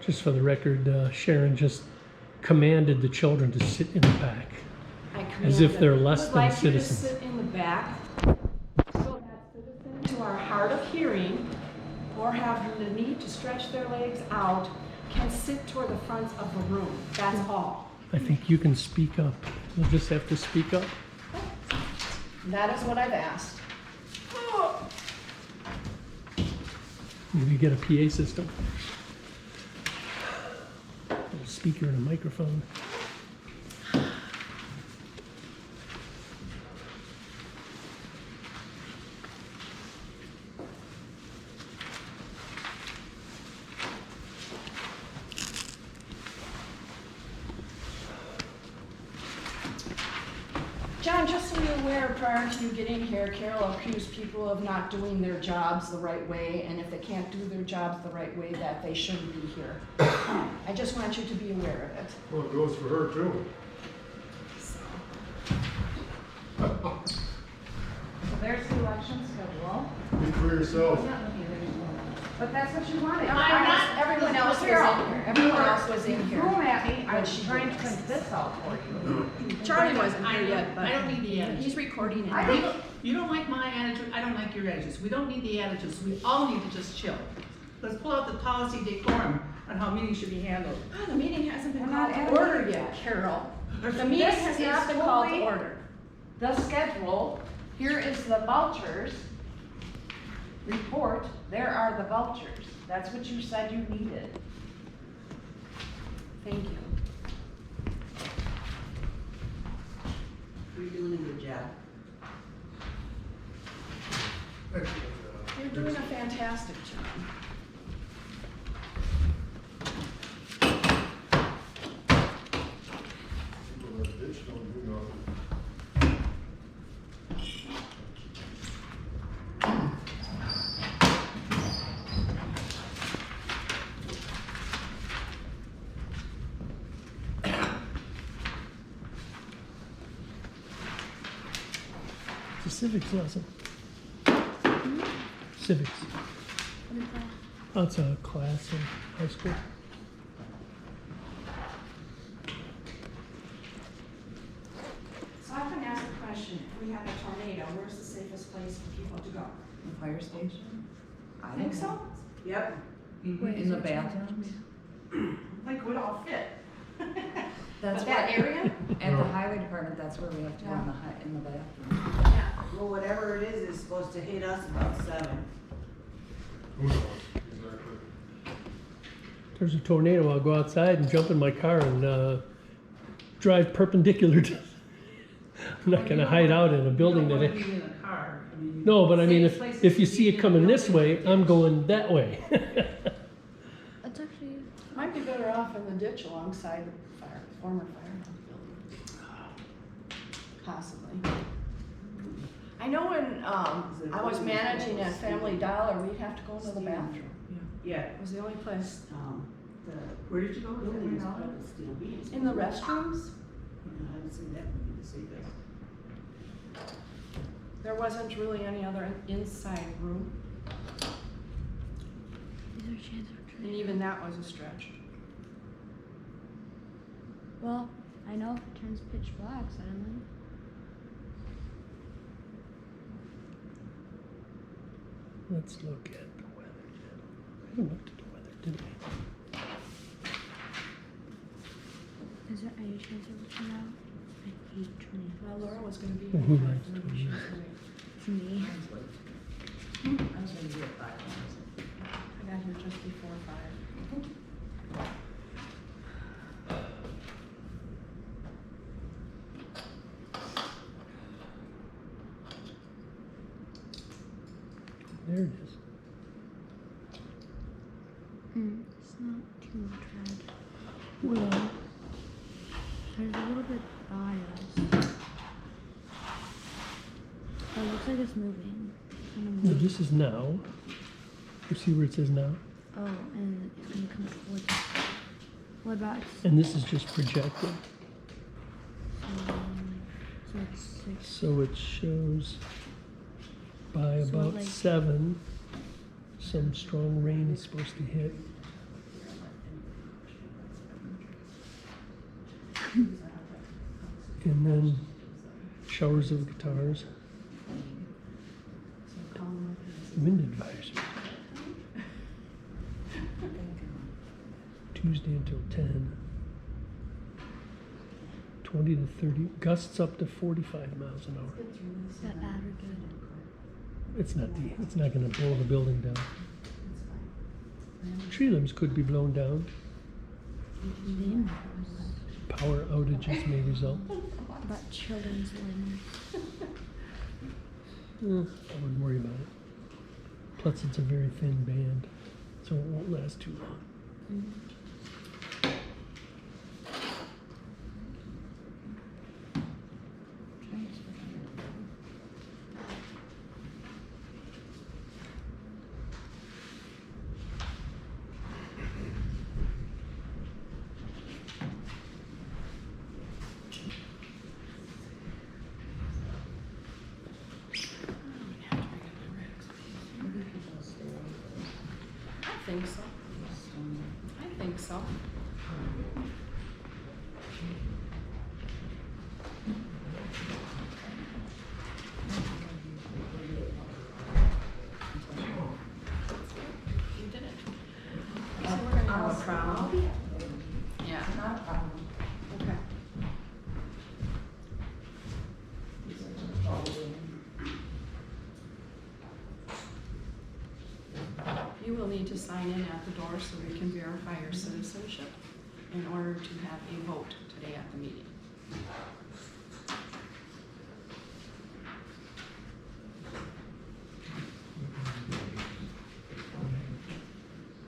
Just for the record, Sharon just commanded the children to sit in the back, as if they're less than citizens. I would like you to sit in the back, so that citizens who are hard of hearing or have the need to stretch their legs out can sit toward the front of the room. That's all. I think you can speak up. You'll just have to speak up. That is what I've asked. Maybe get a PA system. A little speaker and a microphone. John, just so you're aware, prior to you getting here, Carol accused people of not doing their jobs the right way, and if they can't do their jobs the right way, that they shouldn't be here. I just want you to be aware of it. Well, it goes for her too. So there's the election schedule. Speak for yourself. But that's what you wanted. I'm not, everyone else was in here. Everyone else was in You here. threw them at me, I When was she trying to did this. print this out for you. Charlie wasn't here yet, but I don't need the attitude. he's recording it. I think- You don't like my attitude, I don't like your attitudes. We don't need the attitudes, we all need to just chill. Let's pull out the policy decorum on how meetings should be handled. Ah, the meeting hasn't been We're called not to at order it. yet, Carol. The This meeting has is not been called to fully- order. The schedule, here is the vouchers report, there are the vouchers. That's what you said you needed. Thank you. You're doing a good job. Excellent You're doing a fantastic job. People in the ditch don't do nothing. It's a civics lesson. Civics. Oh, it's a class in high school. So I often ask the question, if we had a tornado, where's the safest place for people to go? The fire station? I think so. Yep. In the bathrooms. Like, would all fit. That's But that what- area? At the highway department, that's where we have to go in in the bathroom. Yeah. Well, whatever it is supposed to hit us about 7. Who knows, exactly. If there's a tornado, I'll go outside and jump in my car and drive perpendicular to. I'm not gonna hide out in a building You that. don't want to be in a car. I mean, No, but I mean, safest place if you to see be it in a coming this building. way, I'm going that way. That's actually. Might be better off in the ditch alongside the former firehouse building. Possibly. I know when, I was managing at Family Dollar, we'd have to go into the bathroom. Yeah. It was the only place. The Where did you go? building is probably still being. In the restrooms, I would say that would be the safest. there wasn't really any other inside room, Is there a chance of and even that was a stretch. Well, I know if it turns pitch black suddenly. Let's look at the weather channel. We haven't looked at the weather, did we? Is there any chance of it turning out? I hate tornadoes. Well, Laura was gonna be Well, who here. likes Maybe she was tornadoes? gonna- It's me. I was gonna do it 5 minutes. I got here just before 5. There it is. It's not too much red. Well, There's a little bit by us. Oh, it looks like it's moving. It's gonna no, move. this is now. You see where it says now? Oh, and it's gonna come towards us. What about? And this is just projected. So it's 6. So it shows by So, about like- 7, some strong rain is supposed to hit. And then showers of guitars, wind advisory. Tuesday until 10. 20 to 30, gusts up to 45 miles an hour. Is that bad or good? It's not gonna blow the building down. Tree limbs could be blown down. Limbs. Power outages may result. About children's limbs. I wouldn't worry about it. Plus, it's a very thin band, so it won't last too long. I think so. I think so. You did it. So we're gonna have a problem. Yeah. Not a problem. Okay. You will need to sign in at the door so we can verify your citizenship in order to have a vote today at the meeting.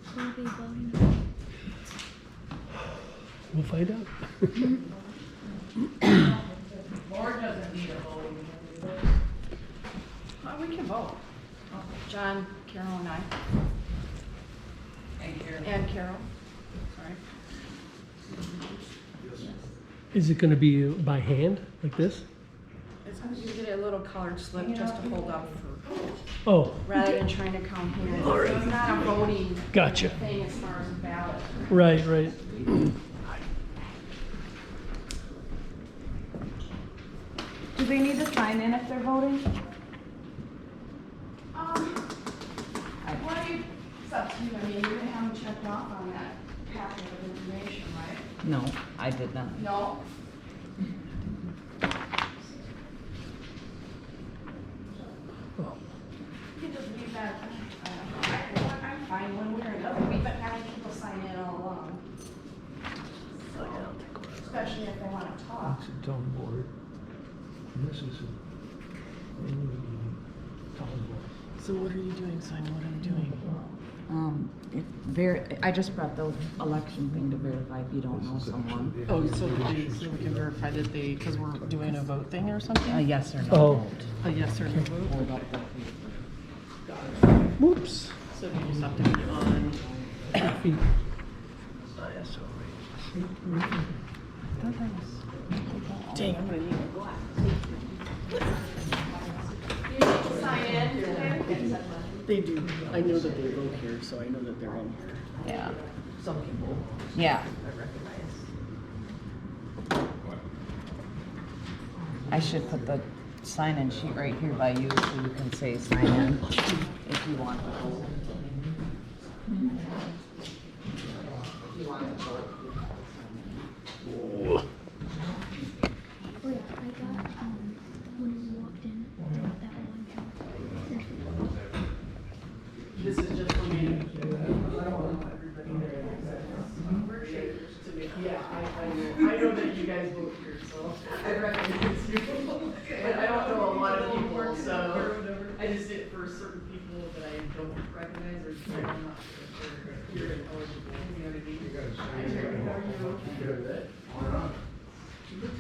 Who will be voting? We'll find out. Board doesn't need a vote. We can vote. John, Carol, and I. And Carol. Sorry. Is it gonna be by hand, like this? It's, you get a little colored slip just to hold up for, Oh, rather than trying to count hands. All right. It's not a voting gotcha. thing as far as a ballot. Right, right. Do they need to sign in if they're voting? What do you, it's up to you, I mean, you haven't checked off on that packet of information, right? No, I did not. No? Oh, You can just leave that, I'm fine, one way or another, we've been having people sign in all along, especially if they wanna talk. It's a town board. And this is a town board. So what are you doing, Simon? What are you doing? I just brought the election thing to verify if you don't know someone. Oh, so we can verify that they, because we're doing a vote thing or something? A yes or no Oh. vote. A yes or no vote? Hold up the Whoops. So you just have to be on. Feet. Dang, I'm gonna need a glass. You need to sign in today? They do. I know that they vote here, so I know that they're in here. Yeah. Some people Yeah. I recognize. I should put the sign-in sheet right here by you so you can say sign in if you want to vote. If you want to vote. Oh yeah, I got when we walked in, I got that one. This is just for me. I don't want everybody there. We're shakers to me. Yeah, I know that you guys vote here, so I recognize you. But I don't know a lot of people, so I just did it for certain people that I don't recognize or I'm not sure if you're ineligible. You know what I mean? You gotta Hi, say Terry, how are that. you? Good. Why not? You look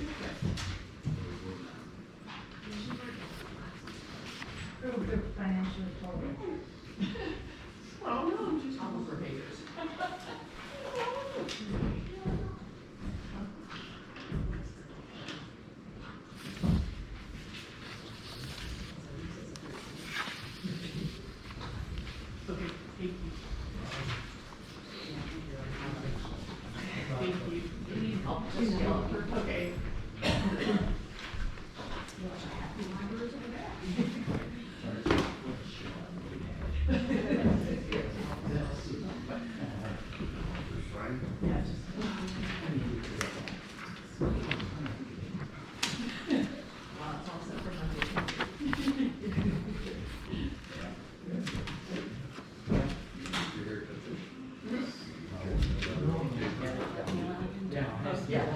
good. Financially total. Oh, no, I'm just humble for haters. Okay, thank you. Thank you. You need help? Just yell. Okay. Yeah, just. Wow, it's all set for Monday. Yes,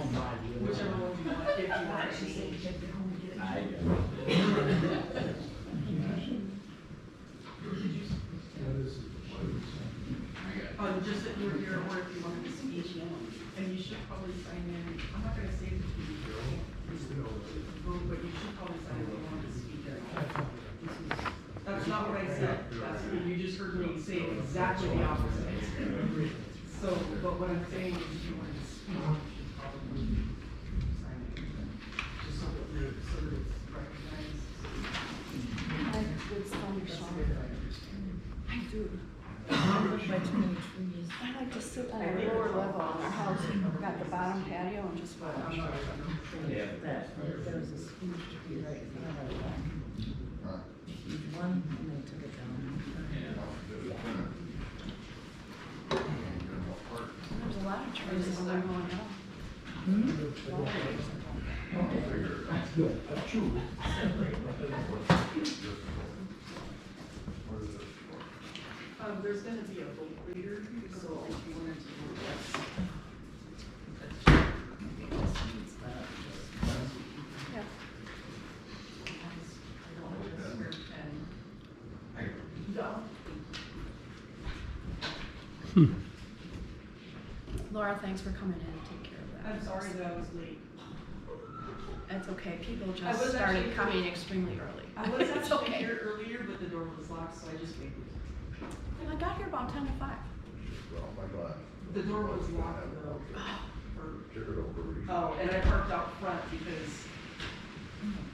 whichever one you want, if you want, she said, take it home and get it. Just that you're here, or if you wanted to speak, and you should probably sign in, I'm not gonna say it to you, but you should probably sign in when you want to speak. That's not what I said, you just heard me say exactly the opposite. So, but what I'm saying is you want to speak, you should probably sign in, just so that it's recognized. I have good thunderstorm. I do. I like to sit on a lower level on our house. We've got the bottom patio and just watch. That, there was a huge tree right in front of that. One, and they took it down. There's a lot of trees that are going out. That's good, that's true. There's gonna be a boat later, so if you wanted to do that. Yeah. Laura, thanks for coming in to take care of that. I'm sorry that I was late. It's okay, people I just was started actually- coming extremely early. I was It's actually okay. here earlier, but the door was locked, so I just waited. And I got here about 10 to 5. Well, my God. The door was locked though. Check it over. Oh, and I parked out front because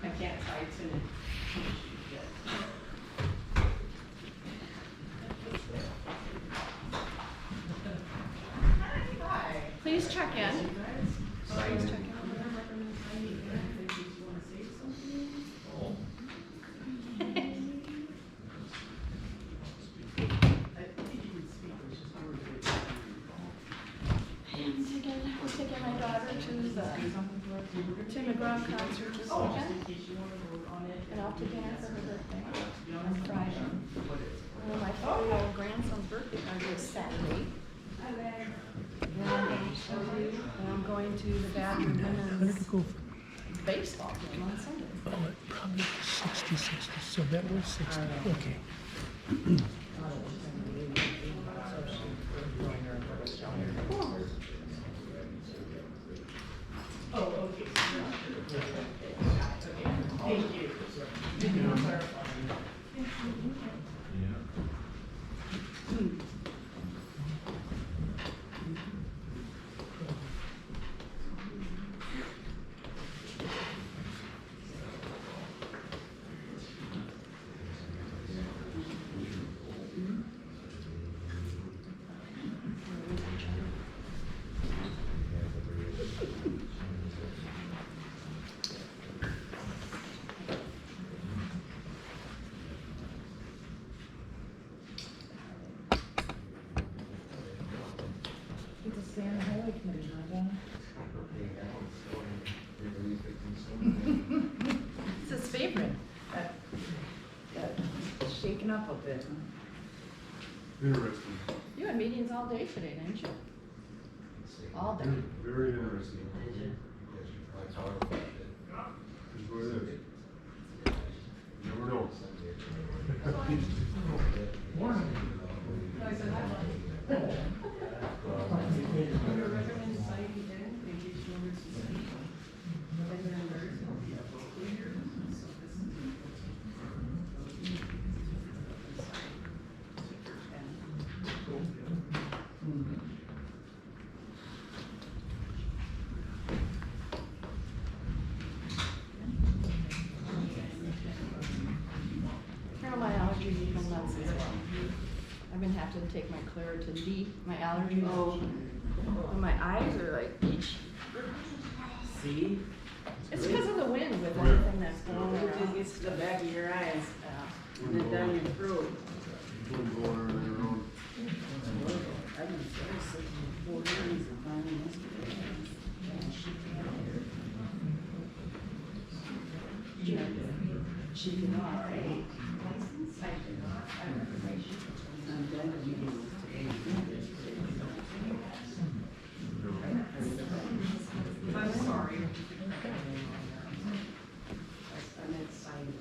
I can't tie to it. Hi. Please check in. Please check in. Check in. We're taking my daughter to the Tim McGraw concert this weekend, and out to dinner for her birthday on Friday. My 4-year-old grandson's birthday party is Saturday. And I'm going to the Badger How did women's it go? baseball game on Sunday. Oh, it probably 60, 60, so that was 60, okay. Oh, okay. Thank you. Thank you for clarifying. It's his favorite. Got shaken up a bit, huh? Interesting. You had meetings all day today, didn't you? All day. Very interesting. Is what it is. You never know. Morning. I said, I like it. I'm gonna recommend signing in in case you wanted to speak. And then there's gonna be a vote later, so this is. Now my allergies become nuts as well. I've been having to take my Claritin D, my allergies. And my eyes are like, each. See? It's because of the wind with everything that's going It just around. gets to the back of your eyes Yeah. and then down your throat. Twins going on their own. I was sitting 4 days and finally yesterday. And she cannot, right? I'm glad that you did this today. I'm sorry. I'm excited.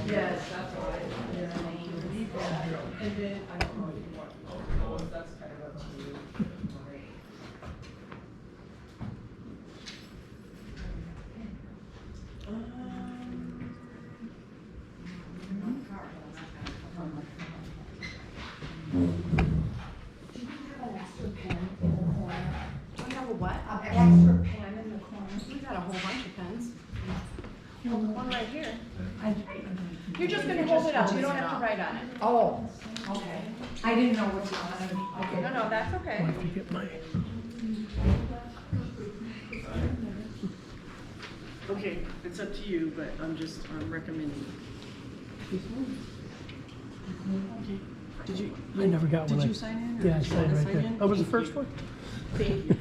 Yes, that's why. And then, I don't know if you want, oh, that's kind of up to you. Do we have a what? An extra pen in the corner. We got a whole bunch of pens. One right here. You're just gonna hold it up, you don't have to write on it. Oh, okay. I didn't know what you wanted. Okay. No, that's I okay. have to get my, Okay, it's up to you, but I'm recommending. Okay. Did you? I never got one. Did you sign in? Or Yeah, I did you want signed to right there. in? I was the Thank first you. one. Thank you.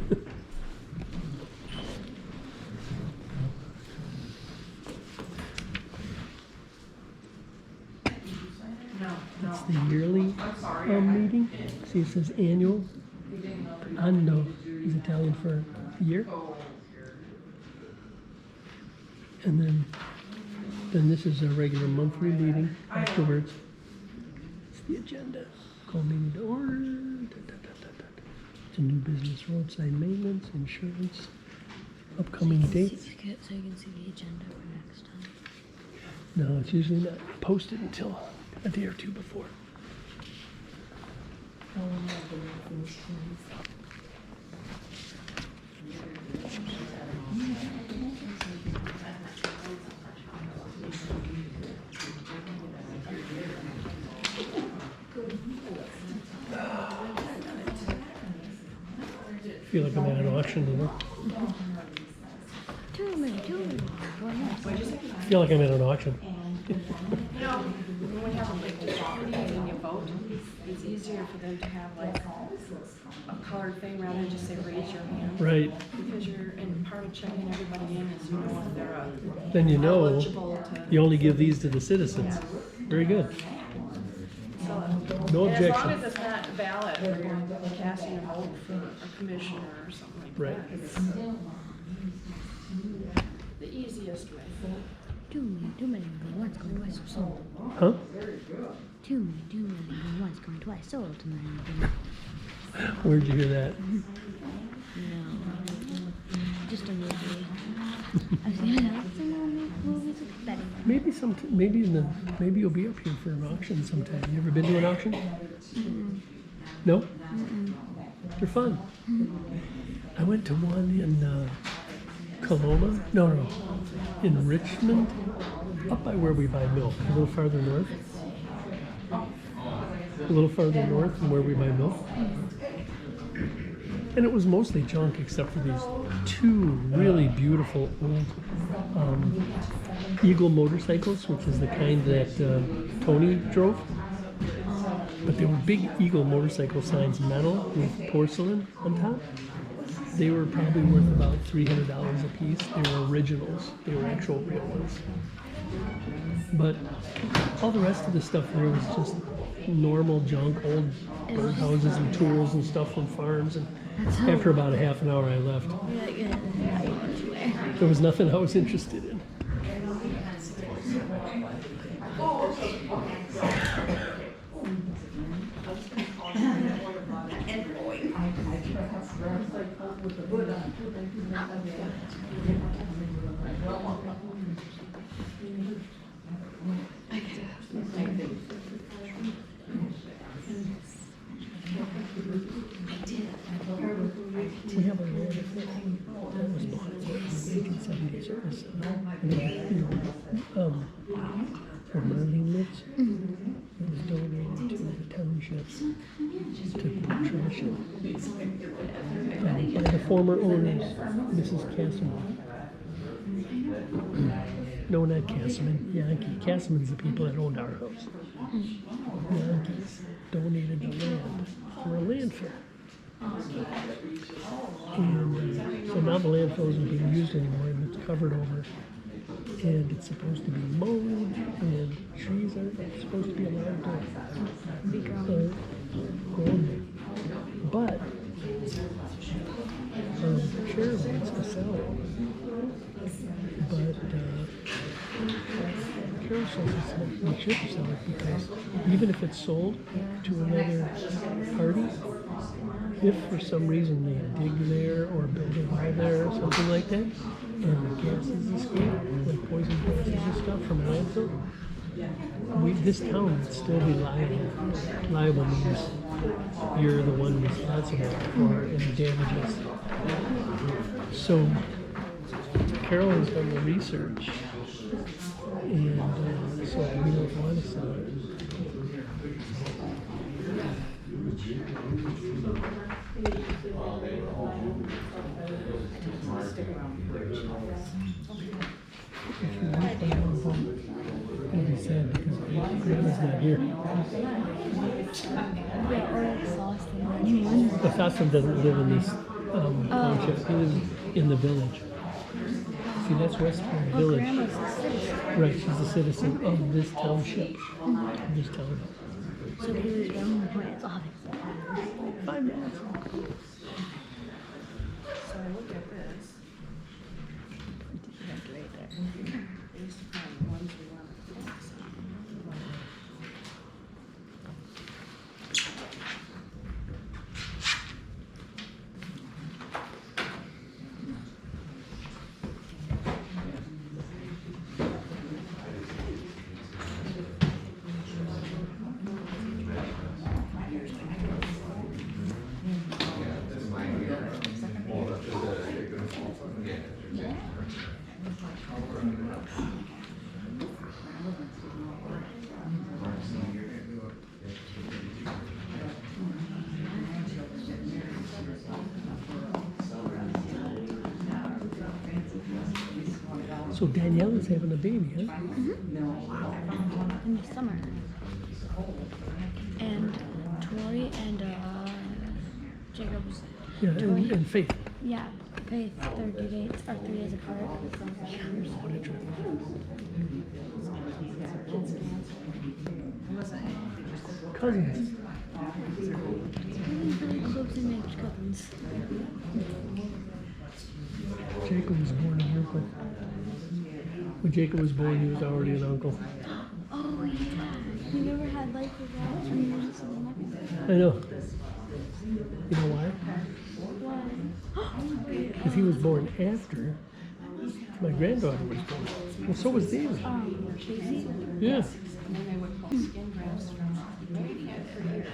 No, It's the yearly I'm sorry. meeting. See, it says annual. Anno is Italian for year. And then this is a regular monthly meeting afterwards. It's the agenda. Call meeting to order. It's a new business, roadside maintenance, insurance, upcoming dates. So you can see the agenda for next time. No, it's usually not posted until a day or two before. I feel like I'm at an auction today. Too many. I feel like I'm at an auction. You know, when you have a big committee and you vote, it's easier for them to have like a colored thing rather than just say raise your hand. Right. Because you're, and part of checking everybody in is you know if they're Then you know eligible to. you only give these to the citizens. Very good. So, No and as long objection. as it's not valid, or you're casting a vote for a commissioner or something like Right. that. It's the easiest way. Too many going once, going twice, or sold. Huh? Too many going once, going twice, sold to many. Where'd you hear that? No. Just a movie. I was gonna have some movies with Betty. Maybe you'll be up here for an auction sometime. You ever been to an auction? No? They're fun. I went to one in Coloma. No. In Richmond, up by where we buy milk, a little farther north. A little farther north from where we buy milk. And it was mostly junk except for these two really beautiful old Eagle motorcycles, which is the kind that Tony drove. But they were big Eagle motorcycle signs, metal with porcelain on top. They were probably worth about $300 a piece. They were originals. They were actual real ones. But all the rest of the stuff there was just normal junk, old birdhouses and tools and stuff from farms. And after about a half an hour, I left. There was nothing I was interested in. We have a lot of that was bought in the 1870s. It was, where Marlene lives. It was donated to the townships to trash it. By the former owners, Mrs. Castle. No, not Castleman. Yankee. Castleman's the people that owned our house. Yankees donated the land for a landfill. And so now the landfill isn't being used anymore, and it's covered over. And it's supposed to be mowed, and trees aren't supposed to be allowed to grow in there. But Carol wants to sell it. But Carol says it's not, we shouldn't sell it because even if it's sold to another party, if for some reason they dig there or build a well there or something like that, and the gases escape, like poison gases and stuff from a landfill, this town would still be liable. Liable means you're the one responsible for any damages. So Carol has done the research, and so we don't want to sell it. It'll be sad because Grandma's not here. Yeah, or it's lost in anyone. But Thassan doesn't live in this township. He lives in the village. See, that's Westfield Oh, Village. Grandma's a citizen. Right, she's a citizen of this township, of this town. So he was around the plant's office. 5 minutes. So look at this. Like right there. These are kind of the ones we want to focus on. So Danielle is having a baby, huh? In the summer. And Tori and Jacob's. Yeah, and Faith. Yeah, Faith, 30 days or 3 days apart. Cousins. Uncles and named cousins. Jacob was born in here, but when Jacob was born, he was already an uncle. Oh yeah. We never had life without dreams. I know. You know why? Why? Because he was born after my granddaughter was born. Well, so was David. Casey? Yeah. And then they would pull skin grafts from radiant for years.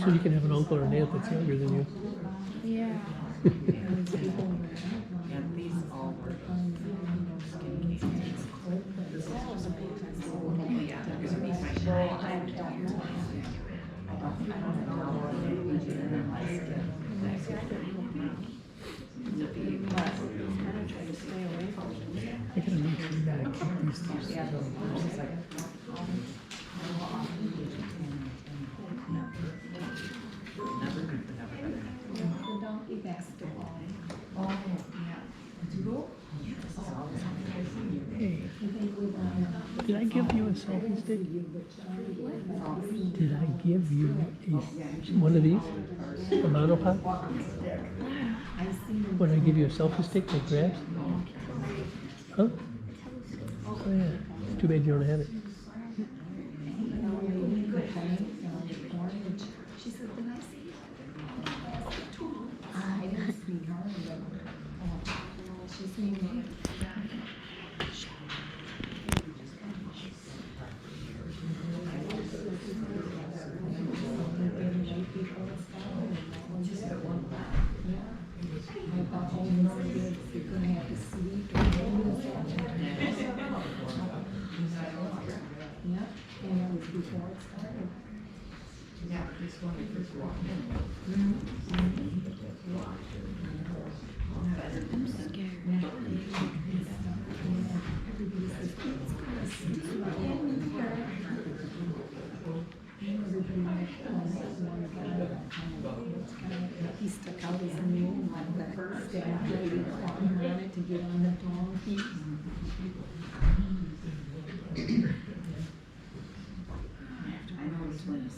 So you can have an uncle or an aunt that's younger than you. Yeah. Yeah, these all were skin cases. Yeah, they're gonna be my I gotta make sure that I keep these things. Hey, did I give you a selfie stick? Did I give you one of these? A monopod? When I give you a selfie stick that grabs? Huh? Oh yeah. Too bad you don't have it. before it started. Yeah, this one is just walking in. I'm scared. He stuck out his name like the staff lady walking on it to get on the donkey. I know it's when it's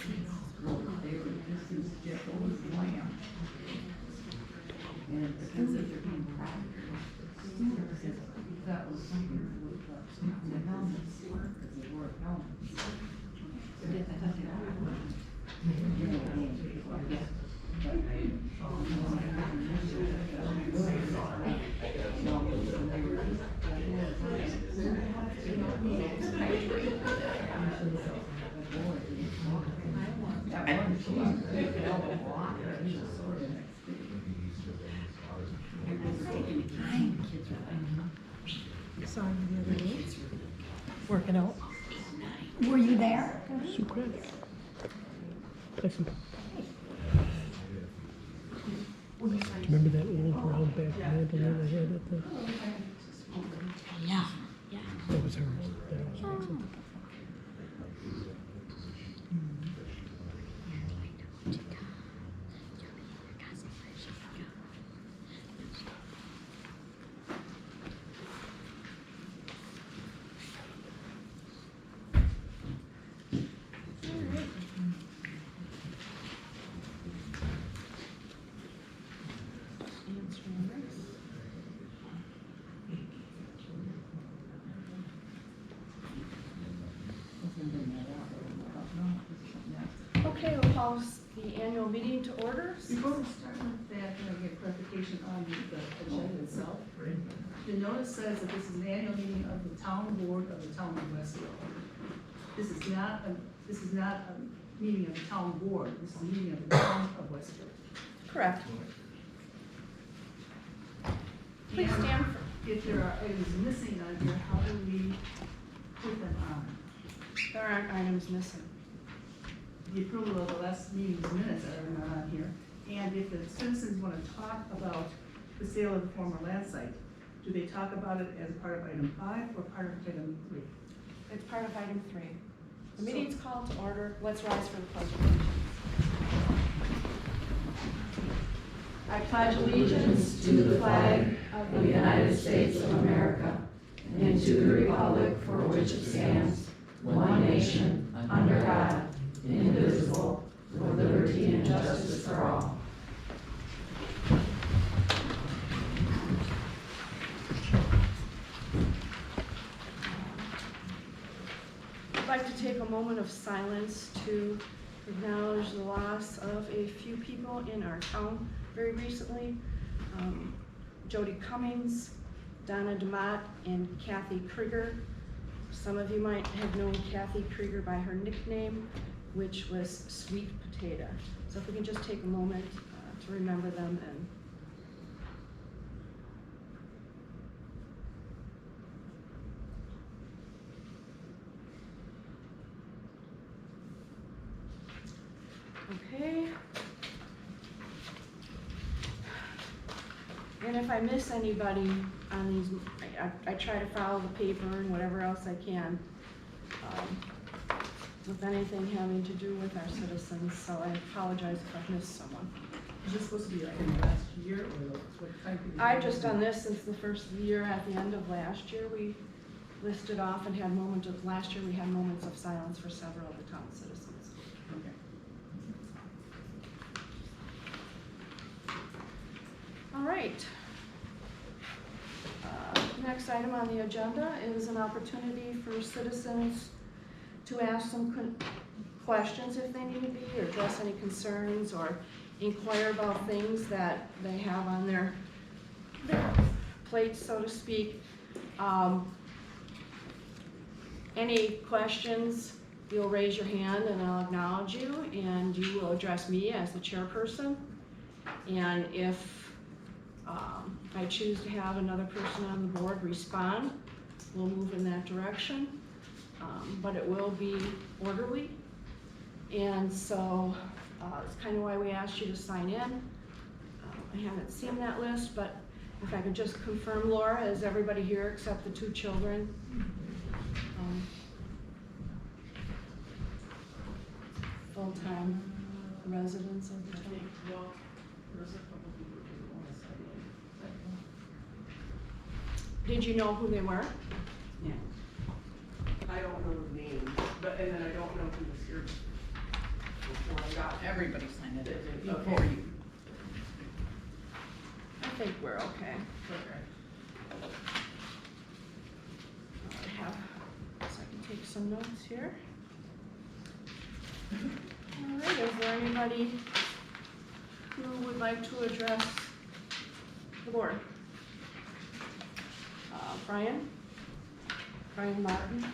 this is just old lamb. And because of their being practical, that was something with the helmets, because they wore helmets. Saw you the other day, working out. Were you there? Socratic. Listen. Remember that old round back mandolin I had at the, Yeah. Yeah. that was hers. That I was fixing. Okay, we'll call the annual meeting to order. Before we start with that, can I get clarification on the agenda itself? The notice says that this is an annual meeting of the town board of the town of Westfield. This is not a meeting of the town board, this is a meeting of the town of Westfield. Correct. Please And stand for, if there are items missing on here, how do we put them on? there aren't items missing. The approval of the last meeting's minutes are not on here. And if the citizens want to talk about the sale of the former land site, do they talk about it as part of item 5 or part of item 3? It's part of item 3. The meeting's called to order. Let's rise for the pledge of allegiance. I pledge allegiance to the flag of the United States of America and to the republic for which it stands, one nation, under God, indivisible, with liberty and justice for all. I'd like to take a moment of silence to acknowledge the loss of a few people in our town very recently. Jody Cummings, Donna DeMott, and Kathy Krieger. Some of you might have known Kathy Krieger by her nickname, which was Sweet Potato. So if we can just take a moment to remember them and okay. And if I miss anybody on these, I try to follow the paper and whatever else I can with anything having to do with our citizens, so I apologize if I've missed someone. Is this supposed to be like in the last year or what time period? I've just done this since the first year. At the end of last year, we listed off and had moments of, last year we had moments of silence for several of the town citizens. Okay. All right. Next item on the agenda is an opportunity for citizens to ask some questions if they need to be, or address any concerns, or inquire about things that they have on their plate, so to speak. Any questions, you'll raise your hand and I'll acknowledge you, and you will address me as the chairperson. And if I choose to have another person on the board respond, we'll move in that direction. but it will be orderly. And so, it's kind of why we asked you to sign in. I haven't seen that list, but if I could just confirm, Laura, is everybody here except the 2 children? Full-time residents of the town? Well, there's a couple people who want to sign in. Did you know who they were? I don't know the names, but, and then I don't know who was here before I got. Everybody signed it Okay. before you. I think we're okay. Okay. I have, so I can take some notes here. All right, is there anybody who would like to address the board? Brian Martin?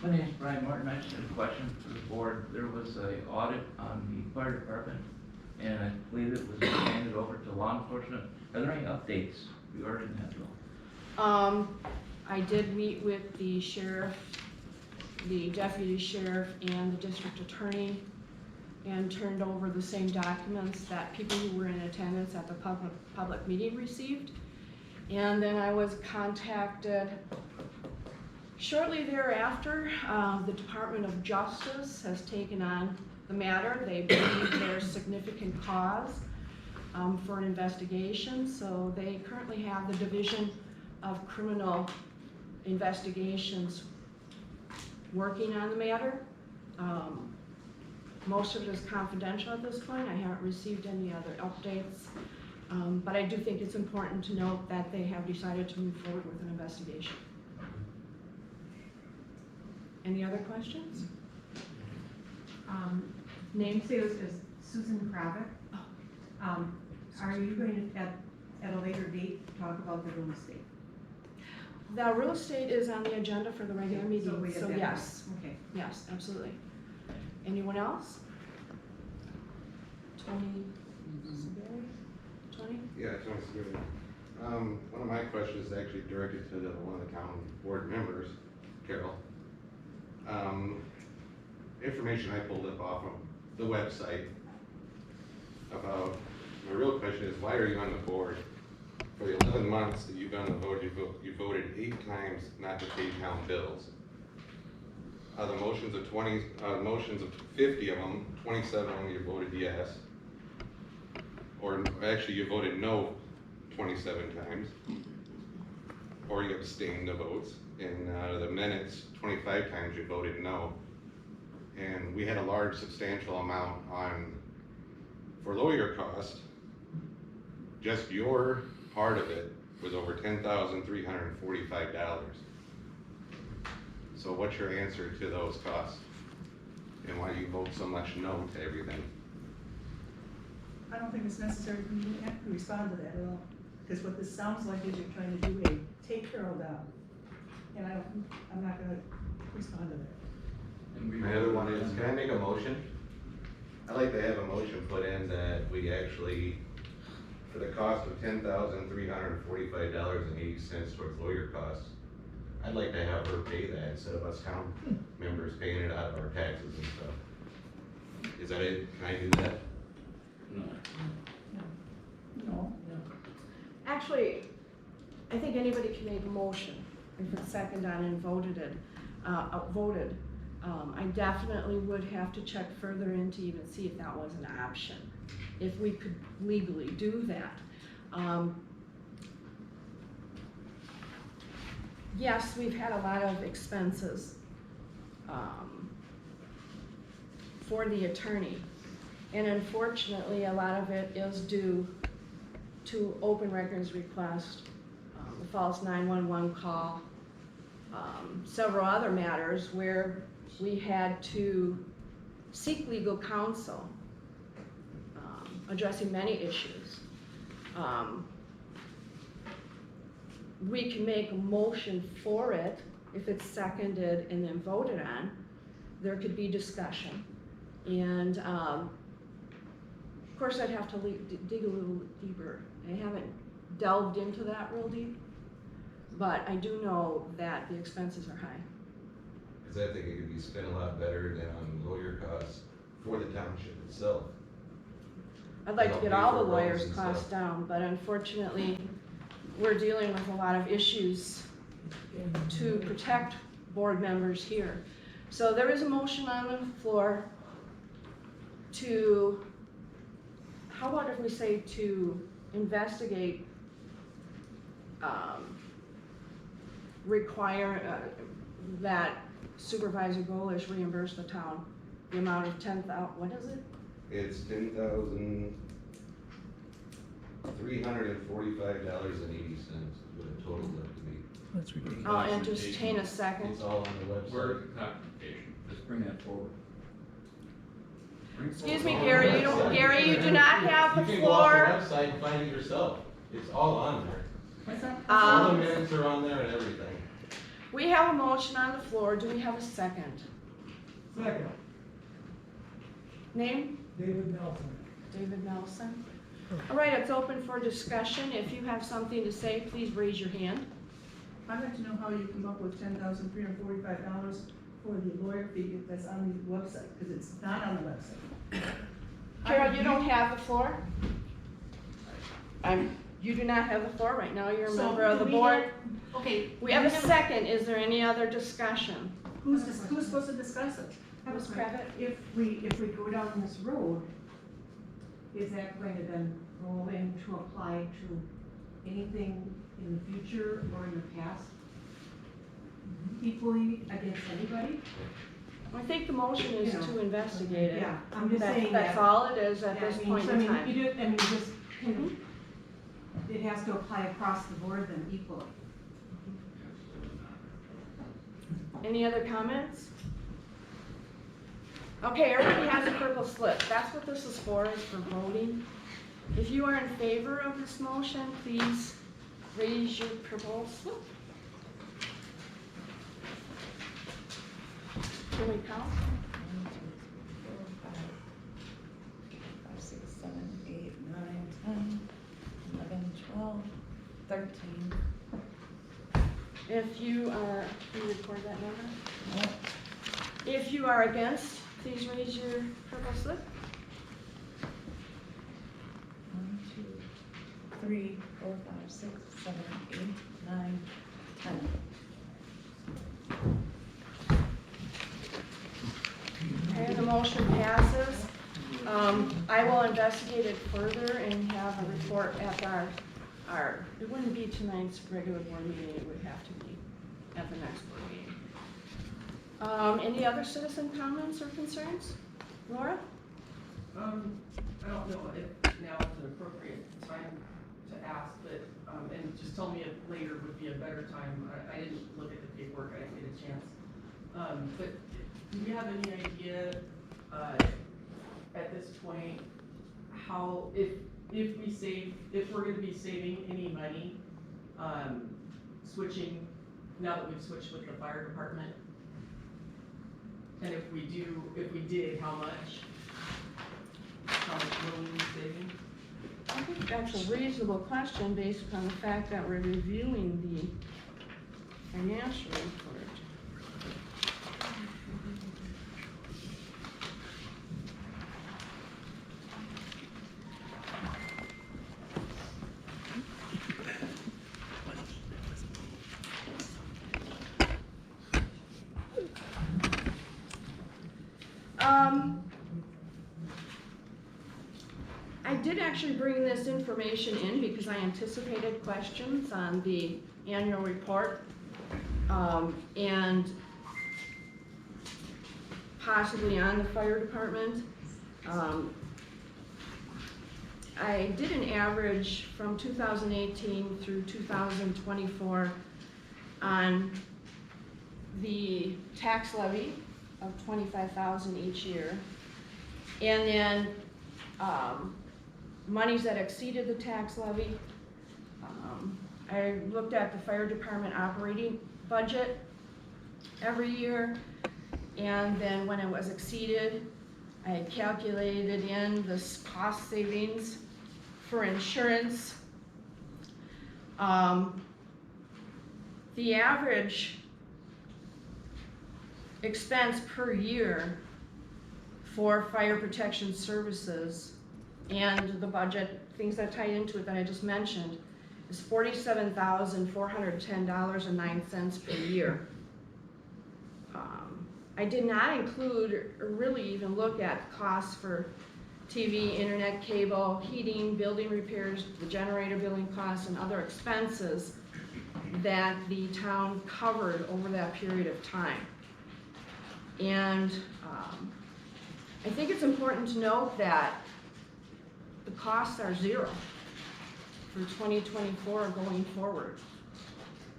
My name is Brian Martin. I just have a question for the board. There was an audit on the fire department, and I believe it was handed over to law enforcement. Are there any updates regarding that at all? I did meet with the sheriff, the deputy sheriff, and the district attorney, and turned over the same documents that people who were in attendance at the public meeting received. And then I was contacted shortly thereafter. The Department of Justice has taken on the matter. They believe there's significant cause for an investigation, so they currently have the Division of Criminal Investigations working on the matter. Most of it is confidential at this point. I haven't received any other updates, but I do think it's important to note that they have decided to move forward with an investigation. Any other questions? Name sales is Susan Kravick. Are you going to, at a later date, talk about the real estate? The real estate is on the agenda for the regular So meeting, we get so that yes, Okay. yes, absolutely. Anyone else? Tony? Tony? Yeah, Tony Scuda. One of my questions is actually directed to one of the town board members, Carol. Information I pulled up off of the website about, my real question is, why are you on the board? For the 11 months that you've been on the board, you voted 8 times not to pay town bills. The motions of 50 of them, 27 of them you voted yes. Or actually you voted no 27 times. Or you abstained the votes. In the minutes, 25 times you voted no. And we had a large substantial amount for lawyer cost. Just your part of it was over $10,345. So what's your answer to those costs? And why do you vote so much no to everything? I don't think it's necessary for you to respond to that at all, because what this sounds like is you're trying to do a take Carol down. And I'm not gonna respond to that. My other one is, can I make a motion? I'd like to have a motion put in that we actually, for the cost of $10,345.80 towards lawyer costs, I'd like to have her pay that instead of us town members paying it out of our taxes and stuff. Is that it? Can I do that? No. Actually, I think anybody can make a motion if it's seconded on and voted. I definitely would have to check further in to even see if that was an option, if we could legally do that. Yes, we've had a lot of expenses for the attorney, and unfortunately, a lot of it is due to open records request, the false 911 call, several other matters where we had to seek legal counsel, addressing many issues. We can make a motion for it if it's seconded and then voted on. There could be discussion. And of course, I'd have to dig a little deeper. I haven't delved into that real deep, but I do know that the expenses are high. Cause I think it could be spent a lot better than on lawyer costs for the township itself. I'd like to get all the Help pay for roads lawyers' and costs stuff. down, but unfortunately, we're dealing with a lot of issues to protect board members here. So there is a motion on the floor to, how about if we say to investigate, require, that Supervisor Golish reimburse the town the amount of what is it? It's $10,345.80 is what it totals up to be. That's ridiculous. I'll entertain a second. It's all on the website. Where's the documentation? Just bring that forward. Excuse me, Gary, Gary, you do not have the You can go off floor. the website and find it yourself. It's all on there. What's that? All the minutes are on there and everything. We have a motion on the floor. Do we have a second? Second, Name? David Nelson. David Nelson. All right, it's open for discussion. If you have something to say, please raise your hand. I'd like to know how you come up with $10,345 for the lawyer fee that's on the website, because it's not on the website. Carol, you don't have the floor? You do not have the floor right now. You're a So, member of do the we board. get- Okay. We have a second. Is there any other discussion? Who's supposed to discuss it? Ms. Kravitz? If we go down this road, is that going to then roll in to apply to anything in the future or in the past? Equally against anybody? I think the motion is You know. to investigate it. Yeah, I'm just saying That's that. all it is at Yeah, this I mean, point so, in I mean, time. you do, I mean, just, kind of, it has to apply across the board then equally. Any other comments? Okay, everybody has a purple slip. That's what this is for, is for voting. If you are in favor of this motion, please raise your purple slip. Can we count? 5, 6, 7, 8, 9, 10, 11, 12, 13. If you are, can you record that number? Yep. If you are against, please raise your purple slip. 1, 2, 3, 4, 5, 6, 7, 8, 9, 10. Okay, the motion passes. I will investigate it further and have a report at our, it wouldn't be tonight's regular board meeting, it would have to be at the next board meeting. Any other citizen comments or concerns? Laura? I don't know if now is an appropriate time to ask, but, and just tell me if later would be a better time. I didn't look at the paperwork, I didn't get a chance. But do you have any idea, at this point, how, if we're gonna be saving any money, switching, now that we've switched with the fire department? And if we did, how much? How much will we be saving? I think that's a reasonable question based upon the fact that we're reviewing the financial report. I did actually bring this information in because I anticipated questions on the annual report, and possibly on the fire department. I did an average from 2018 through 2024 on the tax levy of $25,000 each year, and then monies that exceeded the tax levy. I looked at the fire department operating budget every year, and then when it was exceeded, I calculated in the cost savings for insurance. The average expense per year for fire protection services and the budget, things that tie into it that I just mentioned, is $47,410.09 per year. I did not include or really even look at costs for TV, internet, cable, heating, building repairs, the generator billing costs, and other expenses that the town covered over that period of time. And I think it's important to note that the costs are zero for 2024 going forward,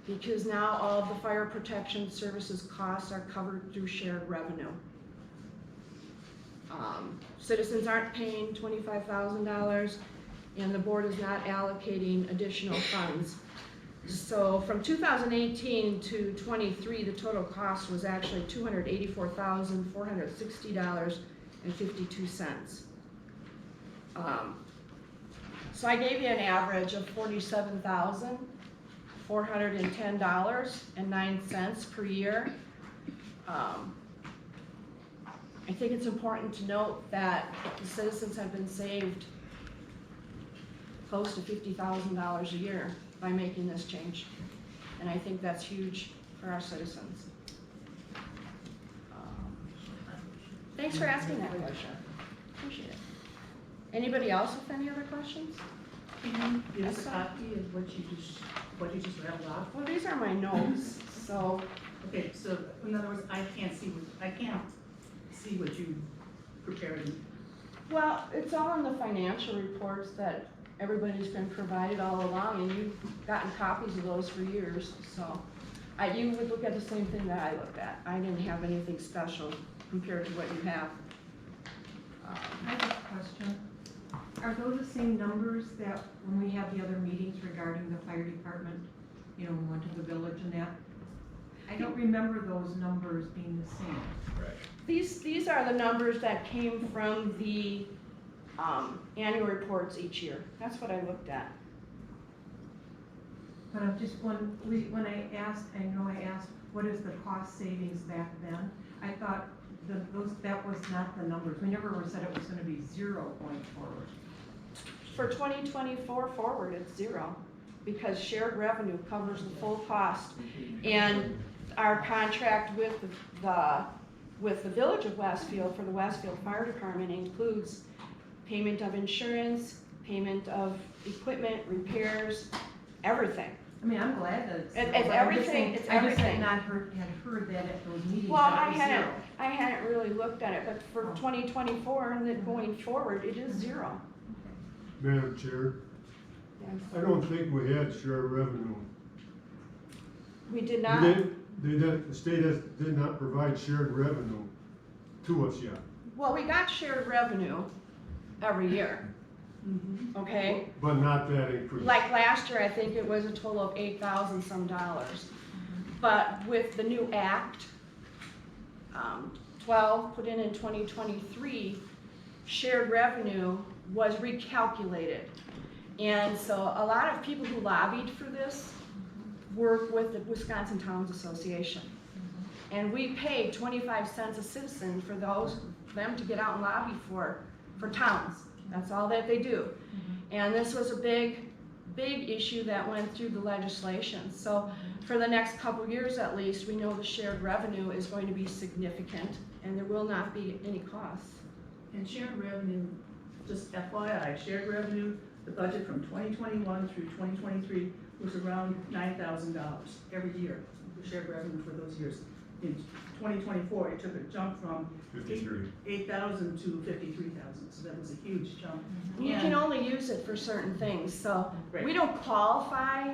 because now all of the fire protection services costs are covered through shared revenue. Citizens aren't paying $25,000, and the board is not allocating additional funds. So from 2018 to 23, the total cost was actually $284,460.52. So I gave you an average of $47,410.09 per year. I think it's important to note that the citizens have been saved close to $50,000 a year by making this change. And I think that's huge for our citizens. Thanks for asking that question. Appreciate it. Anybody else with any other questions? Can you give us Yes, a sir. copy of what you just rattled off? Well, these are my notes, so. Okay, so in other words, I can't see what you prepared. Well, it's all in the financial reports that everybody's been provided all along, and you've gotten copies of those for years, so. You would look at the same thing that I looked at. I didn't have anything special compared to what you have. I have a question. Are those the same numbers that when we have the other meetings regarding the fire department, we went to the village and that? I don't remember those numbers being the same. These are the numbers that came from the annual reports each year. That's what I looked at. But I'm just when I asked, what is the cost savings back then? I thought that was not the numbers. We never said it was gonna be zero going forward. For 2024 forward, it's zero, because shared revenue covers the full cost. And our contract with the Village of Westfield for the Westfield Fire Department includes payment of insurance, payment of equipment, repairs, everything. I mean, I'm glad that it's. It's everything, it's I just everything. had heard that at those meetings. Well, that it was zero. I hadn't really looked at it, but for 2024 and then going forward, it is zero. Madam Chair, Yes. I don't think we had shared revenue. We did not. The state did not provide shared revenue to us yet. Well, we got shared revenue every year, okay? But not that increase. Like last year, I think it was a total of $8,000 some dollars. But with the new act, 12 put in 2023, shared revenue was recalculated. And so a lot of people who lobbied for this work with the Wisconsin Towns Association. And we paid 25 cents a citizen for them to get out and lobby for towns. That's all that they do. And this was a big issue that went through the legislation. So for the next couple years at least, we know the shared revenue is going to be significant and there will not be any costs. And shared revenue, just FYI, shared revenue, the budget from 2021 through 2023 was around $9,000 every year, the shared revenue for those years. In 2024, it took a jump from 8,000 to 53,000, so that was a huge jump. You can only use it for certain things, so we don't qualify.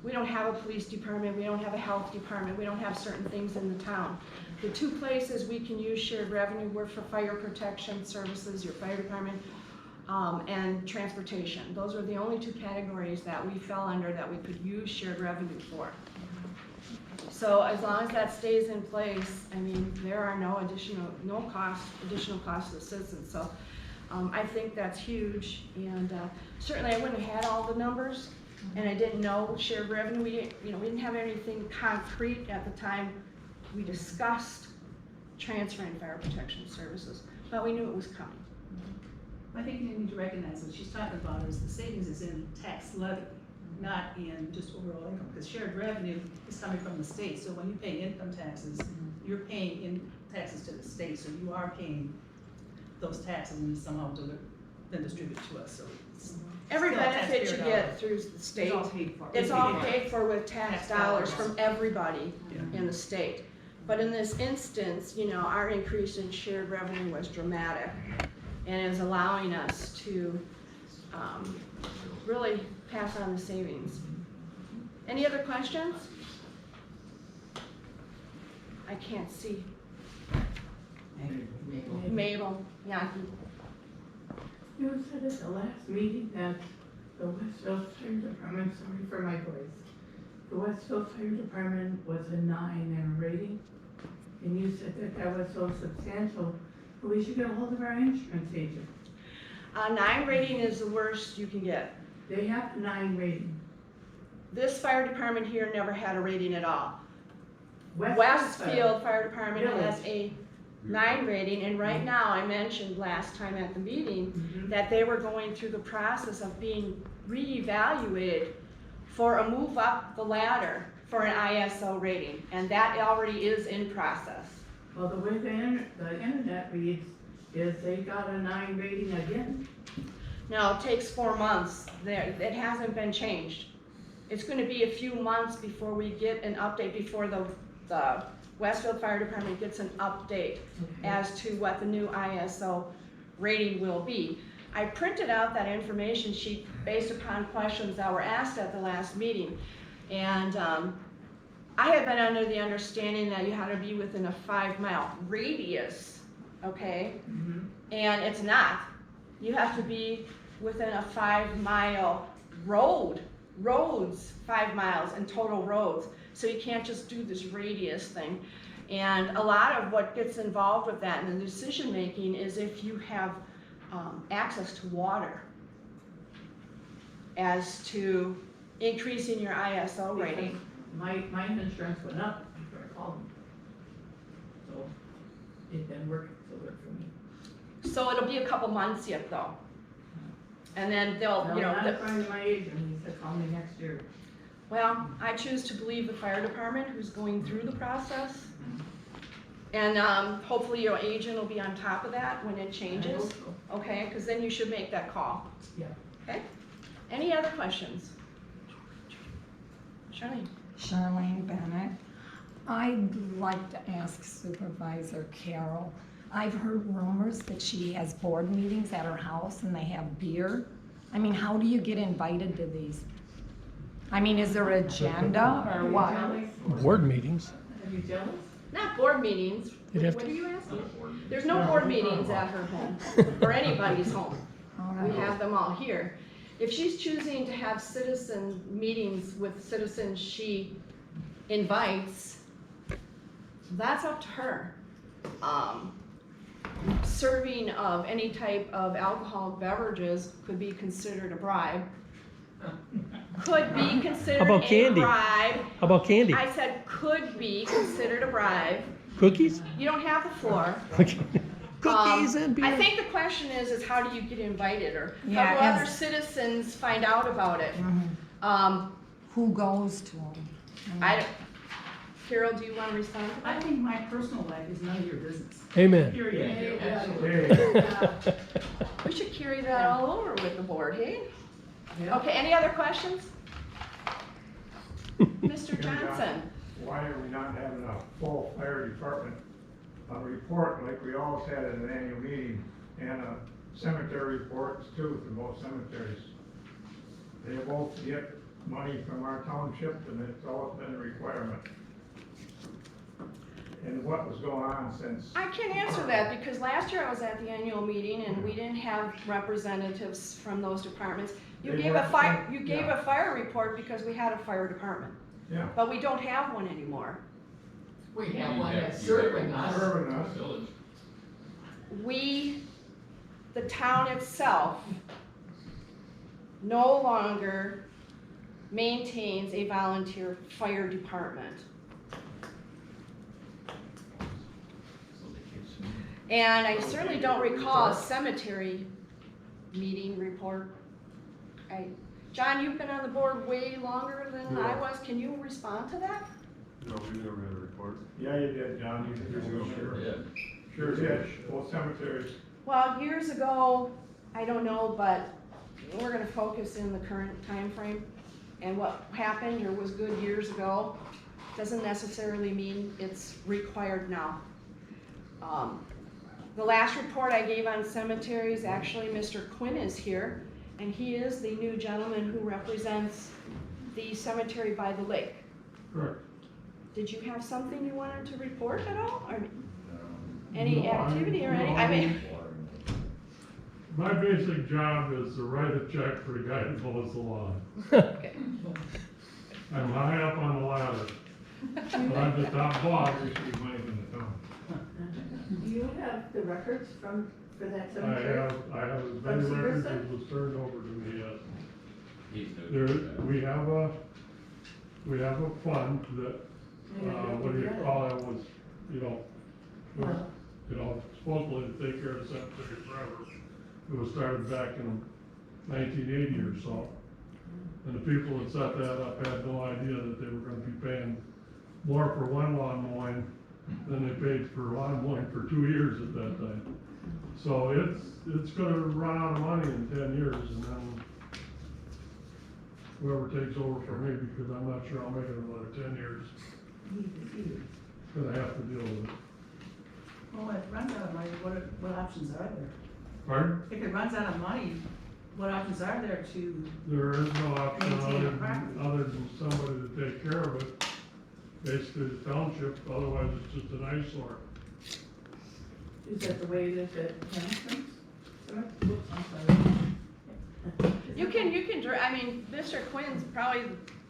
We don't have a police department, we don't have a health department, we don't have certain things in the town. The two places we can use shared revenue were for fire protection services, your fire department, and transportation. Those are the only two categories that we fell under that we could use shared revenue for. So as long as that stays in place, I mean, there are no additional costs to the citizens. So I think that's huge, and certainly I wouldn't have had all the numbers, and I didn't know shared revenue. We didn't have anything concrete at the time we discussed transferring fire protection services, but we knew it was coming. I think you need to recognize what she's talking about is the savings is in tax levy, not in just overall income, because shared revenue is coming from the state, so when you pay income taxes, you're paying in taxes to the state, so you are paying those taxes and somehow then distribute to us, so it's. Every still a benefit you taxpayer get dollar. through the state, It's all paid for. it's all paid for with tax Tax dollars dollars. from everybody in the state. But in this instance, you know, our increase in shared revenue was dramatic and is allowing us to really pass on the savings. Any other questions? I can't see. Mabel, Yankee. You said at the last meeting that the Westfield Fire Department, sorry for my voice, the Westfield Fire Department was a 9 in rating, and you said that that was so substantial, but we should get a hold of our insurance agent. 9 rating is the worst you can get. They have a 9 rating. This fire department here never had a rating at all. Fire. Westfield Fire Department Really? has a 9 rating, and right now, I mentioned last time at the meeting that they were going through the process of being reevaluated for a move up the ladder for an ISO rating, and that already is in process. Well, the way the internet reads is they got a 9 rating again. Now, it takes 4 months. It hasn't been changed. It's gonna be a few months before we get an update, before the Westfield Fire Department gets an update as to what the new ISO rating will be. I printed out that information sheet based upon questions that were asked at the last meeting. And I had been under the understanding that you had to be within a 5-mile radius, okay? And it's not. You have to be within a 5-mile roads, 5 miles in total roads. So you can't just do this radius thing. And a lot of what gets involved with that and the decision making is if you have access to water as to increasing your ISO rating. My insurance went up after I called them. So it didn't work so good for me. So it'll be a couple months yet though. And then they'll, Well, you know, I'm not friend of my agent, he said call me next year. well, I choose to believe the fire department who's going through the process. And hopefully your agent will be on top of that when it I changes. hope so. Okay, because then you should make that call. Yeah. Okay? Any other questions? Charlene? Charlene Bennett. I'd like to ask Supervisor Carroll. I've heard rumors that she has board meetings at her house and they have beer. I mean, how do you get invited to these? I mean, is there an agenda or what? Board meetings. Are you jealous? Not board meetings. You'd have What to- are you asking? There's no board meetings at her home or anybody's home. All We right. have them all here. If she's choosing to have citizen meetings with citizens she invites, that's up to her. Serving of any type of alcoholic beverages could be considered a bribe. Could be considered How about a candy? bribe. How about candy? I said could be considered a bribe. Cookies? You don't have the floor. Cookies and beer? I think the question is how do you get invited, or Yeah, how do other as- citizens find out about it? Who goes to them? Carol, do you want to respond to I that? think my personal life is none of your business. Amen. Period. We should carry that all over with the board, hey? Yeah. Okay, any other questions? Mr. Johnson? Why are we not having a full fire department report like we always had at an annual meeting, and cemetery reports too for both cemeteries? They both get money from our township, and it's always been a requirement. And what was going on since? I can't answer that because last year I was at the annual meeting and we didn't have representatives from those departments. You They gave a weren't- gave a fire report because we had a fire department, Yeah. but we don't have one anymore. We have one that's serving us. Serving us. We, the town itself, no longer maintains a volunteer fire department. And I certainly don't recall a cemetery meeting report. John, you've been on the board way longer than I was. Can you respond to that? No, we never had a report. Yeah, you did, John, you did. Sure. Sure did, both cemeteries. Well, years ago, I don't know, but we're gonna focus in the current time frame. And what happened or was good years ago doesn't necessarily mean it's required now. The last report I gave on cemeteries, actually Mr. Quinn is here, and he is the new gentleman who represents the cemetery by the lake. Correct. Did you have something you wanted to report at all? Or any No, activity or any, I mean, My basic job is to write a check for the guy that mows the lawn. okay. I'm high up on the ladder, but I'm the top boss, receive money from the town. Do you have the records for that I cemetery? have as many From records Severson? as was turned over to me, yes. He's new. There, we have a fund that, what do you call it, was, supposedly to take care of the cemetery forever. It was started back in 1980 or so. And the people that set that up had no idea that they were gonna be paying more for one lawn mowing than they paid for lawn mowing for 2 years at that time. So it's gonna run out of money in 10 years, and then whoever takes over from me, because I'm not sure I'll make it another 10 years, gonna have to deal with it. Well, if it runs out of money, what options are there? Pardon? If it runs out of money, what options are there to, There is no option Maintain a property. other than somebody to take care of it. Basically the township, otherwise it's just an eyesore. Is that the way it is at Hamilton's? Oops, I'm sorry. You can, I mean, Mr. Quinn's probably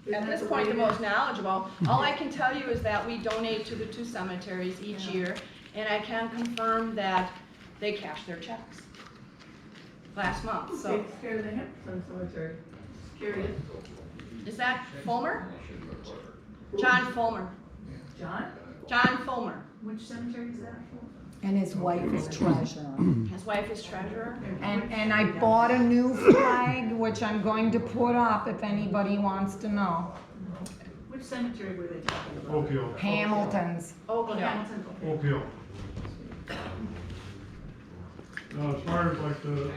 Isn't at that this the point way the it most is? knowledgeable. All I can tell you is that we donate to the 2 cemeteries each year, and I can confirm that they cash their checks last month, Who so. takes care of the Hampton Cemetery? Curious. Is that Fulmer? John Fulmer. John? John Fulmer. which cemetery is that? And his wife is treasurer. His wife is treasurer. And I bought a new flag, which I'm going to put up if anybody wants to know. Which cemetery were they talking about? Oak Hill. Hamilton's. Oh, Oak Hill. Hamilton, okay. Oak Hill. Now, as far as like the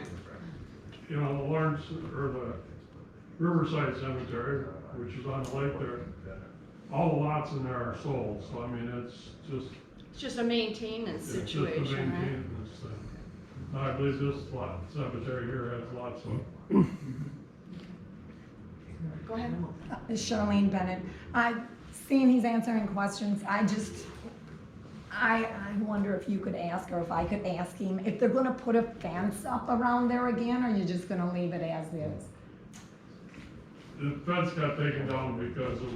Lawrence, or the Riverside Cemetery, which is on the lake there, all the lots in there are sold, so I mean, it's just It's just a maintenance a situation, right? maintenance thing. Now, I believe this cemetery here has lots of, Go ahead. Charlene Bennett. Seeing he's answering questions, I wonder if you could ask, or if I could ask him, if they're gonna put a fence up around there again, or you're just gonna leave it as is? the fence got taken down because it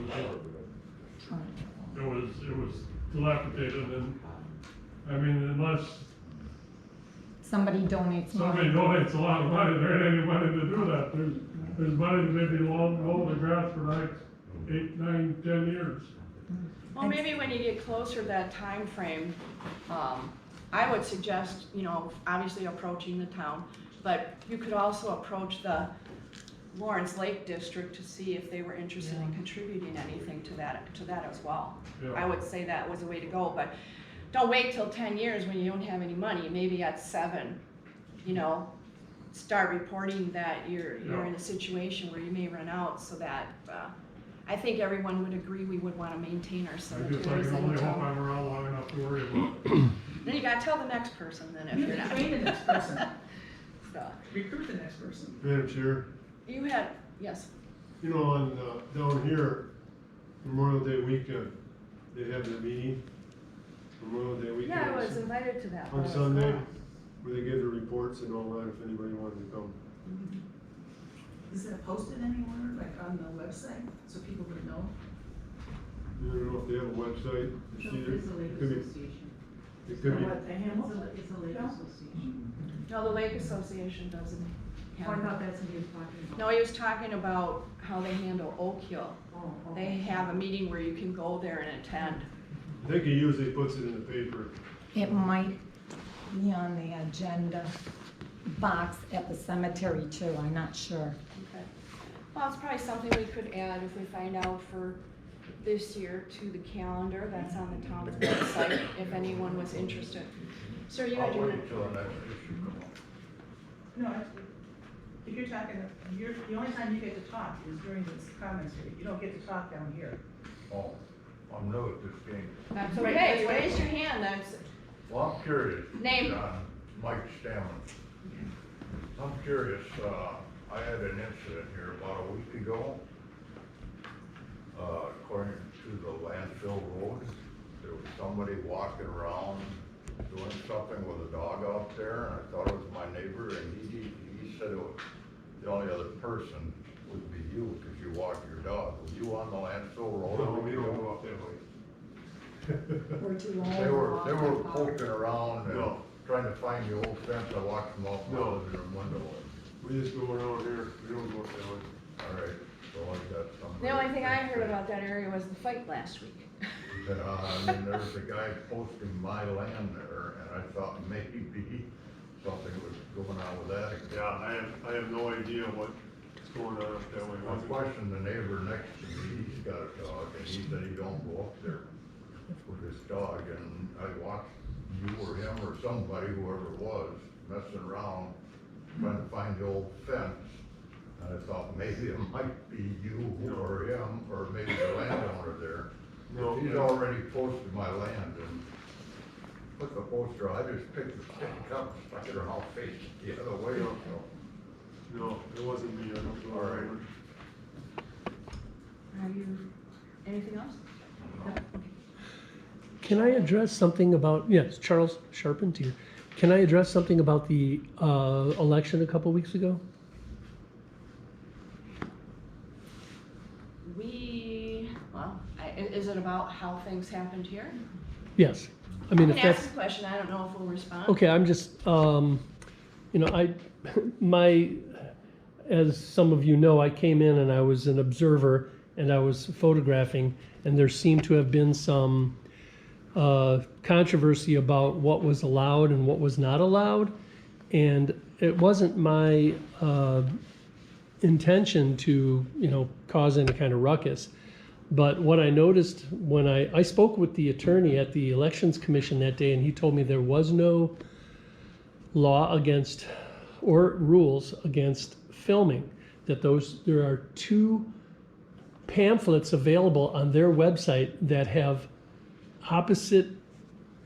was dilapidated, and, I mean, unless Somebody donates somebody money. donates a lot of money, there ain't any money to do that. There's money to maybe mow the grass for like 8, 9, 10 years. Well, maybe when you get closer to that time frame, I would suggest, obviously approaching the town, but you could also approach the Lawrence Lake District to see if they were interested in contributing anything to that as well. Yeah. I would say that was a way to go, but don't wait till 10 years when you don't have any money. Maybe at 7, start reporting that you're in a situation where you may run out, so that, I think everyone would agree we would want to maintain our I guess I cemeteries can in only hope town. I'm around long enough to worry about it. Then you gotta tell the next person then if You you're have not. to train the next person, So, recruit the next person. Madam Chair, you had, yes, on, down here, Memorial Day weekend, they have their meeting, Memorial Day weekend. yeah, I was invited to that. but On I was Sunday, gone. where they give the reports and all that, if anybody wanted to come. Is that posted anywhere, like on the website, so people would know? I don't know if they have a website, it's either, It's a lake it could be, association. it could be, What, the Hamilton? It's a lake No? association. No, the Lake Association doesn't Oh, I have. thought that's what he was talking about. No, he was talking about how they handle Oak Hill. Oh, They okay. have a meeting where you can go there and attend. I think he usually puts it in the paper. It might, be on the agenda box at the cemetery too, I'm not sure. Okay. Well, it's probably something we could add if we find out for this year to the calendar that's on the town's website, if anyone was interested. Sir, you had your. till the next issue come up. No, actually, if you're talking, the only time you get to talk is during this comments period. You don't get to talk down here. Oh, I'm new at this game. That's okay, raise your hand, that's, Well, I'm curious. Name. Mike Stammen. I'm curious, I had an incident here about a week ago. According to the landfill road, there was somebody walking around doing something with a dog out there, and I thought it was my neighbor, and he said it was the only other person would be you, because you walk your dog. Were you on the landfill road? No, we don't go up that way. We're too old. They were poking around and No. trying to find the old fence. I watched them off my No. living room window. We just go around here, we don't go up that way. All right, so I got some. the only thing I heard about that area was the fight last week. I mean, there was a guy posting my land there, and I thought maybe something was going on with that. Yeah, I have no idea what's going on up that way. I questioned the neighbor next to me, he's got a dog, and he said he don't go up there with his dog, and I watched you or him or somebody, whoever it was, messing around, trying to find the old fence. And I thought maybe it might be you or him, or maybe the landowner there. No. He's already posted my land, and put the poster, I just picked the stick up, stuck it around facing the other way, so. No, it wasn't me, I don't go. All right. Are you, anything else? No? Okay. Can I address something about, yes, Charles Charpentier. Can I address something about the election a couple weeks ago? Is it about how things happened here? Yes. I mean, I if can ask that's, the question, I don't know if we'll respond. okay, I'm just, as some of you know, I came in and I was an observer and I was photographing, and there seemed to have been some controversy about what was allowed and what was not allowed. And it wasn't my intention to, cause any kind of ruckus. But what I noticed when I spoke with the attorney at the Elections Commission that day, and he told me there was no law against or rules against filming, that there are 2 pamphlets available on their website that have opposite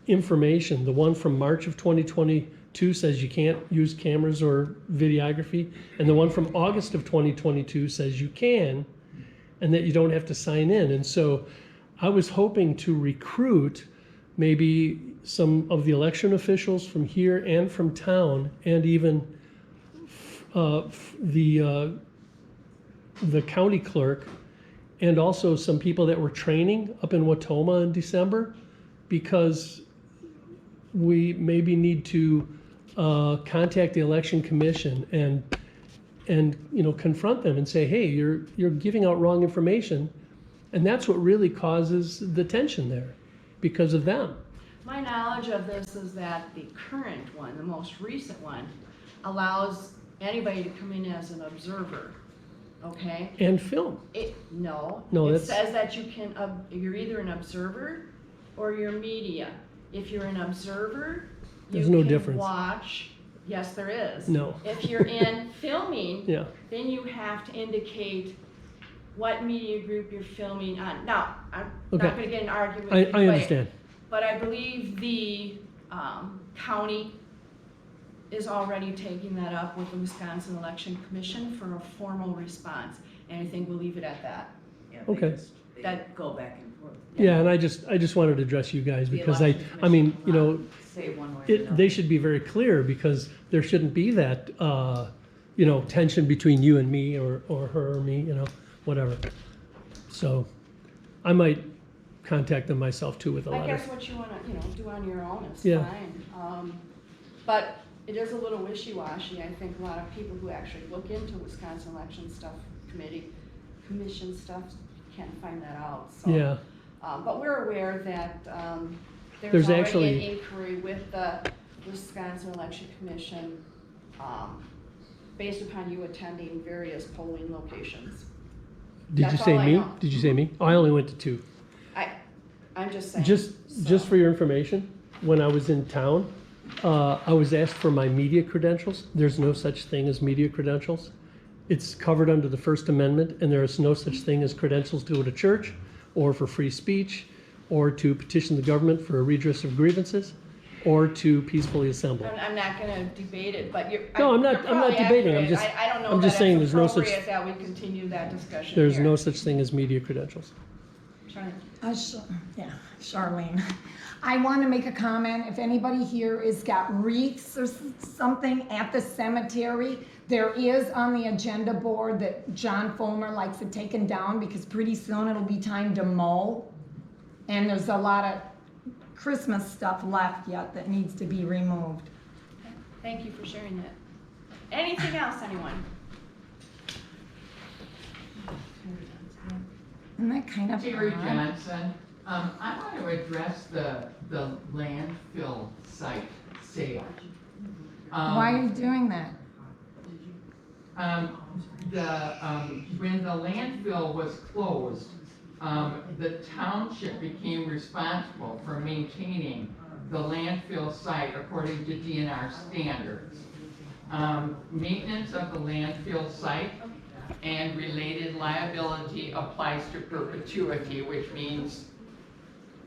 information. The one from March of 2022 says you can't use cameras or videography, and the one from August of 2022 says you can, and that you don't have to sign in. And so I was hoping to recruit maybe some of the election officials from here and from town, and even the county clerk, and also some people that were training up in Watoma in December, because we maybe need to contact the election commission and confront them and say, hey, you're giving out wrong information. And that's what really causes the tension there, because of them. My knowledge of this is that the current one, the most recent one, allows anybody to come in as an observer, okay? And film. No, No, it that's- says that you can, you're either an observer or you're media. If you're an observer, There's you no can difference. watch. Yes, there is. No. If you're in filming, Yeah. then you have to indicate what media group you're filming on. Now, I'm Okay. not gonna get in an argument I with you, understand. but I believe the county is already taking that up with the Wisconsin Election Commission for a formal response, and I think we'll leave it at that. Yeah, Okay. they go back and forth. Yeah, and I just wanted to address you guys, The because election I mean, commission say one way or another. they should be very clear, because there shouldn't be that, tension between you and me, or her or me, whatever. So I might contact them myself too with a I letter. guess what you wanna, do on your own is Yeah. fine. But it is a little wishy-washy. I think a lot of people who actually look into Wisconsin election stuff, commission stuff, can't find that out, so. Yeah. But we're aware that, There's there's already actually- an inquiry with the Wisconsin Election Commission, based upon you attending various polling locations. Did you That's say all I me? know. Did you say me? I only went to 2. I'm just saying. Just for your information, when I was in town, I was asked for my media credentials. There's no such thing as media credentials. It's covered under the First Amendment, and there is no such thing as credentials to go to church, or for free speech, or to petition the government for a redress of grievances, or to peacefully assemble. I'm not gonna debate it, but you're. No, I'm not probably debating. I'm accurate. just- I don't know I'm that just saying it's there's no such- appropriate that we continue that discussion There's here. no such thing as media credentials. Yeah, Charlene. I want to make a comment. If anybody here has got wreaths or something at the cemetery, there is on the agenda board that John Fulmer likes it taken down because pretty soon it'll be time to mow. And there's a lot of Christmas stuff left yet that needs to be removed. Thank you for sharing that. Anything else, anyone? Isn't that kind of Terry odd? Johnson, I want to address the landfill site sale. Why are you doing that? When the landfill was closed, the township became responsible for maintaining the landfill site according to DNR standards. Maintenance of the landfill site and related liability applies to perpetuity, which means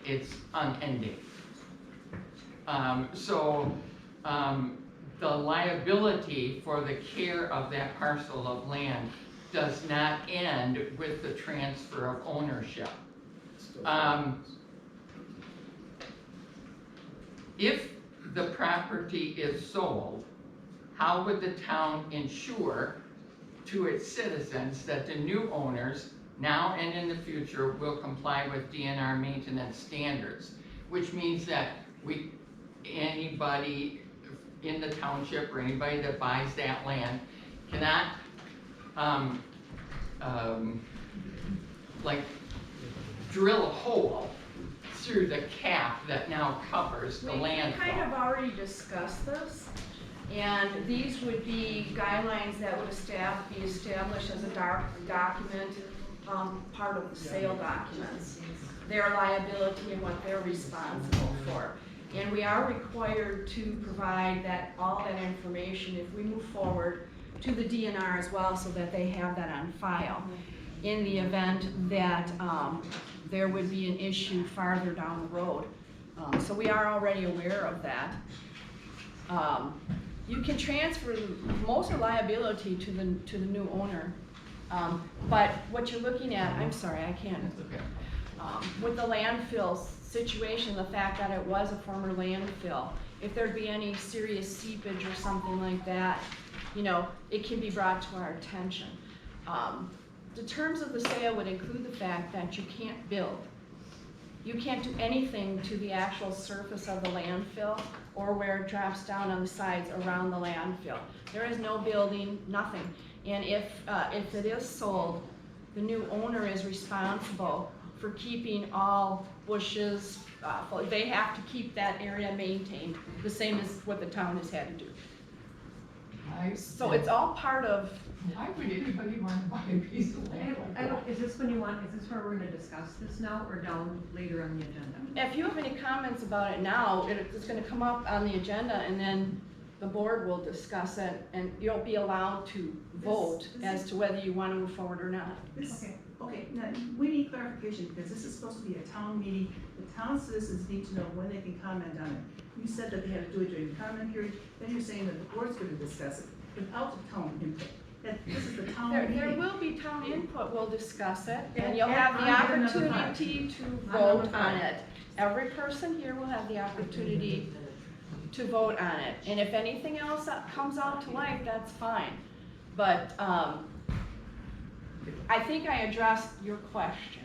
it's unending. The liability for the care of that parcel of land does not end with the transfer of ownership. If the property is sold, how would the town ensure to its citizens that the new owners, now and in the future, will comply with DNR maintenance standards? Which means that anybody in the township or anybody that buys that land cannot like drill a hole through the cap that now covers the landfill. We kind of already discussed this, and these would be guidelines that would be established as a document, part of the sale documents, their liability and what they're responsible for. And we are required to provide all that information if we move forward to the DNR as well, so that they have that on file in the event that there would be an issue farther down the road. So we are already aware of that. You can transfer most of the liability to the new owner, but what you're looking at, I'm sorry, I can't. With the landfill situation, the fact that it was a former landfill, if there'd be any serious seepage or something like that, it can be brought to our attention. The terms of the sale would include the fact that you can't build. You can't do anything to the actual surface of the landfill or where it drops down on the sides around the landfill. There is no building, nothing. And if it is sold, the new owner is responsible for keeping all bushes, they have to keep that area maintained, the same as what the town has had to do. So it's all part of. Why would anybody want to buy a piece of land? Is this where we're gonna discuss this now or down later on the agenda? If you have any comments about it now, it's gonna come up on the agenda, and then the board will discuss it, and you'll be allowed to vote as to whether you want to move forward or not. Okay, now, we need clarification, because this is supposed to be a town meeting. The town citizens need to know when they can comment on it. You said that they had to do it during the comment period, then you're saying that the board's gonna discuss it without the town input. That this is the town meeting. There will be town input, we'll discuss it, and And you'll have the on number five. opportunity to On vote number on five. it. Every person here will have the opportunity to vote on it, and if anything else comes out to light, that's fine. But, I think I addressed your question.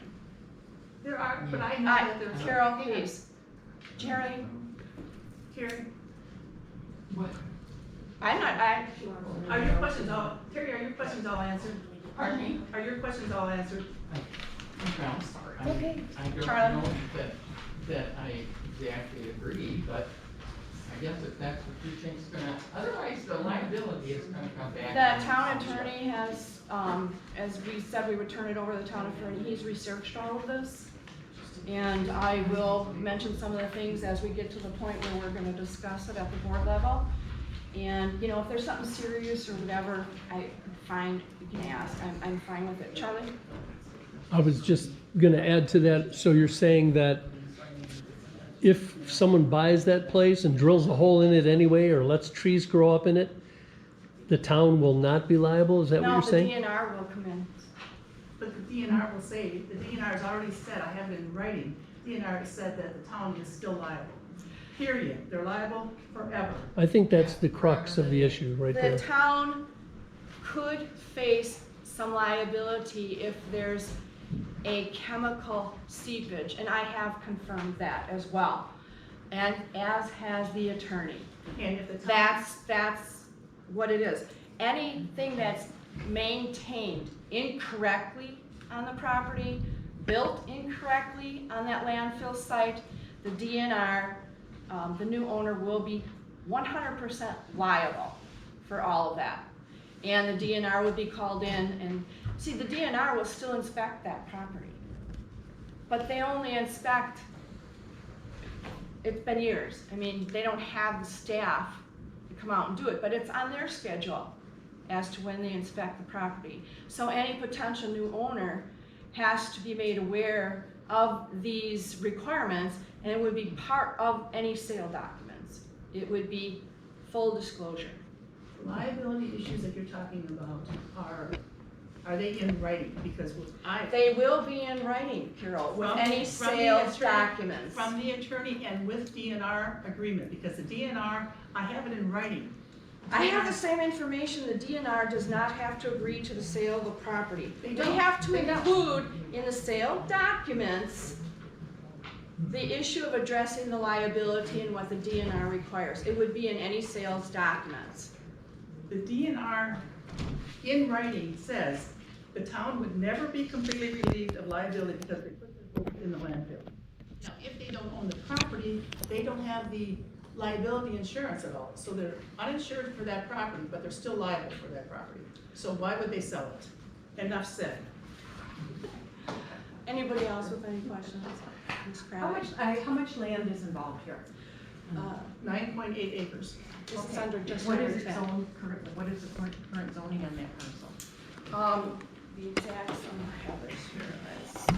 There are, but I know that there's. Carol, please. Jerry? Terry, What? are your questions all, Terry, are your questions all answered? Pardon me? Are your questions all answered? Okay, I'm sorry. Okay. I don't Charlie? know that I exactly agree, but I guess if that's what you think's gonna, otherwise the liability is gonna come back. The town attorney has, as we said, we would turn it over to the town attorney, he's researched all of this. And I will mention some of the things as we get to the point where we're gonna discuss it at the board level. And, you know, if there's something serious or whatever, you can ask, I'm fine with it. Charlie? I was just gonna add to that, so you're saying that if someone buys that place and drills a hole in it anyway, or lets trees grow up in it, the town will not be liable, is that what you're saying? No, the DNR will come in. But the DNR will say, the DNR has already said, I have it in writing, DNR has said that the town is still liable. Period. They're liable forever. I think that's the crux of the issue right The there. town could face some liability if there's a chemical seepage, and I have confirmed that as well, and as has the attorney. And if the town. That's what it is. Anything that's maintained incorrectly on the property, built incorrectly on that landfill site, the DNR, the new owner will be 100% liable for all of that. And the DNR would be called in, and see, the DNR will still inspect that property. But they only inspect, it's been years. I mean, they don't have the staff to come out and do it, but it's on their schedule as to when they inspect the property. So any potential new owner has to be made aware of these requirements, and it would be part of any sale documents. It would be full disclosure. Liability issues that you're talking about are they in writing? Because They will be in writing, Carol, with any sales documents. From the attorney and with DNR agreement, because the DNR, I have it in writing. I have the same information, the DNR does not have to agree to the sale of the property. They have to include in the sale documents the issue of addressing the liability and what the DNR requires. It would be in any sales documents. The DNR in writing says the town would never be completely relieved of liability because they put their boat in the landfill. Now, if they don't own the property, they don't have the liability insurance at all. So they're uninsured for that property, but they're still liable for that property. So why would they sell it? Enough said. Anybody else with any questions? How much land is involved here? 9.8 acres. This is under just What under is its 10. own current, what is the current zoning on that parcel? The exact, I have it here, let's see.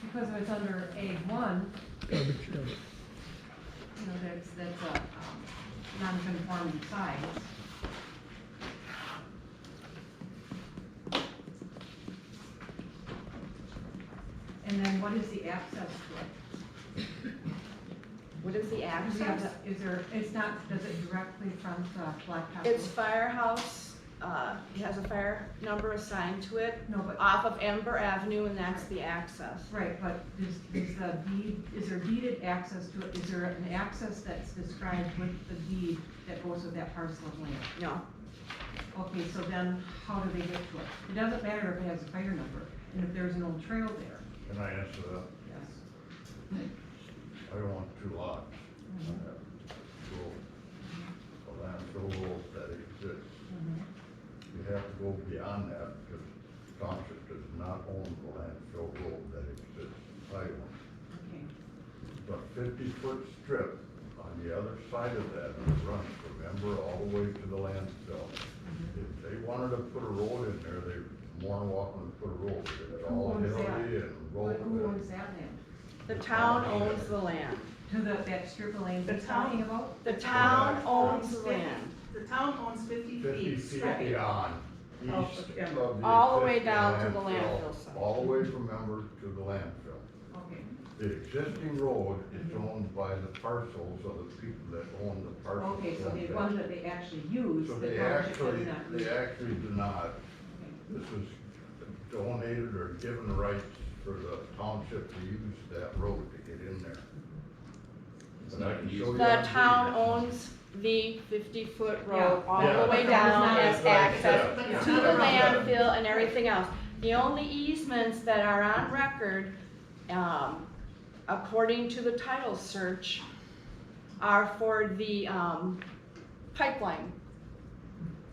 Because if it's under A1, Garbage dump. you know, that's a non-conforming size. And then what is the access to it? What is the access? Is there, it's not, does it directly front Blacktop? It's Firehouse, it has a fire number assigned to it. No, but. Off of Ember Avenue, and that's the access. Right, but is there deeded access to it? Is there an access that's described with the deed that goes with that parcel of land? No. Okay, so then how do they get to it? It doesn't matter if it has a fire number, and if there's an old trail there. Can I answer that? Yes. I don't want two lots. I have a landfill road that exists. You have to go beyond that because township does not own the landfill road that exists. I own it. Okay. The 50-foot strip on the other side of that runs from Ember all the way to the landfill. If they wanted to put a road in there, they're more than welcome to put a road. It's all hilly and road. Who owns that land? The town owns the land. To that strip of land you're talking about? The town owns the land. The town owns 50 50 feet. feet straight. beyond, east of the All the way existing down to the landfill site. All the way from Ember to the landfill. Okay. The existing road is owned by the parcels of the people that own the parcels. Okay, so the ones that they actually use, So the they township actually, does not use. they actually do not. This was donated or given rights for the township to use that road to get in there. But I can show you. The on town deed. owns the 50-foot road Yeah. all Yeah. the way But down it's as not- access Yeah. to the landfill and everything else. The only easements that are on record, according to the title search, are for the pipeline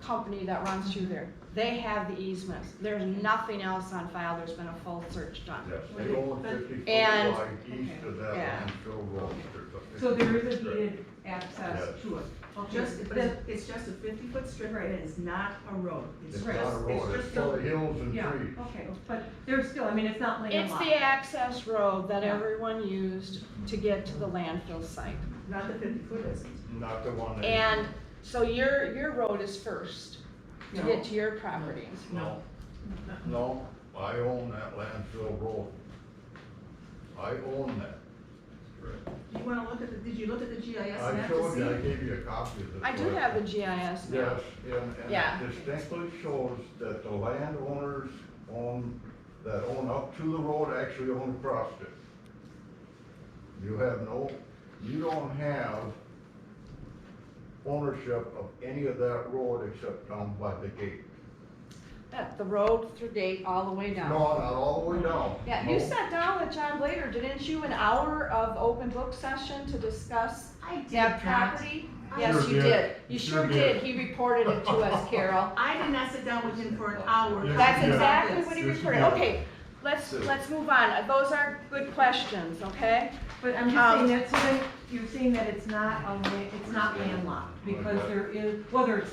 company that runs through there. They have the easements. There's nothing else on file. There's been a full search done. Yes, they own 50 foot And- wide east of that yeah. landfill road. So there is a deeded access Yes. to it. Just, but it's just a 50-foot strip, and it's not a road. It's not a road, it's full of hills and Yeah, trees. okay, but there's still, I mean, it's not It's landlocked. the access road that Yeah. everyone used to get to the landfill site. Not the 50-foot isn't. Not the one that. And so your road is first to No. get to your properties. No. No, I own that landfill road. I own that. Do you wanna look at the, did you look at the GIS I map to showed see? you, I gave you a copy of this. I do have the GIS now. Yes, Yeah. and it distinctly shows that the landowners that own up to the road actually own across it. You don't have ownership of any of that road except down by the gate. That, the road through gate all the way No, down. not all the way down. Yeah, you sat down with John Blader, didn't you, an hour of open book session to discuss I did that not. property? I Yes, sure you did. did. You You sure sure did. did. He reported it to us, Carol. I did not sit down with him for an hour. Yes, That's you did. exactly what he Yes, you reported. did. Okay, let's move on. Those are good questions, okay? But I'm just saying that, so then you're saying that it's not it's not landlocked, because there is, whether it's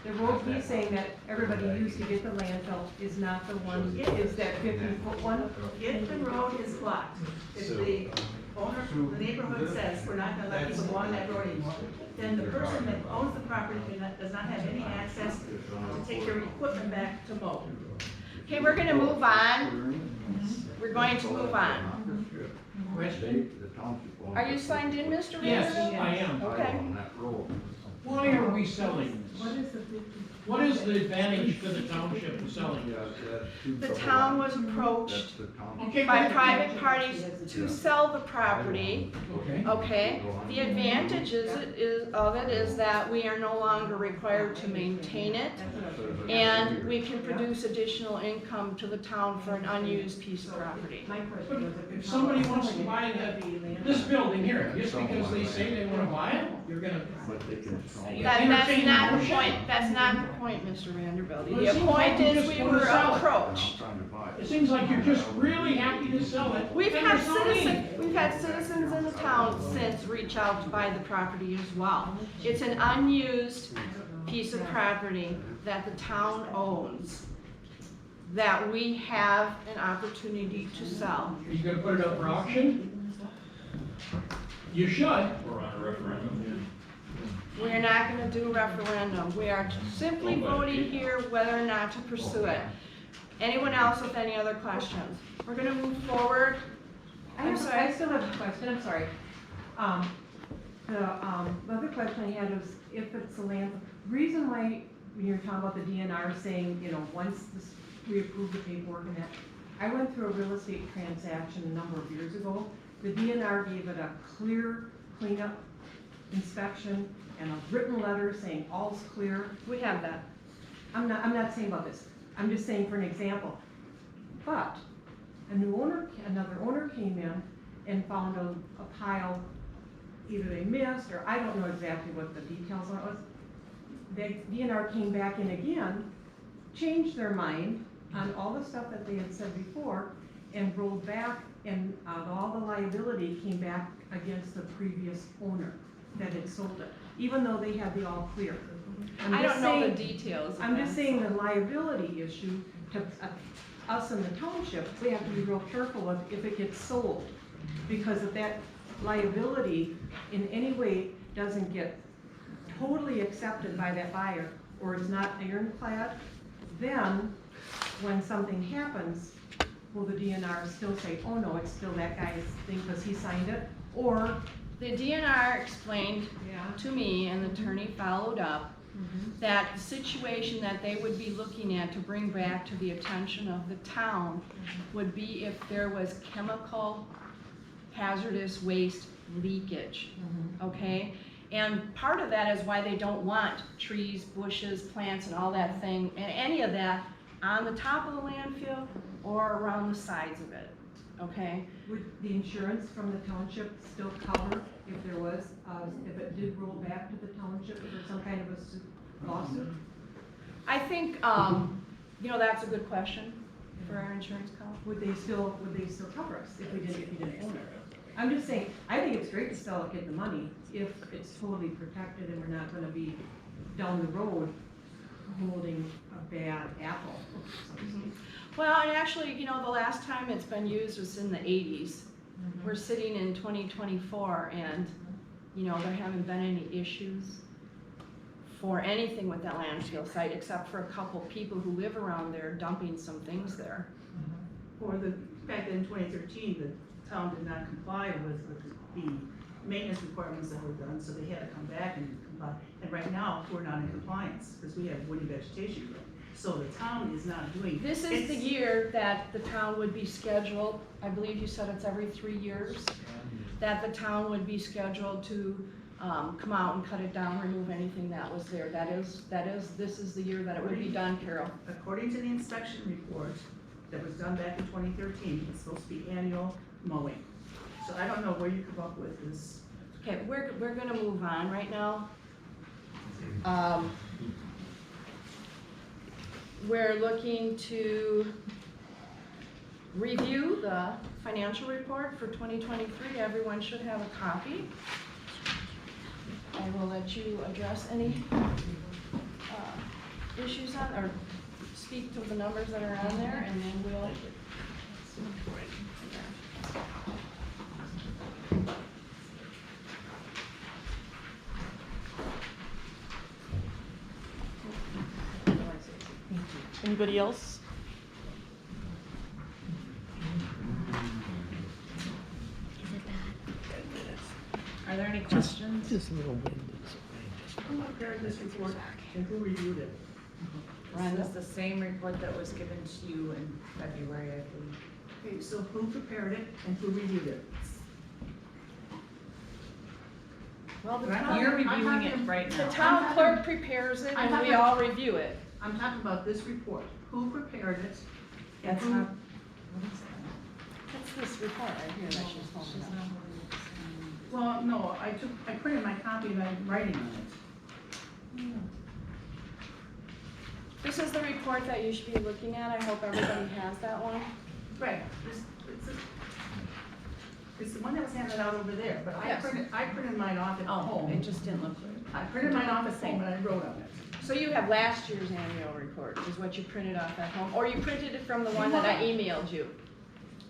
the road he's saying that everybody used to get the landfill is not the one, is that 50-foot one? If the road is blocked, if the owner, the neighborhood says, we're not gonna let people go on that road anymore, then the person that owns the property does not have any access to take their equipment back to mow. Okay, we're gonna move on. We're going to move on. Are you signed in, Mr. Yes, Randall? I am. Okay. Why are we selling this? What is the 50? What is the advantage for the township of selling it? The town was approached Okay, by but- private parties to sell the property, Okay. okay? The advantage of it is that we are no longer required to maintain it, and we can produce additional income to the town for an unused piece of property. My question was If somebody wants to buy this building here, just because they say they wanna buy it, you're gonna. That's not the point, that's not the point, Mr. Vanderbilt. Well, it The seems point like you is just we wanna were sell it. approached. It seems like you're just really happy to sell it. We've and had there's no need. citizens in the town since reach out to buy the property as well. It's an unused piece of property that the town owns, that we have an opportunity to sell. Are you gonna put it up for auction? You should. Or on a referendum. We're not gonna do a referendum. We are simply voting here whether or not to pursue it. Anyone else with any other questions? We're gonna move forward. I'm I sorry. still have a question, I'm sorry. The other question I had was if it's a land, reason why, when you're talking about the DNR saying, you know, once we approve the paperwork and that, I went through a real estate transaction a number of years ago. The DNR gave it a clear cleanup inspection and a written letter saying all's clear. We have that. I'm not saying about this, I'm just saying for an example. But another owner came in and found a pile, either they missed, or I don't know exactly what the details on it was. The DNR came back in again, changed their mind on all the stuff that they had said before, and rolled back, and all the liability came back against the previous owner that had sold it, even though they had the all clear. I don't know the details of I'm that. just saying the liability issue to us in the township, we have to be real careful with if it gets sold. Because if that liability in any way doesn't get totally accepted by that buyer, or is not ironclad, then when something happens, will the DNR still say, oh no, it's still that guy's thing because he signed it? Or The DNR explained to me, and the attorney followed up, that the situation that they would be looking at to bring back to the attention of the town would be if there was chemical hazardous waste leakage, okay? And part of that is why they don't want trees, bushes, plants, and all that thing, and any of that on the top of the landfill or around the sides of it. okay? Would the insurance from the township still cover if there was, if it did roll back to the township for some kind of a lawsuit? I think, you know, that's a good question for our insurance call. Would they still cover us if we didn't own it? I'm just saying, I think it's great to still get the money if it's totally protected and we're not gonna be down the road holding a bad apple, so to speak. Well, and actually, you know, the last time it's been used was in the 80s. We're sitting in 2024 and, you know, there haven't been any issues for anything with that landfill site except for a couple people who live around there dumping some things there. Or the fact that in 2013, the town did not comply with the maintenance requirements that were done, so they had to come back and comply. And right now, we're not in compliance because we have woody vegetation growth. So the town is not doing. This is the year that the town would be scheduled, I believe you said it's every 3 years, that the town would be scheduled to come out and cut it down, remove anything that was there. This is the year that it would be done, Carol. According to the inspection report that was done back in 2013, it's supposed to be annual mowing. So I don't know where you come up with this. Okay, we're gonna move on right now. We're looking to review the financial report for 2023. Everyone should have a copy. I will let you address any issues on, or speak to the numbers that are on there, and then we'll. Anybody else? Are there any questions? Just a little wind. Who prepared this report and who reviewed it? This is the same report that was given to you in February, I believe. Okay, so who prepared it and who reviewed it? Well, the You're town, reviewing it right the now. town clerk prepares it and we all review it. I'm talking about this report. Who prepared it? And That's who? not, that's this report right here that she's holding up. Well, no, I printed my copy and I'm writing on it. This is the report that you should be looking at. I hope everybody has that one. Right, it's the one that was handed out over there, but I Yes. printed mine off at Oh, home. it just didn't look good. I printed mine off at home and I wrote on it. So you have last year's annual report is what you printed off at home, or you printed it from the one that I emailed you?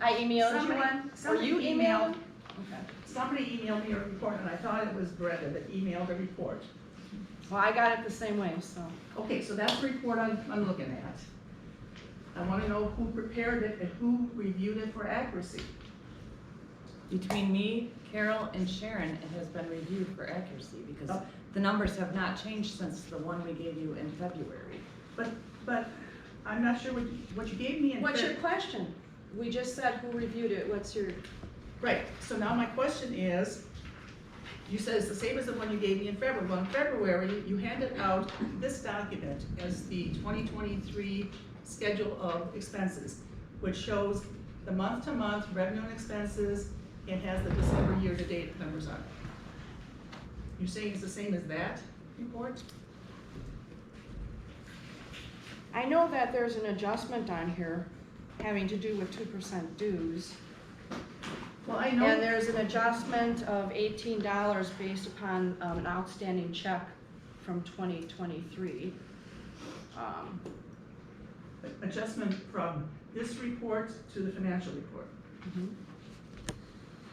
I emailed you one, or you emailed? Okay. Somebody emailed me a report and I thought it was Brenda that emailed a report. Well, I got it the same way, so. Okay, so that's the report I'm looking at. I want to know who prepared it and who reviewed it for accuracy. Between me, Carol, and Sharon, it has been reviewed for accuracy because the numbers have not changed since the one we gave you in February. But I'm not sure what you gave me in What's your question? We just said who reviewed it. What's your? Right, so now my question is, you said it's the same as the one you gave me in February. Well, in February, you handed out this document as the 2023 schedule of expenses, which shows the month-to-month revenue and expenses. It has the December year-to-date numbers on it. You're saying it's the same as that report? I know that there's an adjustment on here having to do with 2% dues. Well, I know. And there's an adjustment of $18 based upon an outstanding check from 2023. Adjustment from this report to the financial report.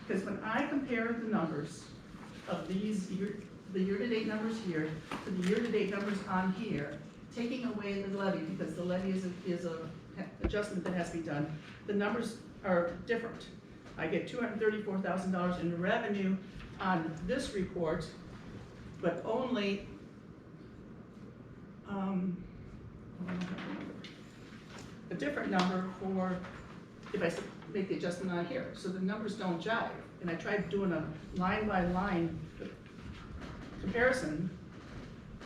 Because when I compare the numbers of these the year-to-date numbers here to the year-to-date numbers on here, taking away the levy, because the levy is a adjustment that has to be done, the numbers are different. I get $234,000 in revenue on this report, but only, a different number for, if I make the adjustment on here. So the numbers don't jive. And I tried doing a line-by-line comparison,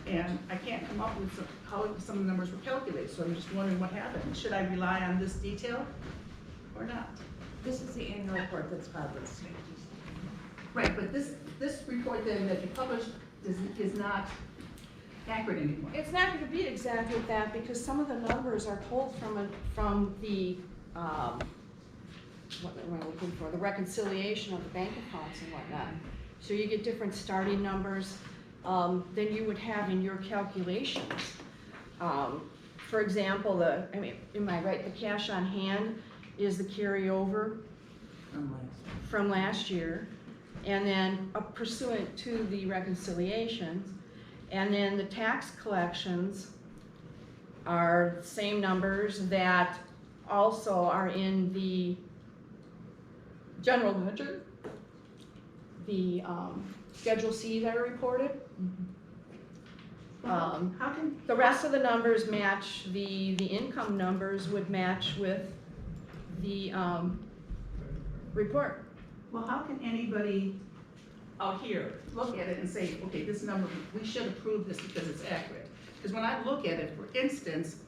and I can't come up with how some of the numbers were calculated. So I'm just wondering what happened. Should I rely on this detail or not? This is the annual report that's filed with the state. Right, but this report then that you published is not accurate anymore. It's not gonna be exactly that, because some of the numbers are pulled from the, what am I looking for, the reconciliation of the bank accounts and whatnot. So you get different starting numbers, than you would have in your calculations. For example, am I right, the cash on hand is the carryover from last year, and then pursuant to the reconciliations, and then the tax collections are the same numbers that also are in the general ledger, the Schedule C that are reported. How can, The rest of the numbers match, the income numbers would match with the report. well, how can anybody out here look at it and say, okay, this number, we should approve this because it's accurate? Because when I look at it, for instance,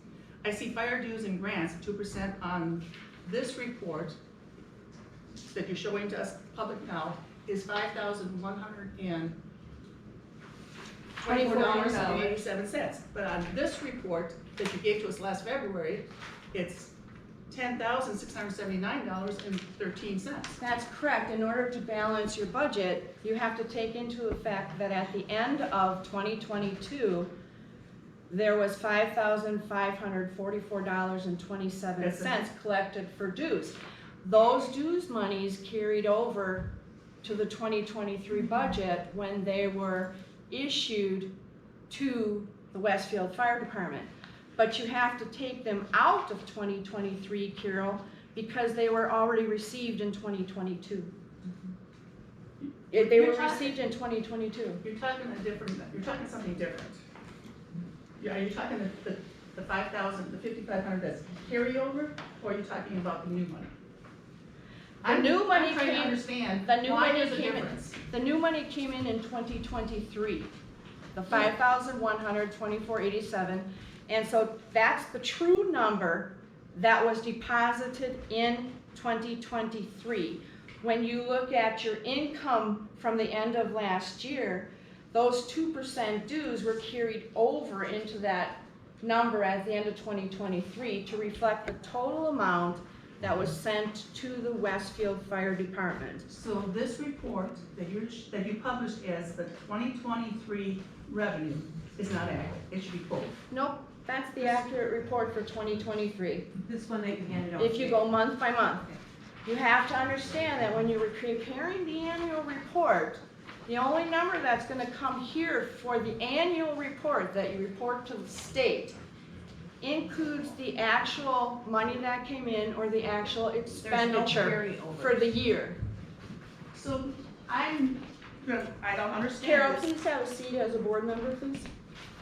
I see fire dues and grants, 2% on this report that you're showing to us public now is $5,124.87. But on this report that you gave to us last February, it's $10,679.13. That's correct. In order to balance your budget, you have to take into effect that at the end of 2022, there was $5,544.27 collected for dues. Those dues monies carried over to the 2023 budget when they were issued to the Westfield Fire Department. But you have to take them out of 2023, Carol, because they were already received in 2022. They were received in 2022. You're talking something different. Yeah, are you talking the 5,000, the 5,500 that's carryover, or are you talking about the new money? The new money I'm trying to understand why there's a difference. The new money came in 2023, the 5,124.87, and so that's the true number that was deposited in 2023. When you look at your income from the end of last year, those 2% dues were carried over into that number at the end of 2023 to reflect the total amount that was sent to the Westfield Fire Department. So this report that you published as the 2023 revenue is not accurate. It should be pulled. Nope, that's the accurate report for 2023. This one that you handed out. If you go month by month. You have to understand that when you're preparing the annual report, the only number that's gonna come here for the annual report that you report to the state includes the actual money that came in or the actual expenditure for the year. So I don't understand Carol, this. please have a seat as a board member, please.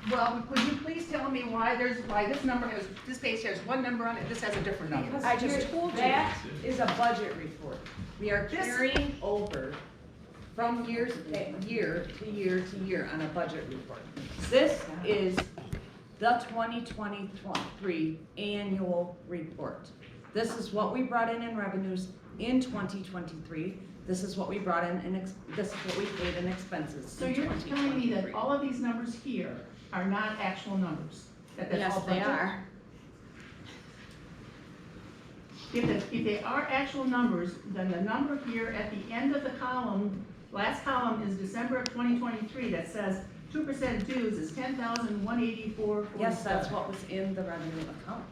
Well, could you please tell me why this number has, this page has one number on it, this has a different number? I just told you. That is a budget report. We are carrying over from year to year to year on a budget report. This is the 2023 annual report. This is what we brought in revenues in 2023. This is what we brought in this is what we paid in expenses So in you're 2023. telling me that all of these numbers here are not actual numbers? That's Yes, all they budget? are. If they are actual numbers, then the number here at the end of the column, last column is December of 2023, that says 2% dues is $10,184.47. Yes, that's what was in the revenue account.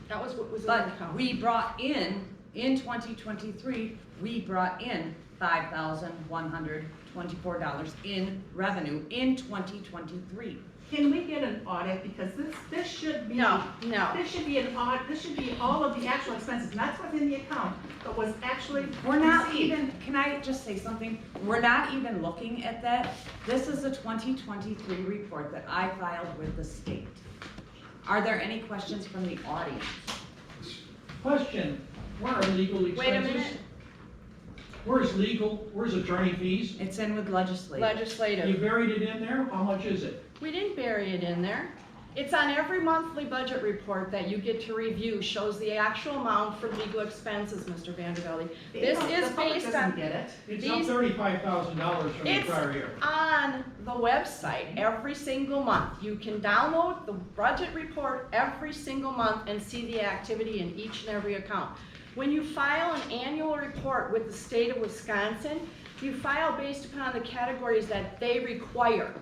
That was what was in the But account. we brought in 2023, we brought in $5,124 in revenue in 2023. Can we get an audit, because this should be. No. This should be an audit, this should be all of the actual expenses, not what's in the account, but was actually We're not received. even, can I just say something? We're not even looking at that. This is a 2023 report that I filed with the state. Are there any questions from the audience? Question, where are legal expenses? Wait a minute. Where's legal, where's attorney fees? It's in with legislative. You Legislative. buried it in there, how much is it? We didn't bury it in there. It's on every monthly budget report that you get to review, shows the actual amount for legal expenses, Mr. Vanderbilt. This is based on. It's up $35,000 from the It's prior year. on the website every single month. You can download the budget report every single month and see the activity in each and every account. When you file an annual report with the state of Wisconsin, you file based upon the categories that they require.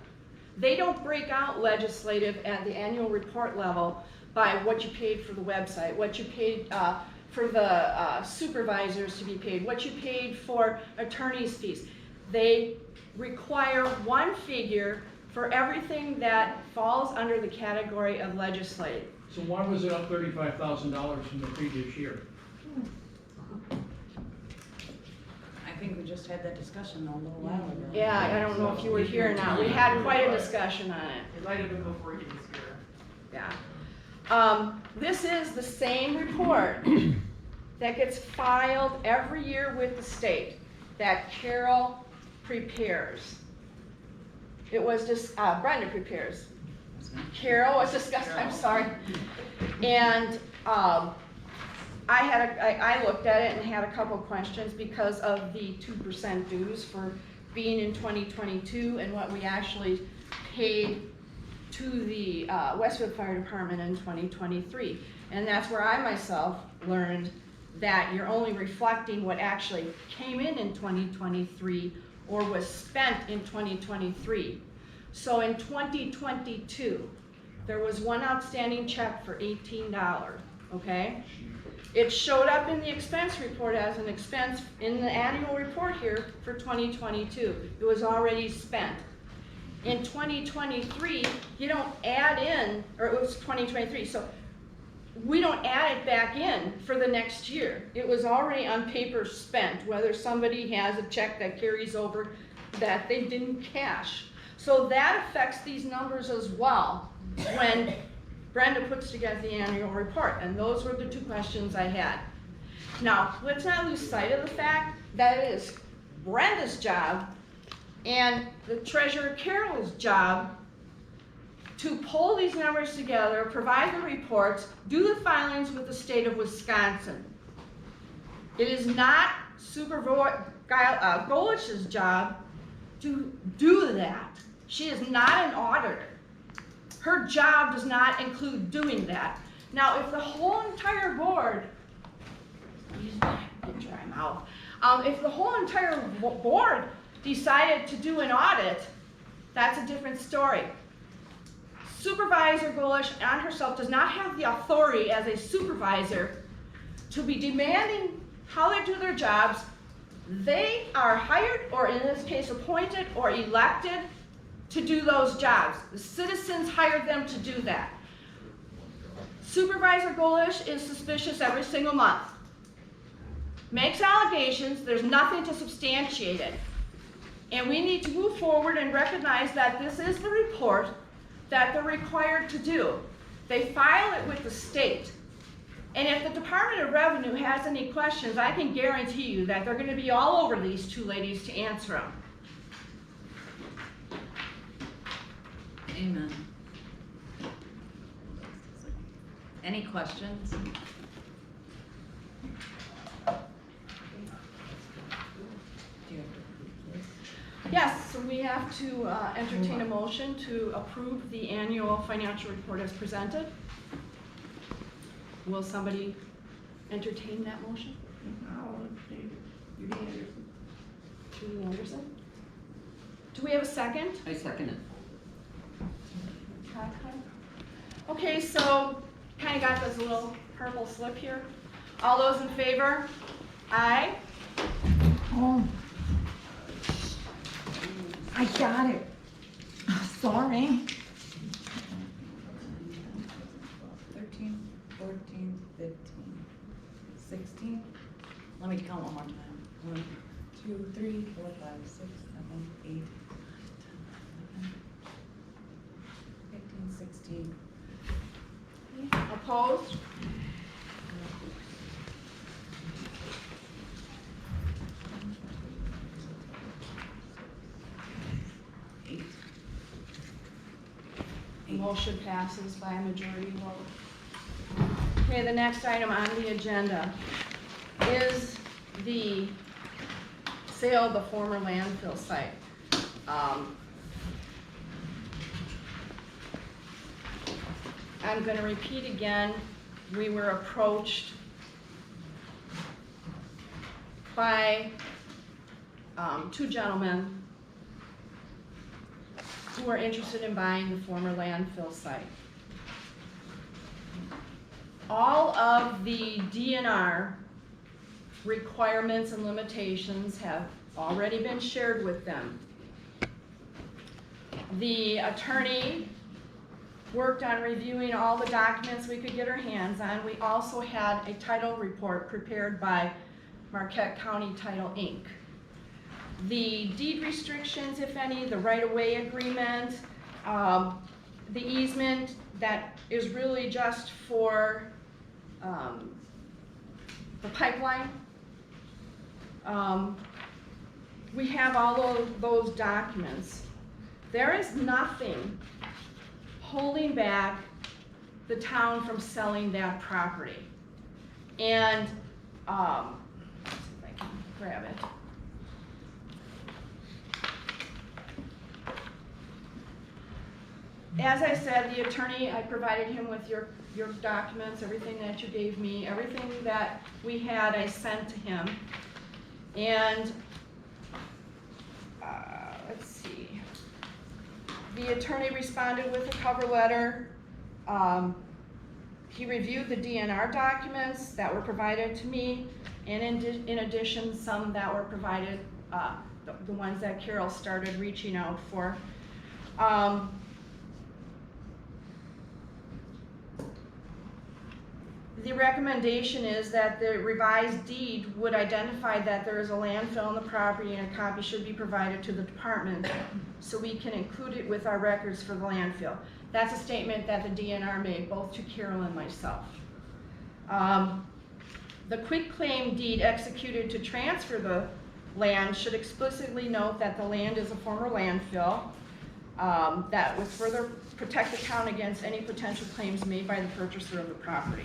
They don't break out legislative at the annual report level by what you paid for the website, what you paid for the supervisors to be paid, what you paid for attorney's fees. They require one figure for everything that falls under the category of legislative. So why was it up $35,000 from the previous year? I think we just had that discussion a little while ago. Yeah, I don't know if you were here or not. We had quite a discussion on it. It might have been before he was here. Yeah. This is the same report that gets filed every year with the state that Carol prepares. It was just, Brenda prepares. Carol was discussed, I'm sorry. And I looked at it and had a couple questions because of the 2% dues for being in 2022 and what we actually paid to the Westfield Fire Department in 2023. And that's where I myself learned that you're only reflecting what actually came in 2023 or was spent in 2023. So in 2022, there was one outstanding check for $18, okay? It showed up in the expense report as an expense in the annual report here for 2022. It was already spent. In 2023, you don't add in, or it was 2023, so we don't add it back in for the next year. It was already on paper spent, whether somebody has a check that carries over that they didn't cash. So that affects these numbers as well when Brenda puts together the annual report, and those were the two questions I had. Now, let's not lose sight of the fact that it is Brenda's job and the Treasurer Carol's job to pull these numbers together, provide the reports, do the filings with the state of Wisconsin. It is not Supervisor Golish's job to do that. She is not an auditor. Her job does not include doing that. Now, if the whole entire board, get dry mouth, if the whole entire board decided to do an audit, that's a different story. Supervisor Golish on herself does not have the authority as a supervisor to be demanding how they do their jobs. They are hired, or in this case appointed or elected, to do those jobs. The citizens hired them to do that. Supervisor Golish is suspicious every single month. Makes allegations, there's nothing to substantiate it. And we need to move forward and recognize that this is the report that they're required to do. They file it with the state. And if the Department of Revenue has any questions, I can guarantee you that they're gonna be all over these two ladies to answer them. Amen. Any questions? Yes, so we have to entertain a motion to approve the annual financial report as presented. Will somebody entertain that motion? Judy Anderson. Judy Anderson. Do we have a second? I second it. Okay, so kind of got this little purple slip here. All those in favor? Aye. Oh, I got it. Sorry. 13, 14, 15, 16. Let me count one more time. 1, 2, 3, 4, 5, 6, 7, 8, 9, 10, 11, 15, 16. Opposed? Motion passes by a majority vote. Okay, the next item on the agenda is the sale of the former landfill site. I'm gonna repeat again, we were approached by two gentlemen who are interested in buying the former landfill site. All of the DNR requirements and limitations have already been shared with them. The attorney worked on reviewing all the documents we could get our hands on. We also had a title report prepared by Marquette County Title, Inc. The deed restrictions, if any, the right-of-way agreement, the easement that is really just for the pipeline. We have all of those documents. There is nothing holding back the town from selling that property. And, let's see if I can grab it. As I said, the attorney, I provided him with your documents, everything that you gave me, everything that we had, I sent to him. And, let's see. The attorney responded with a cover letter. He reviewed the DNR documents that were provided to me, and in addition, some that were provided, the ones that Carol started reaching out for. The recommendation is that the revised deed would identify that there is a landfill on the property and a copy should be provided to the department so we can include it with our records for the landfill. That's a statement that the DNR made, both to Carol and myself. The quitclaim deed executed to transfer the land should explicitly note that the land is a former landfill, that would further protect the town against any potential claims made by the purchaser of the property.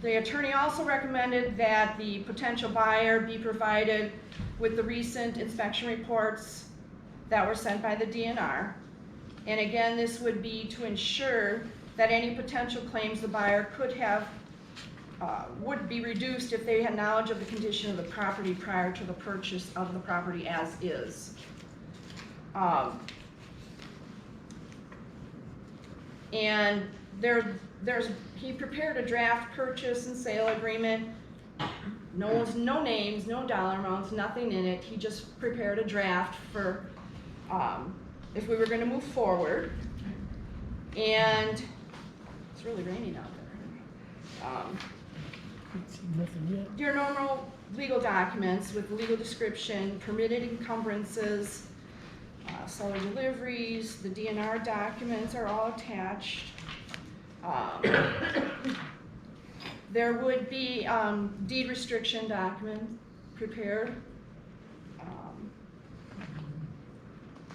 The attorney also recommended that the potential buyer be provided with the recent inspection reports that were sent by the DNR. And again, this would be to ensure that any potential claims the buyer could have would be reduced if they had knowledge of the condition of the property prior to the purchase of the property as is. And he prepared a draft purchase and sale agreement. No names, no dollar amounts, nothing in it. He just prepared a draft for if we were going to move forward. And it's really raining out there. Nothing yet. Your normal legal documents with legal description, permitted encumbrances, seller deliveries, the DNR documents are all attached. There would be deed restriction document prepared.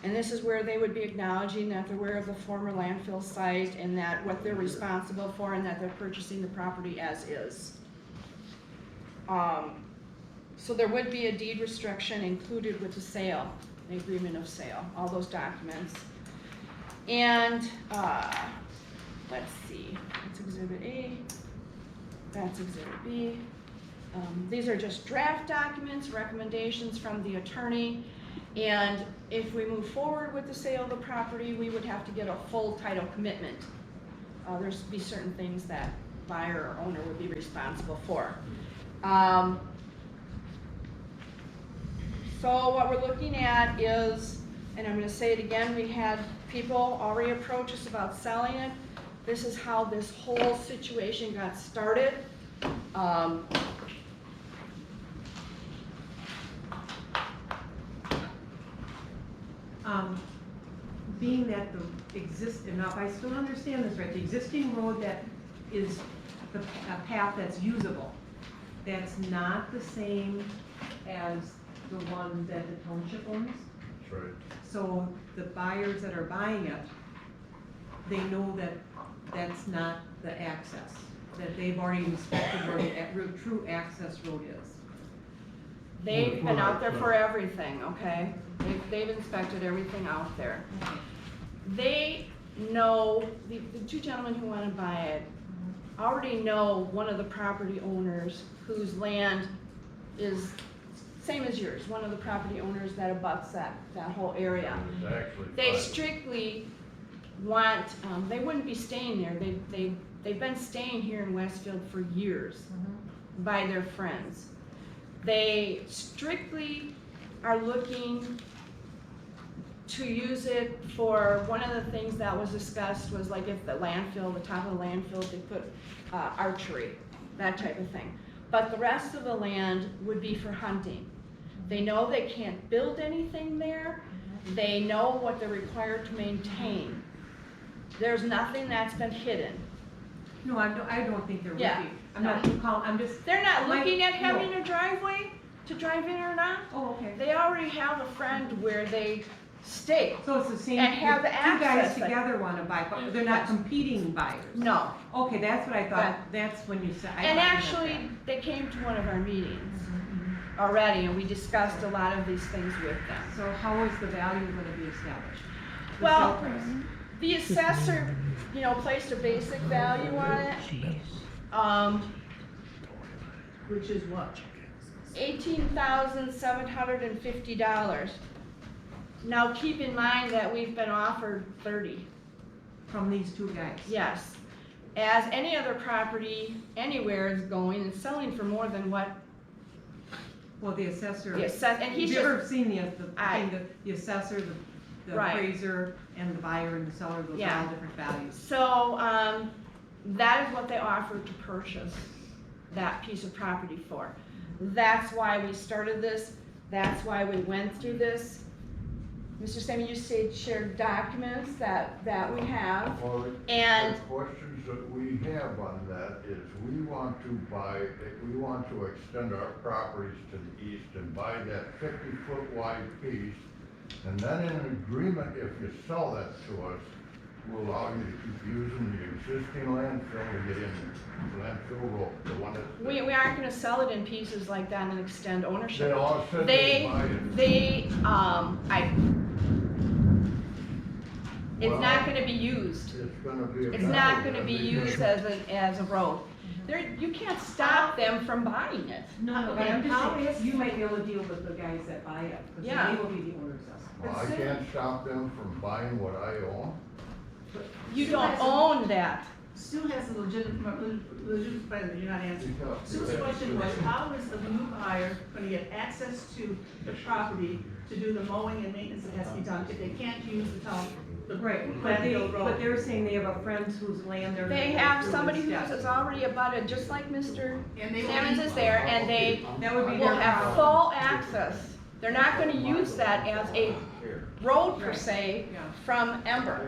And this is where they would be acknowledging that they're aware of the former landfill site and that what they're responsible for and that they're purchasing the property as is. So there would be a deed restriction included with the sale, the agreement of sale, all those documents. And let's see, that's Exhibit A, that's Exhibit B. These are just draft documents, recommendations from the attorney. And if we move forward with the sale of the property, we would have to get a full title commitment. There's be certain things that buyer or owner would be responsible for. So what we're looking at is, and I'm going to say it again, we had people already approach us about selling it. This is how this whole situation got started. Being that the now if I still understand this right, the existing road that is a path that's usable, that's not the same as the one that the township owns? That's right. So the buyers that are buying it, they know that that's not the access, that they've already inspected where the true access road is. They've been out there for everything, okay? They've inspected everything out there. They know, the two gentlemen who wanna buy it already know one of the property owners whose land is same as yours, one of the property owners that abuts that whole area. It's actually They private. strictly want, they wouldn't be staying there, they've been staying here in Westfield for years by their friends. They strictly are looking to use it for, one of the things that was discussed was like if the landfill, the top of the landfill, they put archery, that type of thing. But the rest of the land would be for hunting. They know they can't build anything there. They know what they're required to maintain. There's nothing that's been hidden. No, I don't think there would be. Yeah, I'm not, I'm just. They're not my- looking at no. having a driveway to drive in or not. Oh, okay. They already have a friend where they stay. So it's the same, And have the two guys access, but- together wanna buy, but they're not competing buyers? No. Okay, that's what I thought, that's when you said. I And thought you meant actually, they came to one of our meetings already, and we discussed a lot of these things with them. that. So how is the value gonna be established? The Well, sale price? the assessor, placed a basic value on it. Which is what? $18,750. Now, keep in mind that we've been offered 30. From these two guys? Yes. As any other property anywhere is going and selling for more than what, Well, the assessor. and he's Have you ever just, seen the I- thing, the assessor, the Right. appraiser, and the buyer and the seller, those are Yeah. all different values? so, that is what they offered to purchase that piece of property for. That's why we started this, that's why we went through this. Mr. Sammy, you said shared documents that we have, Well, and the questions that we have on that is, we want to extend our properties to the east and buy that 50-foot wide piece. And then in an agreement, if you sell that to us, we'll allow you to keep using the existing landfill to get in landfill road, the one that. we aren't gonna sell it in pieces like that and extend ownership. They all said they buy it. It's Well, not gonna be used. It's gonna be. It's not gonna be used as a road. You can't stop them from buying it. No, but I'm just saying, you might be able to deal with the guys that buy it, because Yeah. they will be the owners of it. Well, I can't stop them from buying what I own. You don't own that. Sue has a legitimate question that you're not answering. Sue's question was, how is the new buyer gonna get access to the property to do the mowing and maintenance that has to be done if they can't use the town, the Right, Glenville Road? but they're saying they have a friend whose land they're. They gonna have go somebody through who instead. is already abutted, just like Mr. And they will Sammons be- is there, and they That would be will their have problem. full access. They're not gonna use that as a road per se Yeah. from Ember.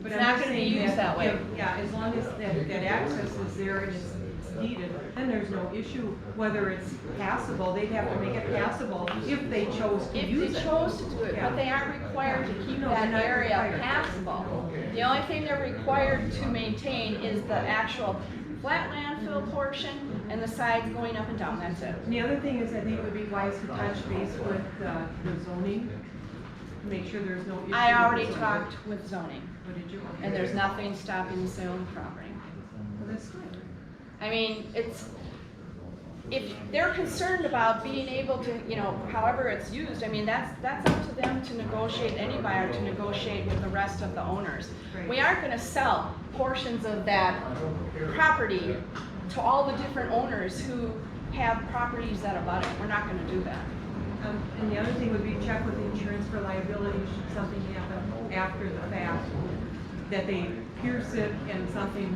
But It's I'm not just gonna be saying used that way. Yeah, as long as that access is there and it's needed, then there's no issue, whether it's passable, they'd have to make it passable if they chose to If use they it. chose to do it, Yeah. but they aren't required to keep No, that they're not area required. passable. The only thing they're required to maintain is the actual flat landfill portion and the sides going up and down, that's it. And the other thing is, I think it would be wise to touch base with the zoning, to make sure there's no issue. I with already the zoning. talked with zoning, What did you? and there's nothing stopping the sale of the property. Well, that's good. I mean, if they're concerned about being able to, however it's used, I mean, that's up to them to negotiate, any buyer to negotiate with the rest of the owners. We aren't gonna sell portions of that property to all the different owners who have properties that abut it. We're not gonna do that. And the other thing would be check with insurance for liability should something happen after the fact, that they pierce it and something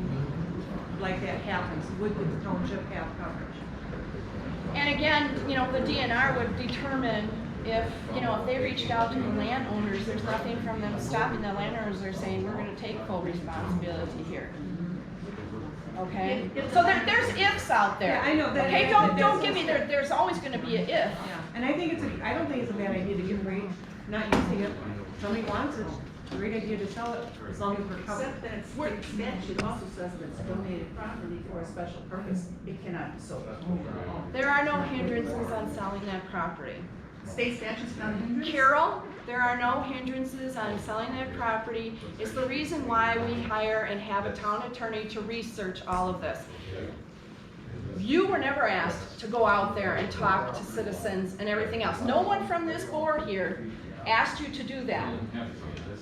like that happens, would the township have coverage? And again, the DNR would determine if they reached out to the landowners, there's nothing from them stopping the landowners. They're saying, we're gonna take full responsibility here. Okay? So there's ifs out there. Yeah, I know that. Okay, don't give me, there's always gonna be an if. Yeah, and I think I don't think it's a bad idea to get not using it, somebody wants it, great idea to sell it, as long as we're covered. Except that state statute also says that it's donated property for a special purpose, it cannot be sold. There are no hindrances on selling that property. State statute's not a hindrance? Carol, there are no hindrances on selling that property. It's the reason why we hire and have a town attorney to research all of this. You were never asked to go out there and talk to citizens and everything else. No one from this board here asked you to do that.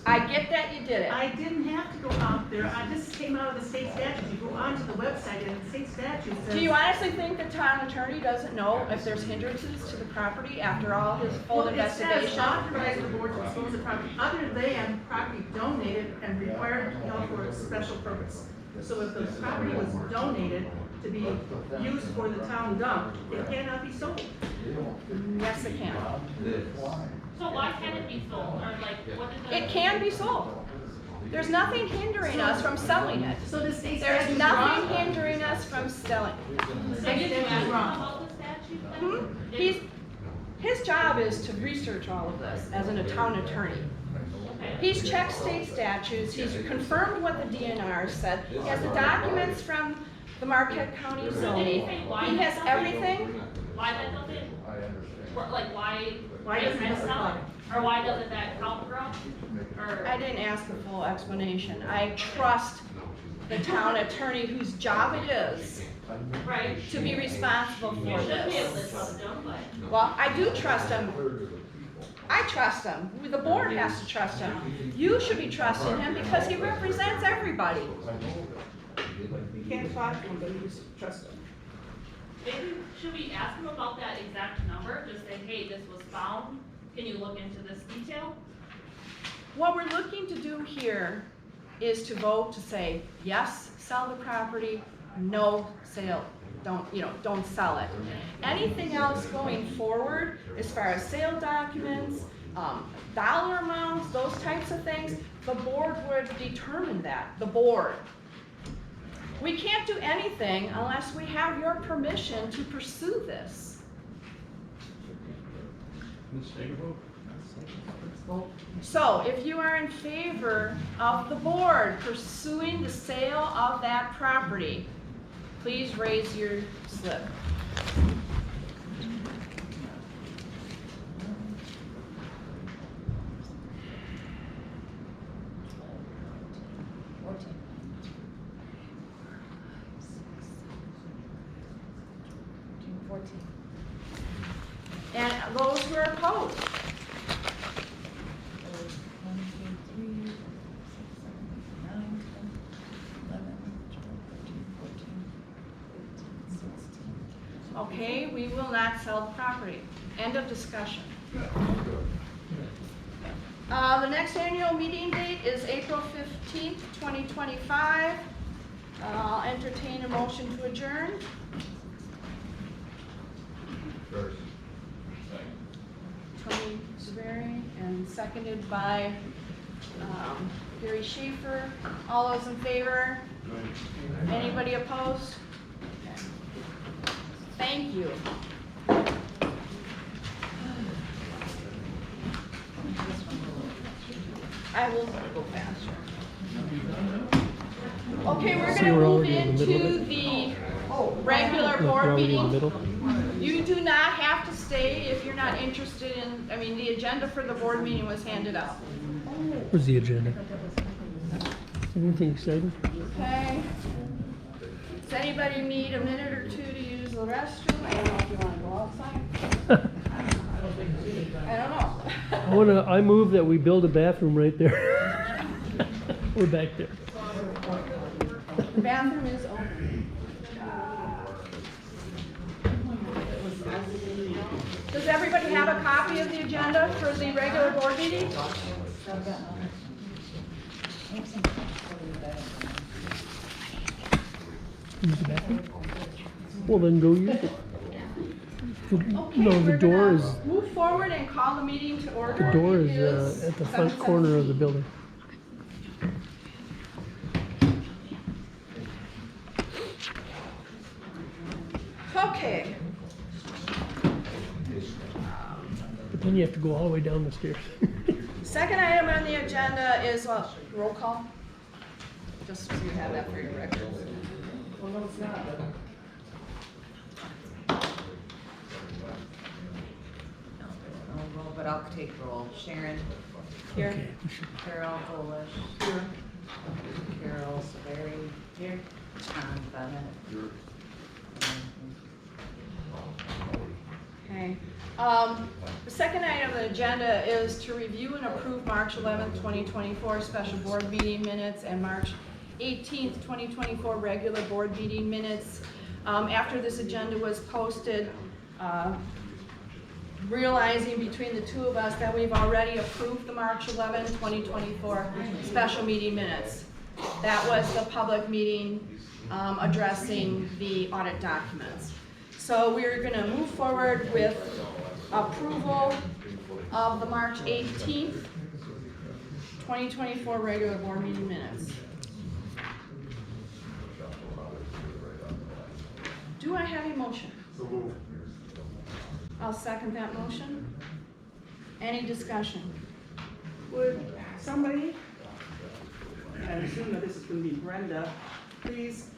I get that you did it. I didn't have to go out there, this came out of the state statute, you go onto the website and the state statute says. Do you honestly think the town attorney doesn't know if there's hindrances to the property after all his full investigation? It says authorize the board to dispose of property other than property donated and required to be held for a special purpose. So if the property was donated to be used for the town dump, it cannot be sold. Yes, it can. So why can't it be sold, or like, what is it? It can be sold. There's nothing hindering us from selling it. So the state There's statute's nothing wrong? hindering us from selling it. So did you ask him about the statute then? His job is to research all of this as a town attorney. He's checked state statutes, he's confirmed what the DNR said, he has the documents from the Marquette County So did zoning. he say why He that has doesn't- everything. Why that doesn't, like Why doesn't it apply? Or why doesn't that count for us? Or, I didn't ask a full explanation. I trust the town attorney whose job it is right? to be responsible You for should be able to this. trust him, but. Well, I do trust him. I trust him. The board has to trust him. You should be trusting him because he represents everybody. You can't talk to him, but you just trust him. Maybe, should we ask him about that exact number? Just say, hey, this was found. Can you look into this detail? What we're looking to do here is to vote to say, yes, sell the property, no, sale, don't sell it. Anything else going forward, as far as sale documents, dollar amounts, those types of things, the board would determine that, the board. We can't do anything unless we have your permission to pursue this. So, if you are in favor of the board pursuing the sale of that property, please raise your slip. And those who are opposed? Okay, we will not sell the property. End of discussion. The next annual meeting date is April 15th, 2025. I'll entertain a motion to adjourn. First. Tony Severie, and seconded by Gary Schaefer. All those in favor? Anybody opposed? Okay. Thank you. I will go faster. Okay, we're See, gonna we're move already in the middle of into it. the regular Look, we're board already in the meeting. middle. You do not have to stay if you're not interested in, the agenda for the board meeting was handed out. Where's the agenda? Anything exciting? Okay. Does anybody need a minute or two to use the restroom? I don't know if you wanna go outside. I don't know. I move that we build a bathroom right there. We're back there. The bathroom is open. Does everybody have a copy of the agenda for the regular board meeting? Use the bathroom? Well, then go use it. Okay, No, the we're door gonna is, move forward and call the meeting to order. the door It is at the front corner of the 7:17. building. Okay. But then then you have to go all the way down the stairs. Second item on the agenda is roll call. Just so you have that for your records. Well, no, it's not. But I'll take roll. Sharon? Here. Okay. Carol Golish? Here. Carol Sperry? Here. John Bennett? Here. Okay. The second item on the agenda is to review and approve March 11th, 2024 special board meeting minutes and March 18th, 2024 regular board meeting minutes. After this agenda was posted, realizing between the two of us that we've already approved the March 11, 2024 special meeting minutes. That was the public meeting addressing the audit documents. So we're going to move forward with approval of the March 18th, 2024 regular board meeting minutes. Do I have a motion? So move. I'll second that motion. Any discussion? Would somebody, I assume that this is going to be Brenda, please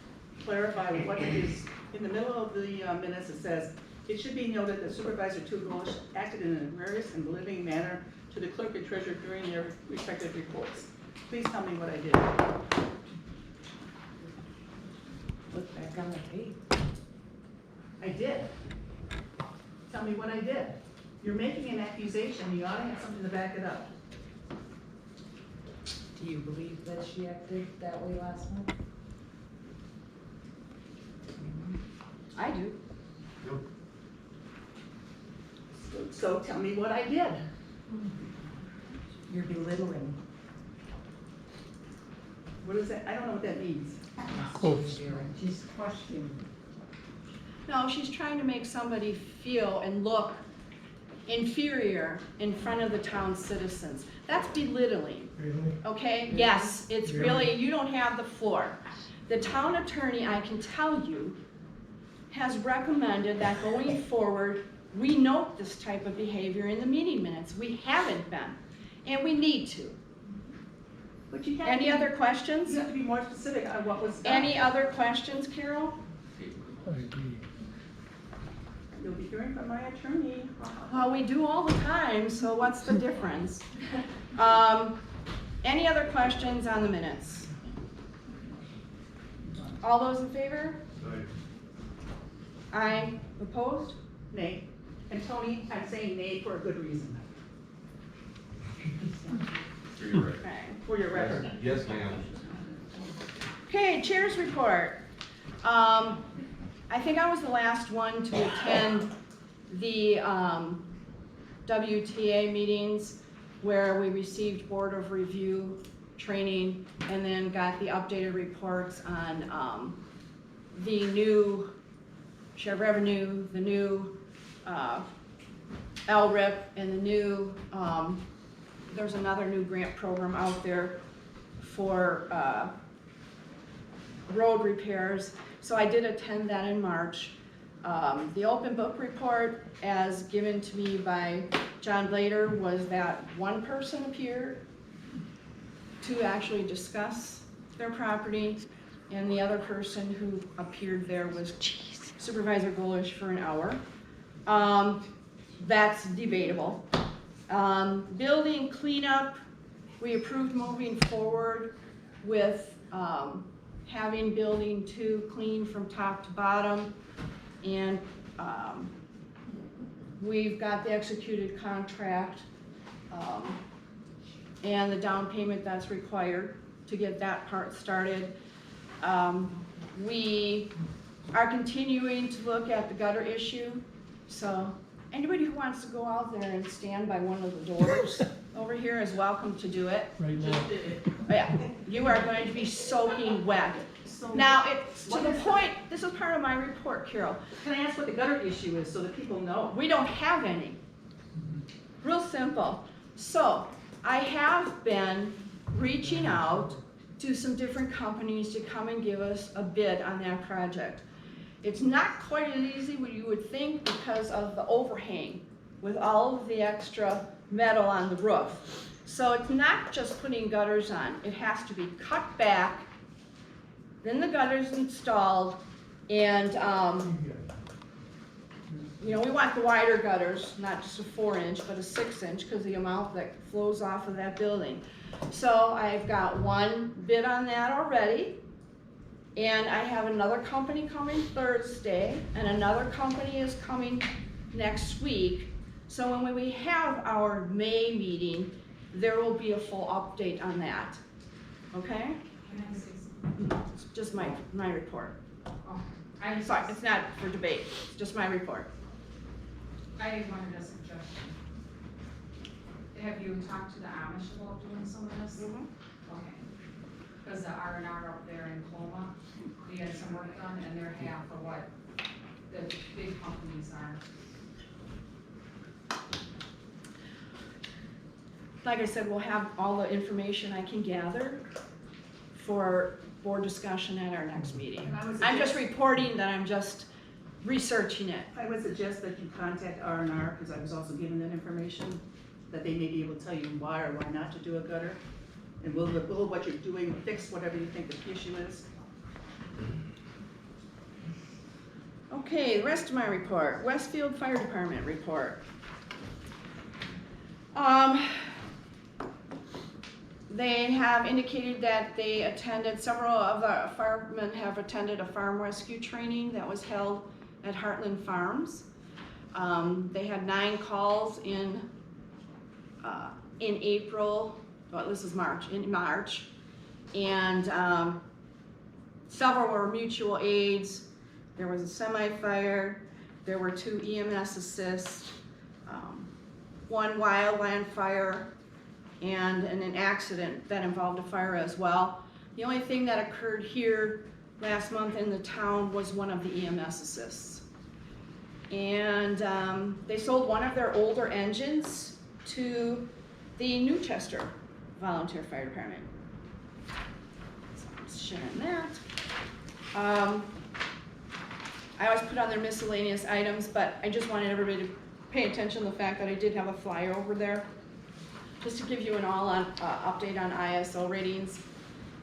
clarify what it is. In the middle of the minutes, it says, it should be noted that Supervisor Tugolish acted in an agreeous and believing manner to the clerk and treasurer during their respective reports. Please tell me what I did. Look back on the tape. I did. Tell me what I did. You're making an accusation, you ought to have something to back it up. Do you believe that she acted that way last month? I do. Yep. So tell me what I did. You're belittling. What is that? I don't know what that means. Oh, She's questioning. No, she's trying to make somebody feel and look inferior in front of the town's citizens. That's belittling, okay? Yes, it's really, you don't have the floor. The town attorney, I can tell you, has recommended that going forward, we note this type of behavior in the meeting minutes. We haven't been, and we need to. But you have Any other questions? You have to be more specific on what was done. Any other questions, Carol? I agree. You'll be hearing from my attorney. Well, we do all the time, so what's the difference? Any other questions on the minutes? All those in favor? Aye. Opposed? Nay. And Tony, I'm saying nay for a good reason. Okay. For your record. Yes, ma'am. Okay, chair's report. I think I was the last one to attend the WTA meetings where we received Board of Review training and then got the updated reports on the new share of revenue, the new LRIP, and the new, there's another new grant program out there for road repairs. So I did attend that in March. The open book report, as given to me by John Blader, was that one person appeared to actually discuss their property, and the other person who appeared there was Supervisor Golish for an hour. That's debatable. Building cleanup, we approved moving forward with having building 2 clean from top to bottom, and we've got the executed contract and the down payment that's required to get that part started. We are continuing to look at the gutter issue, so anybody who wants to go out there and stand by one of the doors over here is welcome to do it. Right now. Yeah, you are going to be soaking wet. Now, it's to the point, this is part of my report, Carol. Can I ask what the gutter issue is so that people know? We don't have any. Real simple. So, I have been reaching out to some different companies to come and give us a bid on that project. It's not quite as easy as you would think because of the overhang with all of the extra metal on the roof. So it's not just putting gutters on, it has to be cut back, then the gutters installed, and you know, we want the wider gutters, not just a 4-inch, but a 6-inch, because the amount that flows off of that building. So I've got one bid on that already, and I have another company coming Thursday, and another company is coming next week. So when we have our May meeting, there will be a full update on that, okay? Can I say something? It's just my report. Oh, Sorry, it's not for debate, it's just my report. I wanted a suggestion. Have you talked to the Amish about doing some of this? Okay. Because the R&R up there in Colma, we had some work done and they're half of what the big companies are. Like I said, we'll have all the information I can gather for board discussion at our next meeting. I'm just reporting that I'm just researching it. I would suggest that you contact R&R, because I was also given that information, that they may be able to tell you why or why not to do a gutter. And will what you're doing fix whatever you think the issue is? Okay, the rest of my report, Westfield Fire Department report. They have indicated that they attended, several of the firemen have attended a farm rescue training that was held at Heartland Farms. They had 9 calls in April, well, this is March, in March, and several were mutual aids. There was a semi-fire, there were 2 EMS assists, 1 wildland fire, and an accident that involved a fire as well. The only thing that occurred here last month in the town was one of the EMS assists. And they sold one of their older engines to the Newchester Volunteer Fire Department. So I'm sharing that. I always put on their miscellaneous items, but I just wanted everybody to pay attention to the fact that I did have a flyer over there, just to give you an all-on update on ISO ratings.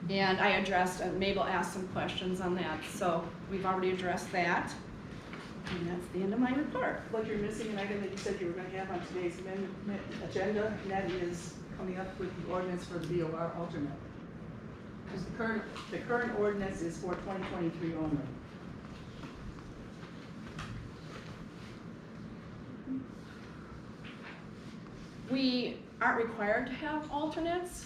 And I addressed, Mabel asked some questions on that, so we've already addressed that. And that's the end of my report. But you're missing an item that you said you were going to have on today's agenda, and that is coming up with the ordinance for the BOR alternate. Because the current ordinance is for 2023 only. We aren't required to have alternates,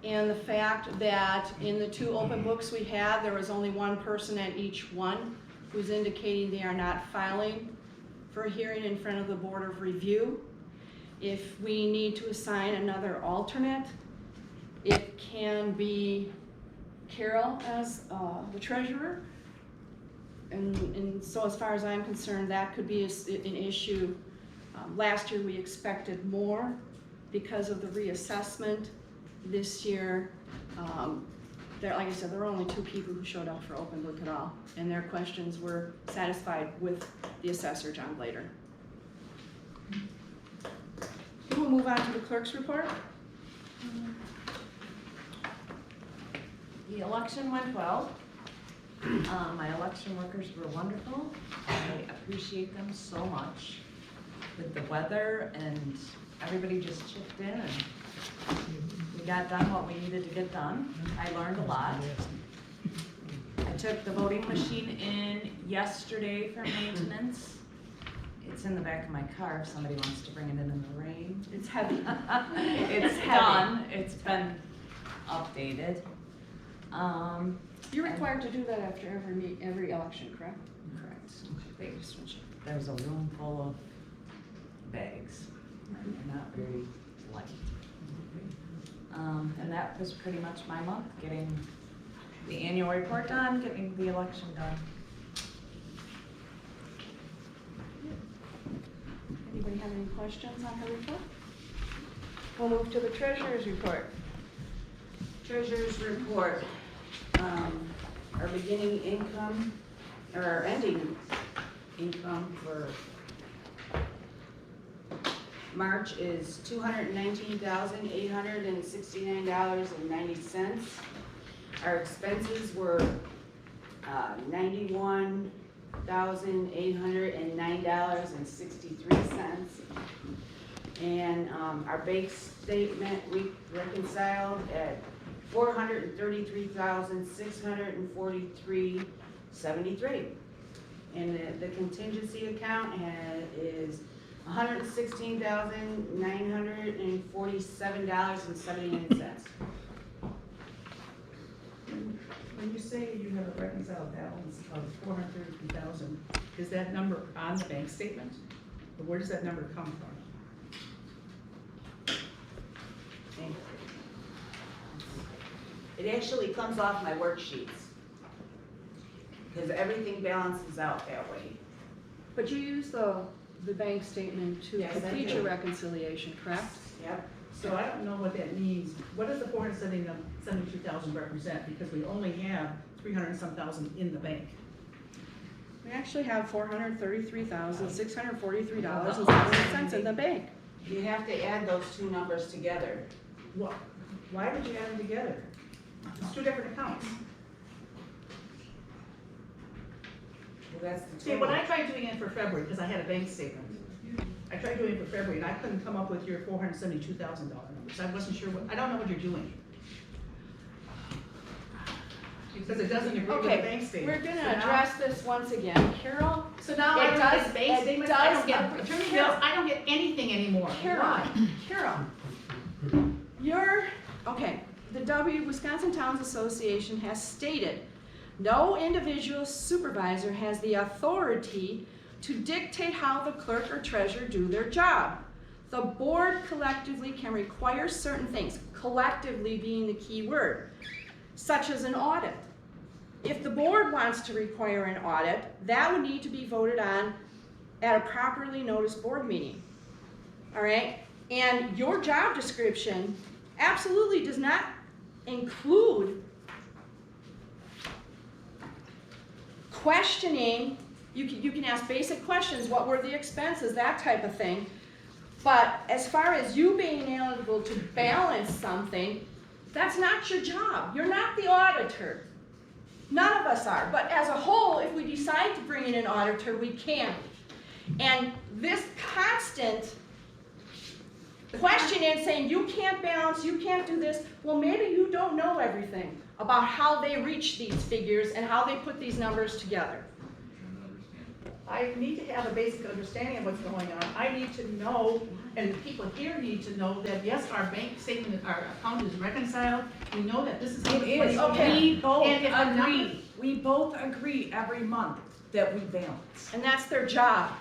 and the fact that in the 2 open books we had, there was only 1 person at each one who's indicating they are not filing for a hearing in front of the Board of Review. If we need to assign another alternate, it can be Carol as the treasurer. And so as far as I'm concerned, that could be an issue. Last year we expected more because of the reassessment. This year, like I said, there were only 2 people who showed up for open book at all, and their questions were satisfied with the assessor, John Blader. We'll move on to the clerk's report. The election went well. My election workers were wonderful. I appreciate them so much. With the weather, and everybody just chipped in, and we got done what we needed to get done. I learned a lot. I took the voting machine in yesterday for maintenance. It's in the back of my car if somebody wants to bring it in the rain. It's heavy. It's done. It's been updated. You're required to do that after every election, correct? Correct. There's a room full of bags. They're not very light. And that was pretty much my month, getting the annual report done, getting the election done. Anybody have any questions on her report? We'll move to the treasurer's report. Treasurer's report. Our beginning income, or our ending income for March is $219,869.90. Our expenses were $91,809.63. And our bank statement, we reconciled at $433,643.73. And the contingency account is $116,947.79. When you say you have a reconciled balance of 433,000, is that number on the bank statement? Or where does that number come from? It actually comes off my worksheets, because everything balances out that way. But you use the bank statement to Yes, I complete do. your reconciliation, correct? Yep. So I don't know what that means. What does the 472,000 represent? Because we only have 300 and some thousand in the bank. We actually have $433,643.70 in the bank. You have to add those two numbers together. What? Why did you add them together? It's two different accounts. Well, that's the See, when I tried doing it for February, because I had a bank statement, I tried doing it for February, and I couldn't come up with your $472,000 number, so I wasn't sure what, I don't know what you're doing. Because it doesn't agree with the bank Okay, statement. we're gonna So now- address this once again. Carol, So now It I don't does- get bank it statements, does I don't get approve- attorney Carol. bills, I don't get anything anymore. Carol, Why? Carol, the Wisconsin Towns Association has stated, no individual supervisor has the authority to dictate how the clerk or treasurer do their job. The board collectively can require certain things, collectively being the key word, such as an audit. If the board wants to require an audit, that would need to be voted on at a properly noticed board meeting. All right? And your job description absolutely does not include questioning. You can ask basic questions, what were the expenses, that type of thing. But as far as you being able to balance something, that's not your job. You're not the auditor. None of us are. But as a whole, if we decide to bring in an auditor, we can. And this constant questioning, saying you can't balance, you can't do this, well, maybe you don't know everything about how they reach these figures and how they put these numbers together. I need to have a basic understanding of what's going on. I need to know, and the people here need to know that, yes, our bank statement, our account is reconciled. We know that this is how It the is. money Okay. is. We both And if the number- agree. We both agree every month that we balance. And that's their job.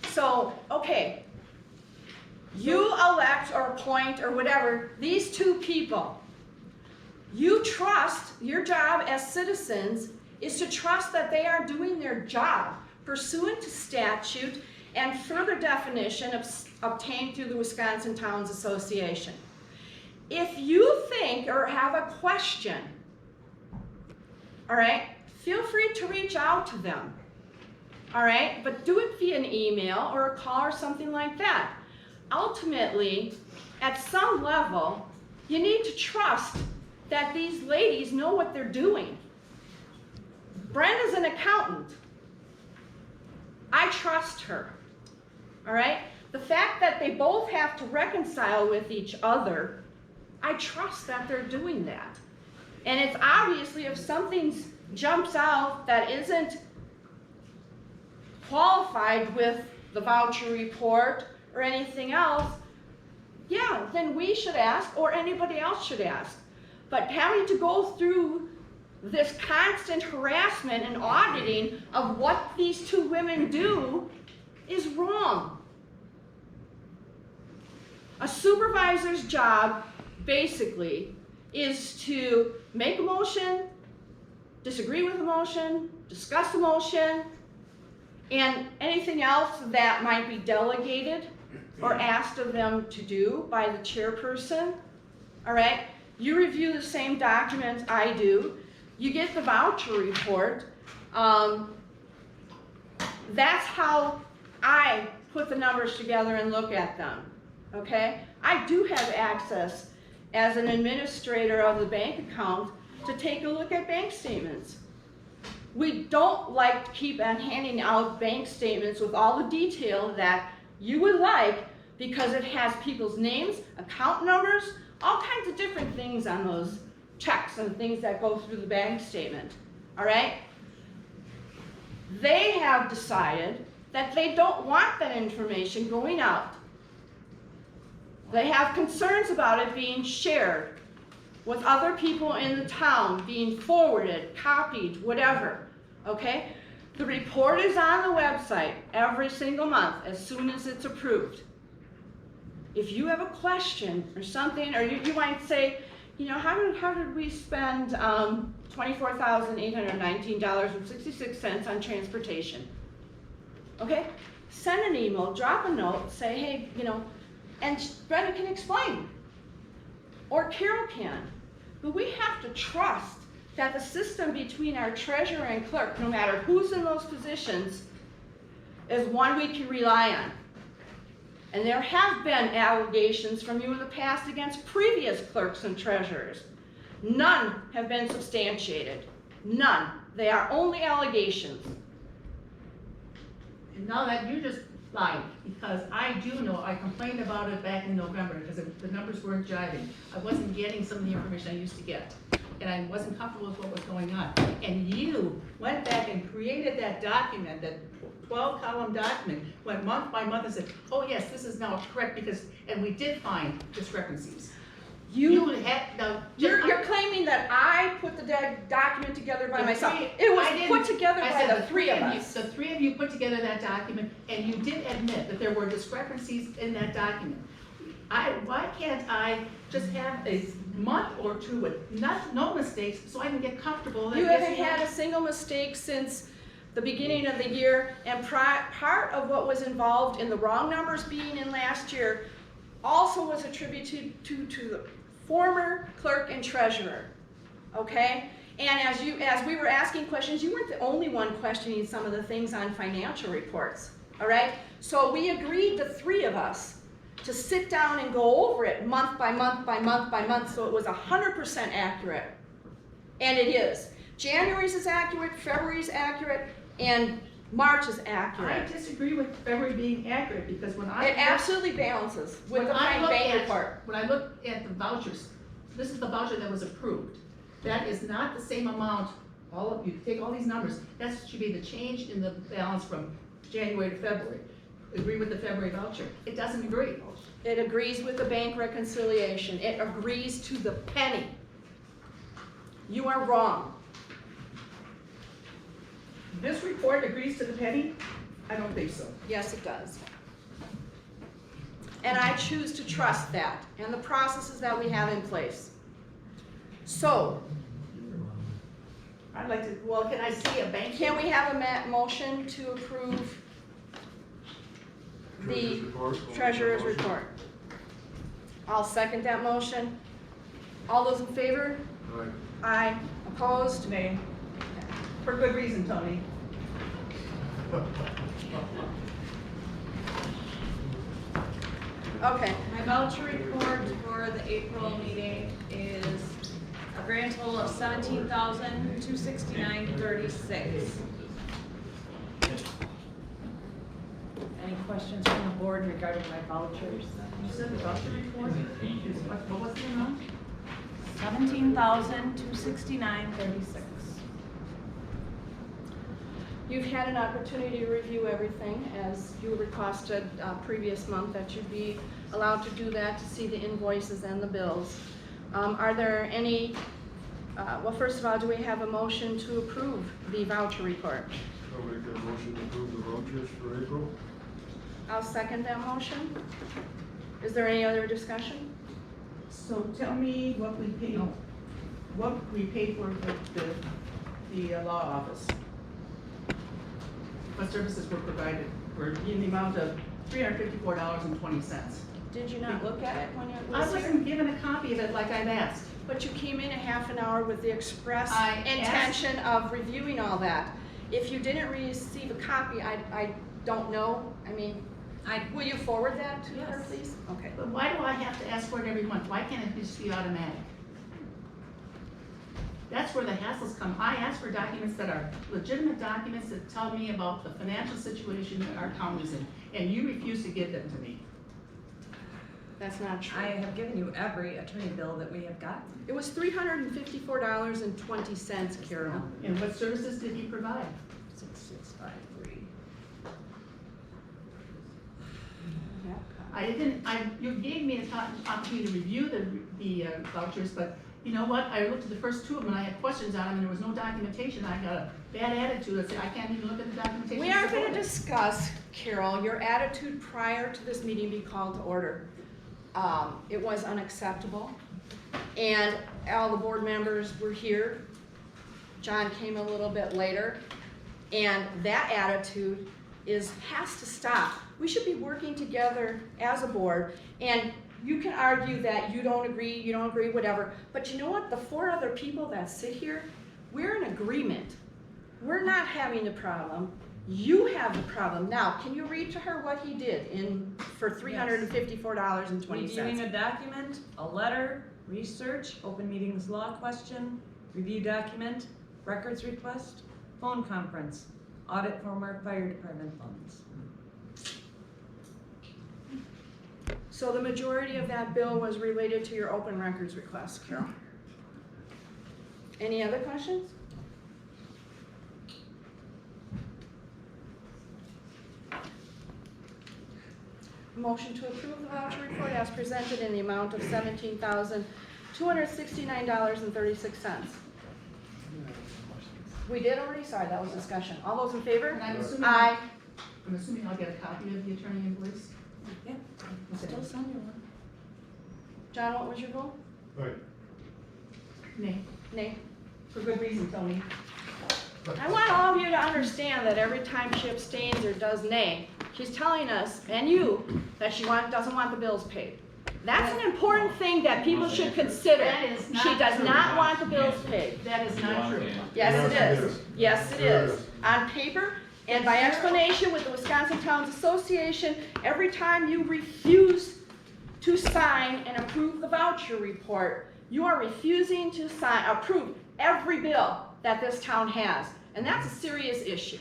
So, okay, you elect or appoint or whatever these two people. You trust, your job as citizens is to trust that they are doing their job pursuant to statute and further definition obtained through the Wisconsin Towns Association. If you think or have a question, all right, feel free to reach out to them, all right? But do it via an email or a call or something like that. Ultimately, at some level, you need to trust that these ladies know what they're doing. Brenda's an accountant. I trust her, all right? The fact that they both have to reconcile with each other, I trust that they're doing that. And it's obviously if something jumps out that isn't qualified with the voucher report or anything else, yeah, then we should ask or anybody else should ask. But having to go through this constant harassment and auditing of what these two women do is wrong. A supervisor's job, basically, is to make a motion, disagree with a motion, discuss a motion, and anything else that might be delegated or asked of them to do by the chairperson. All right? You review the same documents I do. You get the voucher report. That's how I put the numbers together and look at them, okay? I do have access as an administrator of the bank account to take a look at bank statements. We don't like to keep on handing out bank statements with all the detail that you would like because it has people's names, account numbers, all kinds of different things on those checks and things that go through the bank statement, all right? They have decided that they don't want that information going out. They have concerns about it being shared with other people in the town, being forwarded, copied, whatever, okay? The report is on the website every single month as soon as it's approved. If you have a question or something, or you might say, you know, how did we spend $24,819.66 on transportation? Okay, send an email, drop a note, say, hey, you know, and Brenda can explain, or Carol can. But we have to trust that the system between our treasurer and clerk, no matter who's in those positions, is one we can rely on. And there have been allegations from you in the past against previous clerks and treasurers. None have been substantiated. None. They are only allegations. And now that you just lied, because I do know, I complained about it back in November, because the numbers weren't jiving. I wasn't getting some of the information I used to get, and I wasn't comfortable with what was going on. And you went back and created that document, that 12-column document, went month by month and said, oh yes, this is now correct, because, and we did find discrepancies. You're claiming that I put the document together by myself. It was put together by the three of us. The three of you put together that document, and you did admit that there were discrepancies in that document. Why can't I just have a month or two with no mistakes so I can get comfortable? You haven't had a single mistake since the beginning of the year, and part of what was involved in the wrong numbers being in last year also was attributed to the former clerk and treasurer, okay? And as we were asking questions, you weren't the only one questioning some of the things on financial reports, all right? So we agreed, the three of us, to sit down and go over it month by month by month by month, so it was 100% accurate. And it is. January's is accurate, February's accurate, and March is accurate. I disagree with February being accurate, because when I... It absolutely balances with the bank report. When I look at the vouchers, this is the voucher that was approved. That is not the same amount, you take all these numbers, that should be the change in the balance from January to February. Agree with the February voucher. It doesn't agree. It agrees with the bank reconciliation. It agrees to the penny. You are wrong. This report agrees to the penny? I don't think so. Yes, it does. And I choose to trust that and the processes that we have in place. So, I'd like to, well, can I see a bank? Can we have a motion to approve the treasurer's report? I'll second that motion. All those in favor? Aye. Aye. Opposed? Nay. For good reason, Tony. Okay. My voucher report for the April meeting is a grand total of $17,269.36. Any questions from the board regarding my vouchers? You said the voucher report? What was the amount? $17,269.36. You've had an opportunity to review everything, as you requested previous month that you be allowed to do that, to see the invoices and the bills. Are there any, well, first of all, do we have a motion to approve the voucher report? I'll make that motion to approve the vouchers for April. I'll second that motion. Is there any other discussion? So tell me what we paid for the law office. What services were provided, were in the amount of $354.20. Did you not look at it when you I was here? wasn't given a copy of it like I've asked. But you came in a half an hour with the express intention of reviewing all that. If you didn't receive a copy, I don't know. I mean, Will you forward that to her, Yes. please? Okay. But why do I have to ask for it every month? Why can't it just be automatic? That's where the hassles come. I ask for documents that are legitimate documents that tell me about the financial situation that our town is in, and you refuse to give them to me. That's not true. I have given you every attorney bill that we have gotten. It was $354.20, Carol. And what services did he provide? 6653. You gave me an opportunity to review the vouchers, but you know what? I looked at the first two of them and I had questions on them and there was no documentation. I got a bad attitude. I said, I can't even look at the documentation. We are going to discuss, Carol, your attitude prior to this meeting being called to order. It was unacceptable, and all the board members were here. John came a little bit later, and that attitude has to stop. We should be working together as a board, and you can argue that you don't agree, whatever, but you know what? The 4 other people that sit here, we're in agreement. We're not having the problem. You have the problem. Now, can you read to her what he did for $354.20? Reviewing a document, a letter, research, open meetings law question, review document, records request, phone conference, audit former fire department funds. So the majority of that bill was related to your open records request, Carol. Any other questions? Motion to approve the voucher report as presented in the amount of $17,269.36. We did already, sorry, that was discussion. All those in favor? And I'm assuming, Aye. I'm assuming I'll get a copy of the attorney invoice? Yeah. Still send you one. John, what was your vote? Right. Nay. Nay. For good reason, Tony. I want all of you to understand that every time she abstains or does nay, she's telling us, and you, that she doesn't want the bills paid. That's an important thing that people should consider. That is not She does true. not want the bills paid. That is not true. Yes, it is. Yes, it Sure is. On paper and by explanation with the Wisconsin Towns Association, every time you refuse to sign and approve the voucher report, you are refusing to approve every bill that this town has. And that's a serious issue.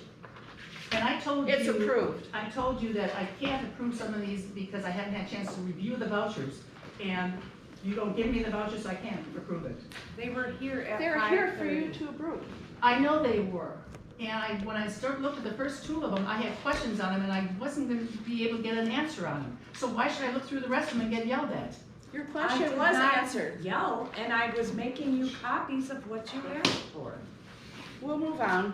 And I told you. It's approved. I told you that I can't approve some of these because I haven't had a chance to review the vouchers. And you don't give me the vouchers, so I can't approve it. They were here at 5:30. They're here for you to approve. I know they were. And when I looked at the first 2 of them, I had questions on them and I wasn't going to be able to get an answer on them. So why should I look through the rest of them and get yelled at? Your I question did was not answered. yell, and I was making you copies of what you asked for. We'll move on.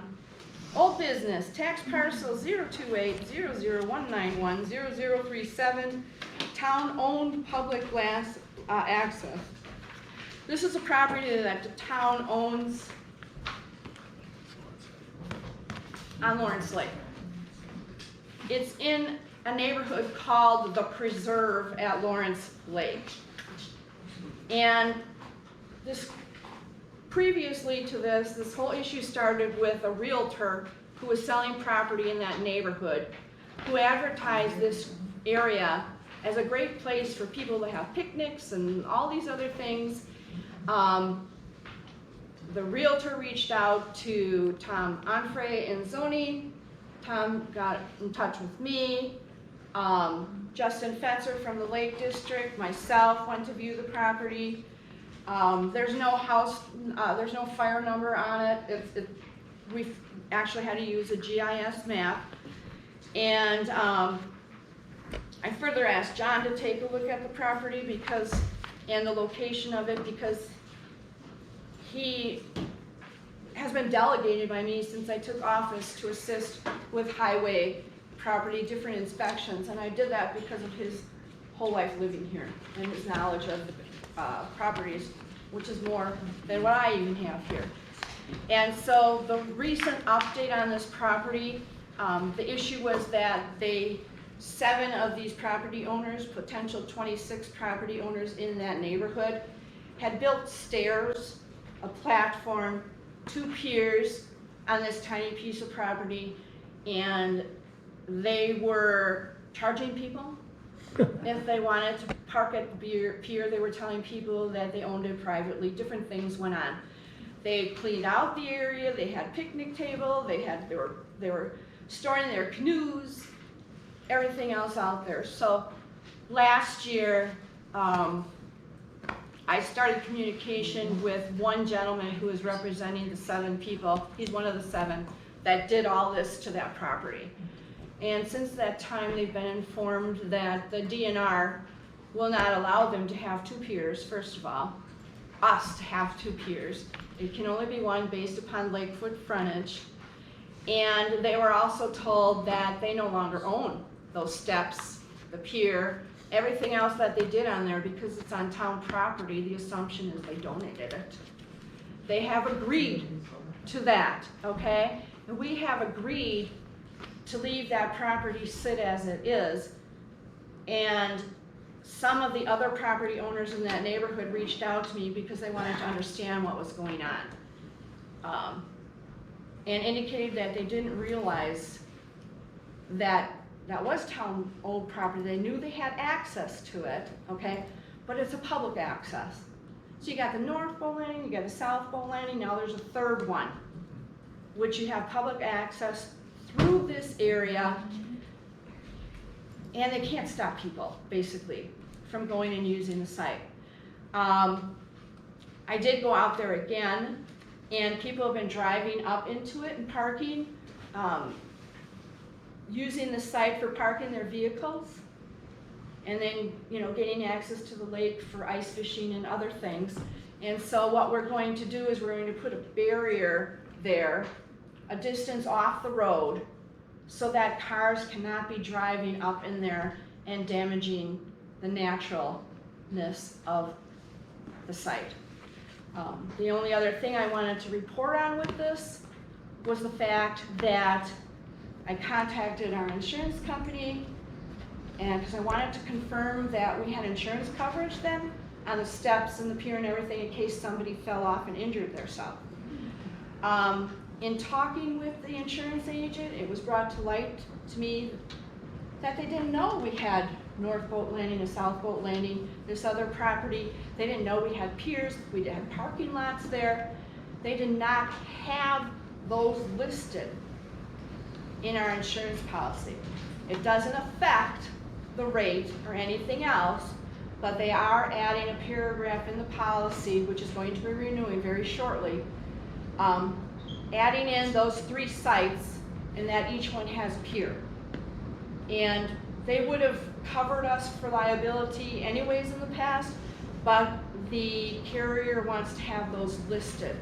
Old business, tax parcel 028-00191-0037, town-owned public glass access. This is a property that the town owns on Lawrence Lake. It's in a neighborhood called the Preserve at Lawrence Lake. And previously to this whole issue started with a realtor who was selling property in that neighborhood, who advertised this area as a great place for people to have picnics and all these other things. The realtor reached out to Tom Onfray in zoning. Tom got in touch with me. Justin Fetzer from the Lake District, myself went to view the property. There's no house, there's no fire number on it. We actually had to use a GIS map. And I further asked John to take a look at the property and the location of it, because he has been delegated by me since I took office to assist with highway property, different inspections. And I did that because of his whole life living here and his knowledge of the properties, which is more than what I even have here. And so the recent update on this property, the issue was that 7 of these property owners, potential 26 property owners in that neighborhood, had built stairs, a platform, 2 piers on this tiny piece of property, and they were charging people. If they wanted to park at the pier, they were telling people that they owned it privately. Different things went on. They cleaned out the area. They had picnic table. They were storing their canoes, everything else out there. So last year, I started communication with one gentleman who is representing the 7 people. He's one of the 7 that did all this to that property. And since that time, they've been informed that the DNR will not allow them to have 2 piers, first of all, us to have 2 piers. It can only be one based upon Lakefoot frontage. And they were also told that they no longer own those steps, the pier, everything else that they did on there, because it's on town property. The assumption is they donated it. They have agreed to that, okay? And we have agreed to leave that property sit as it is. And some of the other property owners in that neighborhood reached out to me because they wanted to understand what was going on. And indicated that they didn't realize that that was town-owned property. They knew they had access to it, okay? But it's a public access. So you got the North Bow Landing, you got the South Bow Landing, now there's a third one, which you have public access through this area, and they can't stop people, basically, from going and using the site. I did go out there again, and people have been driving up into it and parking, using the site for parking their vehicles, and then, you know, getting access to the lake for ice fishing and other things. And so what we're going to do is we're going to put a barrier there, a distance off the road, so that cars cannot be driving up in there and damaging the naturalness of the site. The only other thing I wanted to report on with this was the fact that I contacted our insurance company, and because I wanted to confirm that we had insurance coverage then on the steps and the pier and everything in case somebody fell off and injured themselves. In talking with the insurance agent, it was brought to light to me that they didn't know we had North Boat Landing and South Boat Landing, this other property. They didn't know we had piers, we had parking lots there. They did not have those listed in our insurance policy. It doesn't affect the rate or anything else, but they are adding a paragraph in the policy, which is going to be renewing very shortly, adding in those 3 sites and that each one has a pier. And they would have covered us for liability anyways in the past, but the carrier wants to have those listed.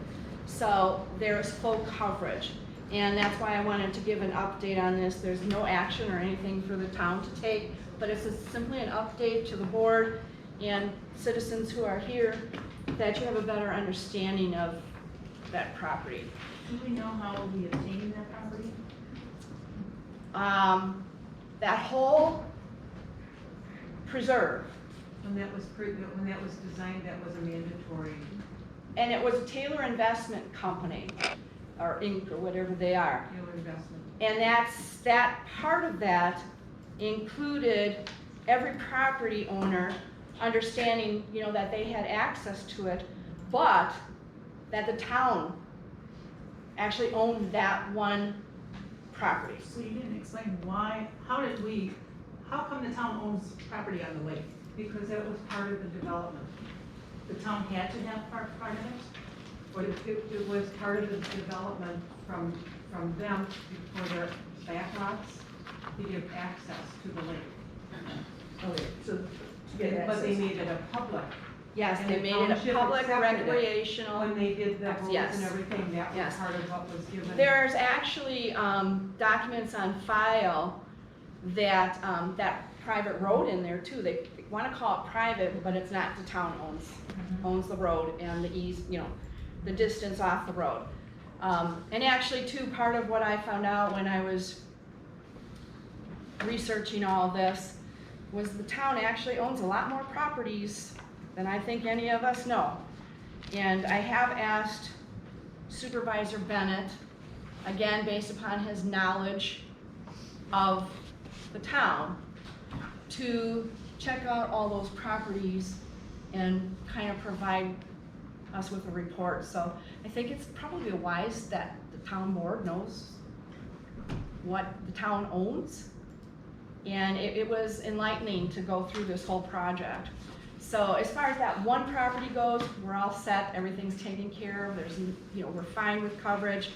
So there's full coverage. And that's why I wanted to give an update on this. There's no action or anything for the town to take, but it's simply an update to the board and citizens who are here that you have a better understanding of that property. Do we know how we obtained that property? That whole preserve. When that was designed, that was a mandatory. And it was a Taylor Investment Company, or Inc., or whatever they are. Taylor Investment. And that part of that included every property owner understanding, you know, that they had access to it, but that the town actually owned that one property. So you didn't explain why, how come the town owns property on the lake? Because that was part of the development. The town had to have part of it? But it was part of the development from them for their back lots to give access to the lake. Okay, so to get But they access. made it a public. Yes, And they the made it a township public accepted it. recreational. When they did the roads Yes. and everything, that was Yes. part of what was given. There's actually documents on file that that private road in there too. They want to call it private, but it's not. The town owns the road and the distance off the road. And actually too, part of what I found out when I was researching all this was the town actually owns a lot more properties than I think any of us know. And I have asked Supervisor Bennett, again based upon his knowledge of the town, to check out all those properties and kind of provide us with a report. So I think it's probably wise that the town board knows what the town owns. And it was enlightening to go through this whole project. So as far as that one property goes, we're all set, everything's taken care of, there's, we're fine with coverage.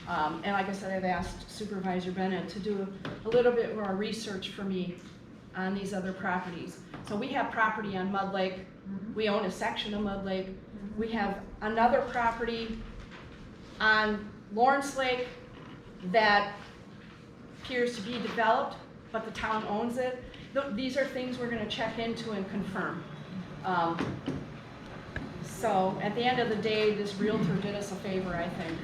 And like I said, I've asked Supervisor Bennett to do a little bit more research for me on these other properties. So we have property on Mud Lake, we own a section of Mud Lake. We have another property on Lawrence Lake that appears to be developed, but the town owns it. These are things we're gonna check into and confirm. So at the end of the day, this realtor did us a favor, I think.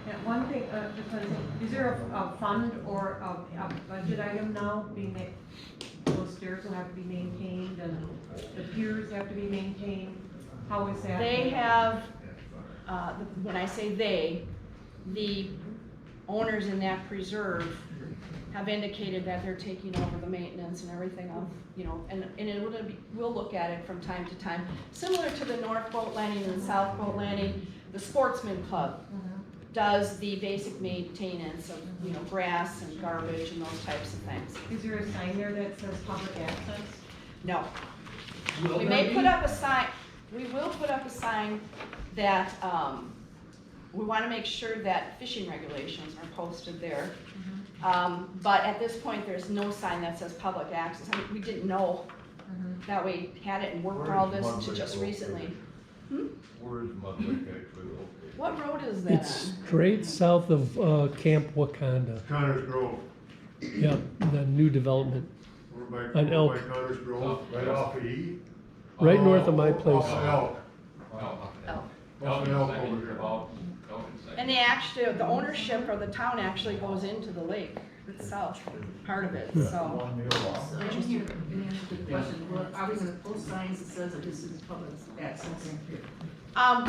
And one thing, because is there a fund or a budget item now, being that those stairs will have to be maintained and the piers have to be maintained? How is that? They have, when I say they, the owners in that preserve have indicated that they're taking over the maintenance and everything of, and we'll look at it from time to time. Similar to the North Boat Landing and South Boat Landing, the Sportsman Club does the basic maintenance of, grass and garbage and those types of things. Is there a sign there that says public access? No. Will We there may be? put up a sign, we will put up a sign that, we wanna make sure that fishing regulations are posted there. But at this point, there's no sign that says public access. I mean, we didn't know that we had it and worked all this to just recently. Where is Mud Lake actually located? What road is that It's on? straight south of Camp Wakanda. Connors Grove, Yeah, the new development. we're by An Elk. Connors Grove. Right off of E? Right north of my place. Off of Elk. Elk. Off of Elk over here. And they actually, the ownership of the town actually goes into the lake itself, part of it, so. I didn't hear an answer to the question, well, are we gonna post signs that says that this is public access?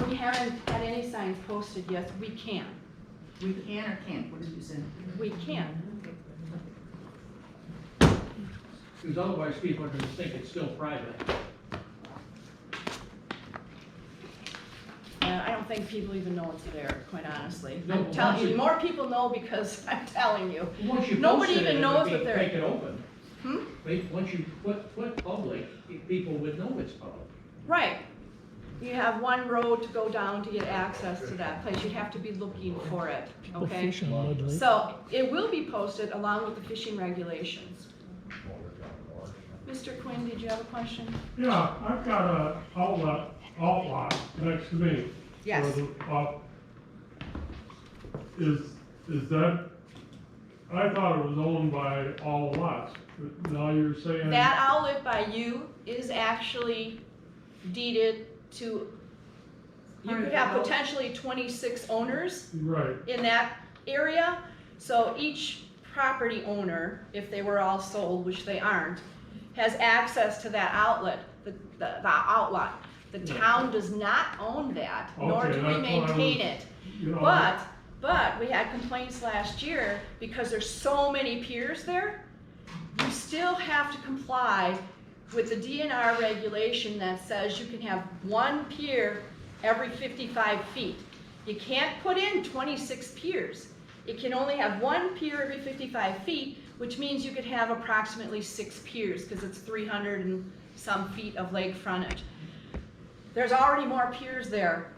We haven't had any signs posted yet. We can. We can or can't, what did you say? We can. Because otherwise people are gonna think it's still private. I don't think people even know it's there, quite honestly. No, I'm but telling once you, you- more people know because I'm telling you. Once you Nobody post it, even it'll knows be- what they're. Make it open. Hmm? Once you put public, people would know it's public. Right. You have one road to go down to get access to that place. You'd have to be looking for it, People okay? fish on Mud Lake. So it will be posted along with the fishing regulations. Mr. Quinn, did you have a question? Yeah, I've got a outlot next to me. Yes. For the, is that, I thought it was owned by all lots, but now you're saying. That outlet by you is actually deeded to, you could have potentially 26 owners Right. in that area. So each property owner, if they were all sold, which they aren't, has access to that outlet, the outlet. The town does not own that, nor Okay, do we that's what I maintain was- it. you know, But we had complaints last year because there's so many piers there. You still have to comply with the DNR regulation that says you can have one pier every 55 feet. You can't put in 26 piers. It can only have one pier every 55 feet, which means you could have approximately 6 piers because it's 300 and some feet of lake frontage. There's already more piers there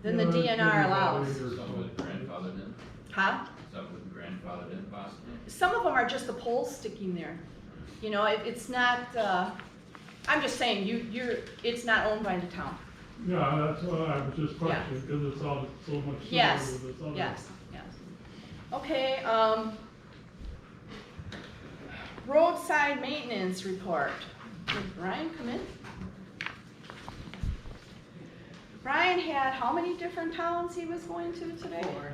than the DNR allows. Some with grandfathered in, Huh? some with grandfathered in possibly. Some of them are just the poles sticking there. You know, it's not, I'm just saying, it's not owned by the town. Yeah, that's what I was just questioning, because it's all so much similar Yes, to this other. yes, yes. Okay, roadside maintenance report. Did Brian come in? Brian had how many different towns he was going to today? 4,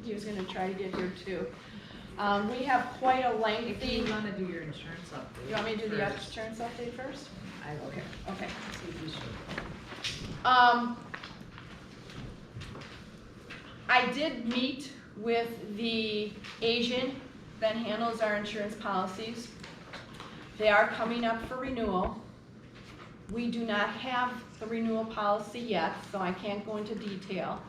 He was gonna try to get here too. We have quite a lengthy. If you wanna do your insurance update. You want me to do the first. insurance update first? Okay. Okay. See if you should. I did meet with the agent that handles our insurance policies They are coming up for renewal. We do not have the renewal policy yet, so I can't go into detail.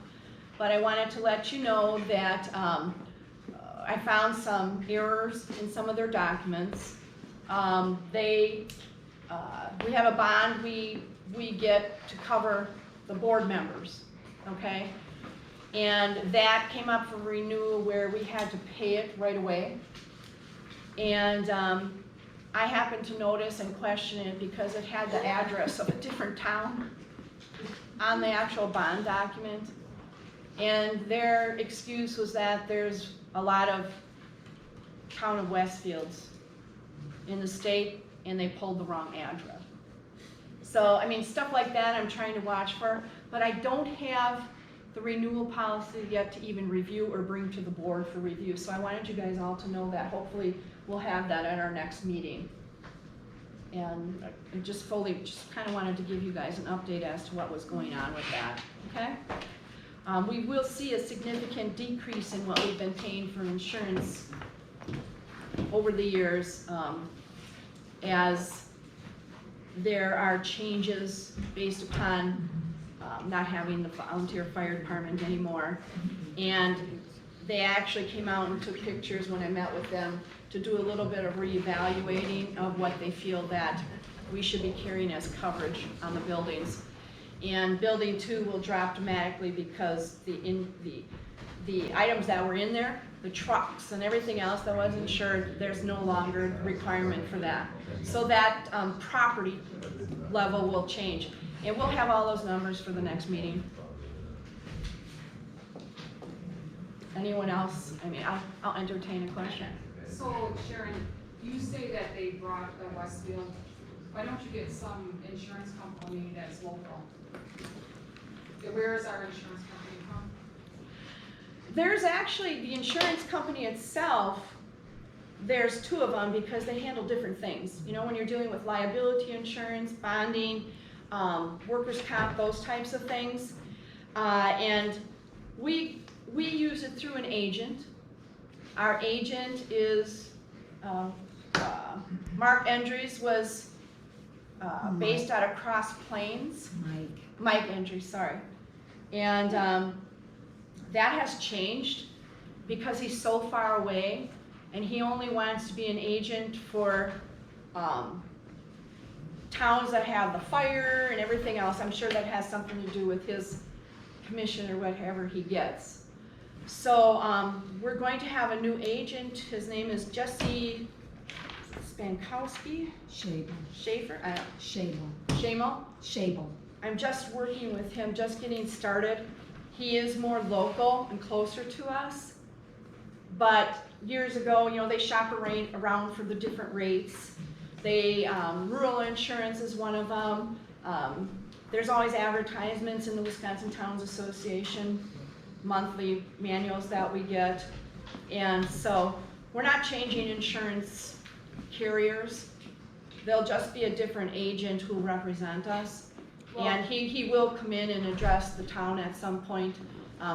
But I wanted to let you know that I found some errors in some of their documents. We have a bond we get to cover the board members, okay? And that came up for renewal where we had to pay it right away. And I happened to notice and question it because it had the address of a different town on the actual bond document. And their excuse was that there's a lot of town of Westfields in the state and they pulled the wrong address. So, I mean, stuff like that I'm trying to watch for, but I don't have the renewal policy yet to even review or bring to the board for review. So I wanted you guys all to know that. Hopefully we'll have that at our next meeting. And I just kind of wanted to give you guys an update as to what was going on with that, okay? We will see a significant decrease in what we've been paying for insurance over the years as there are changes based upon not having the volunteer fire department anymore. And they actually came out and took pictures when I met with them to do a little bit of reevaluating of what they feel that we should be carrying as coverage on the buildings. And building 2 will drop dramatically because the items that were in there, the trucks and everything else that was insured, there's no longer requirement for that. So that property level will change. And we'll have all those numbers for the next meeting. Anyone else? I mean, I'll entertain a question. So Sharon, you say that they brought the Westfield. Why don't you get some insurance company that's local? Where is our insurance company from? There's actually, the insurance company itself, there's 2 of them because they handle different things. You know, when you're dealing with liability insurance, bonding, workers' comp, those types of things. And we use it through an agent. Our agent is, Mark Endries was based out of Cross Plains. Mike Endries, sorry. And that has changed because he's so far away and he only wants to be an agent for towns that have the fire and everything else. I'm sure that has something to do with his commission or whatever he gets. So we're going to have a new agent. His name is Jesse Spankowski? Schaefer? Shamel? I'm just working with him, just getting started. He is more local and closer to us. But years ago, you know, they shop around for the different rates. Rural insurance is one of them. There's always advertisements in the Wisconsin Towns Association, monthly manuals that we get. And so we're not changing insurance carriers. They'll just be a different agent who will represent us. And he will come in and address the town at some point.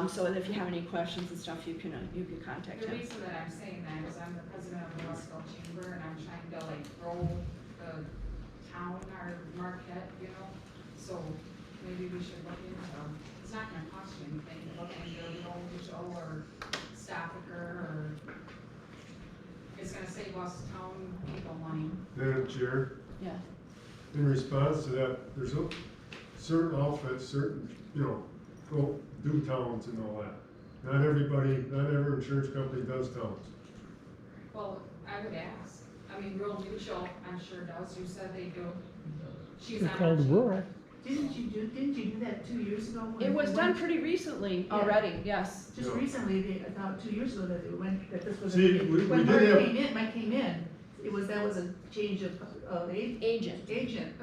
So that if you have any questions and stuff, you can contact him. The reason that I'm saying that is I'm the president of the Westfield Chamber and I'm trying to like grow the town, our Marquette, you know? So maybe we should look into, it's not gonna cost you anything, look into, you know, Joe or Staffiker or, it's gonna save us town people money. Madam Chair? Yeah. In response to that, there's certain outfits, you know, go do towns and all that. Not every insurance company does towns. Well, I would ask, I mean, Rural Mutual, I'm sure does, you said they do. She's They're on called our rural. Didn't you do that 2 years ago? It was done pretty recently already, yes. Just recently, about 2 years ago, that this was. See, when Mike came in, that was a change of agent.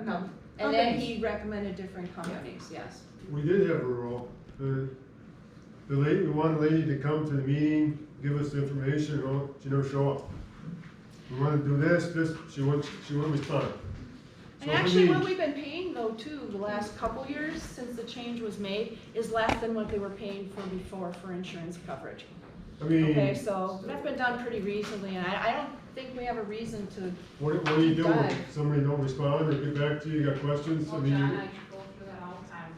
No. And then he recommended different companies, yes. We did have a rule. We want a lady to come to the meeting, give us the information, you know, show up. We want to do this, she won't respond. And actually what we've been paying though too, the last couple years since the change was made, is less than what they were paying for before for insurance coverage. I mean. Okay, so that's been done pretty recently, and I don't think we have a reason to. What do you do Dive. if somebody don't respond or get back to you, you got questions? I Well, mean, John, you- I go through that all the time.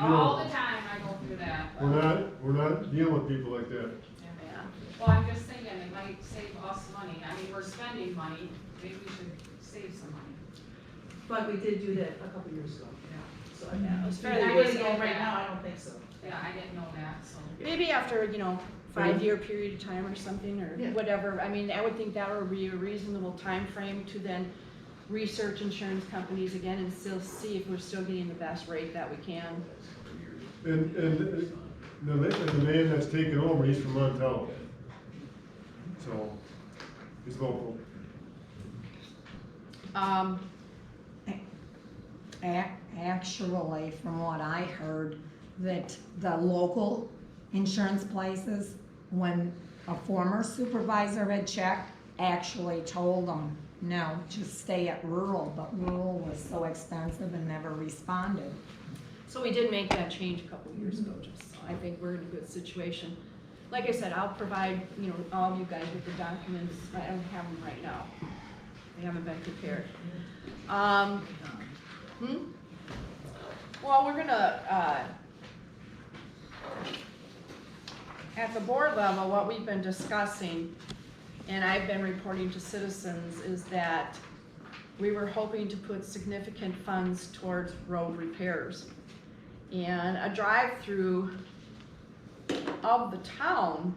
You know- All the time I go through that. we're not dealing with people like that. Yeah. Well, I'm just thinking it might save us money. I mean, we're spending money, maybe we should save some money. But we did do that a couple years ago, yeah. So I Yeah, it was fairly I wouldn't recent. go right now, I don't think so. Yeah, I didn't know that, so. Maybe after, 5-year period of time or something, or Yeah. whatever, I mean, I would think that would be a reasonable time frame to then research insurance companies again and still see if we're still getting the best rate that we can. And the man that's taken over, he's from Montello. So, he's local. Actually, from what I heard, that the local insurance places, when a former supervisor had checked, actually told them, no, just stay at rural, but rural was so expensive and never responded. So we did make that change a couple years ago, just, so I think we're in a good situation. Like I said, I'll provide, all of you guys with the documents, I don't have them right now. They haven't been prepared. Well, we're gonna, at the board level, what we've been discussing, and I've been reporting to citizens, is that we were hoping to put significant funds towards road repairs. And a drive-through of the town,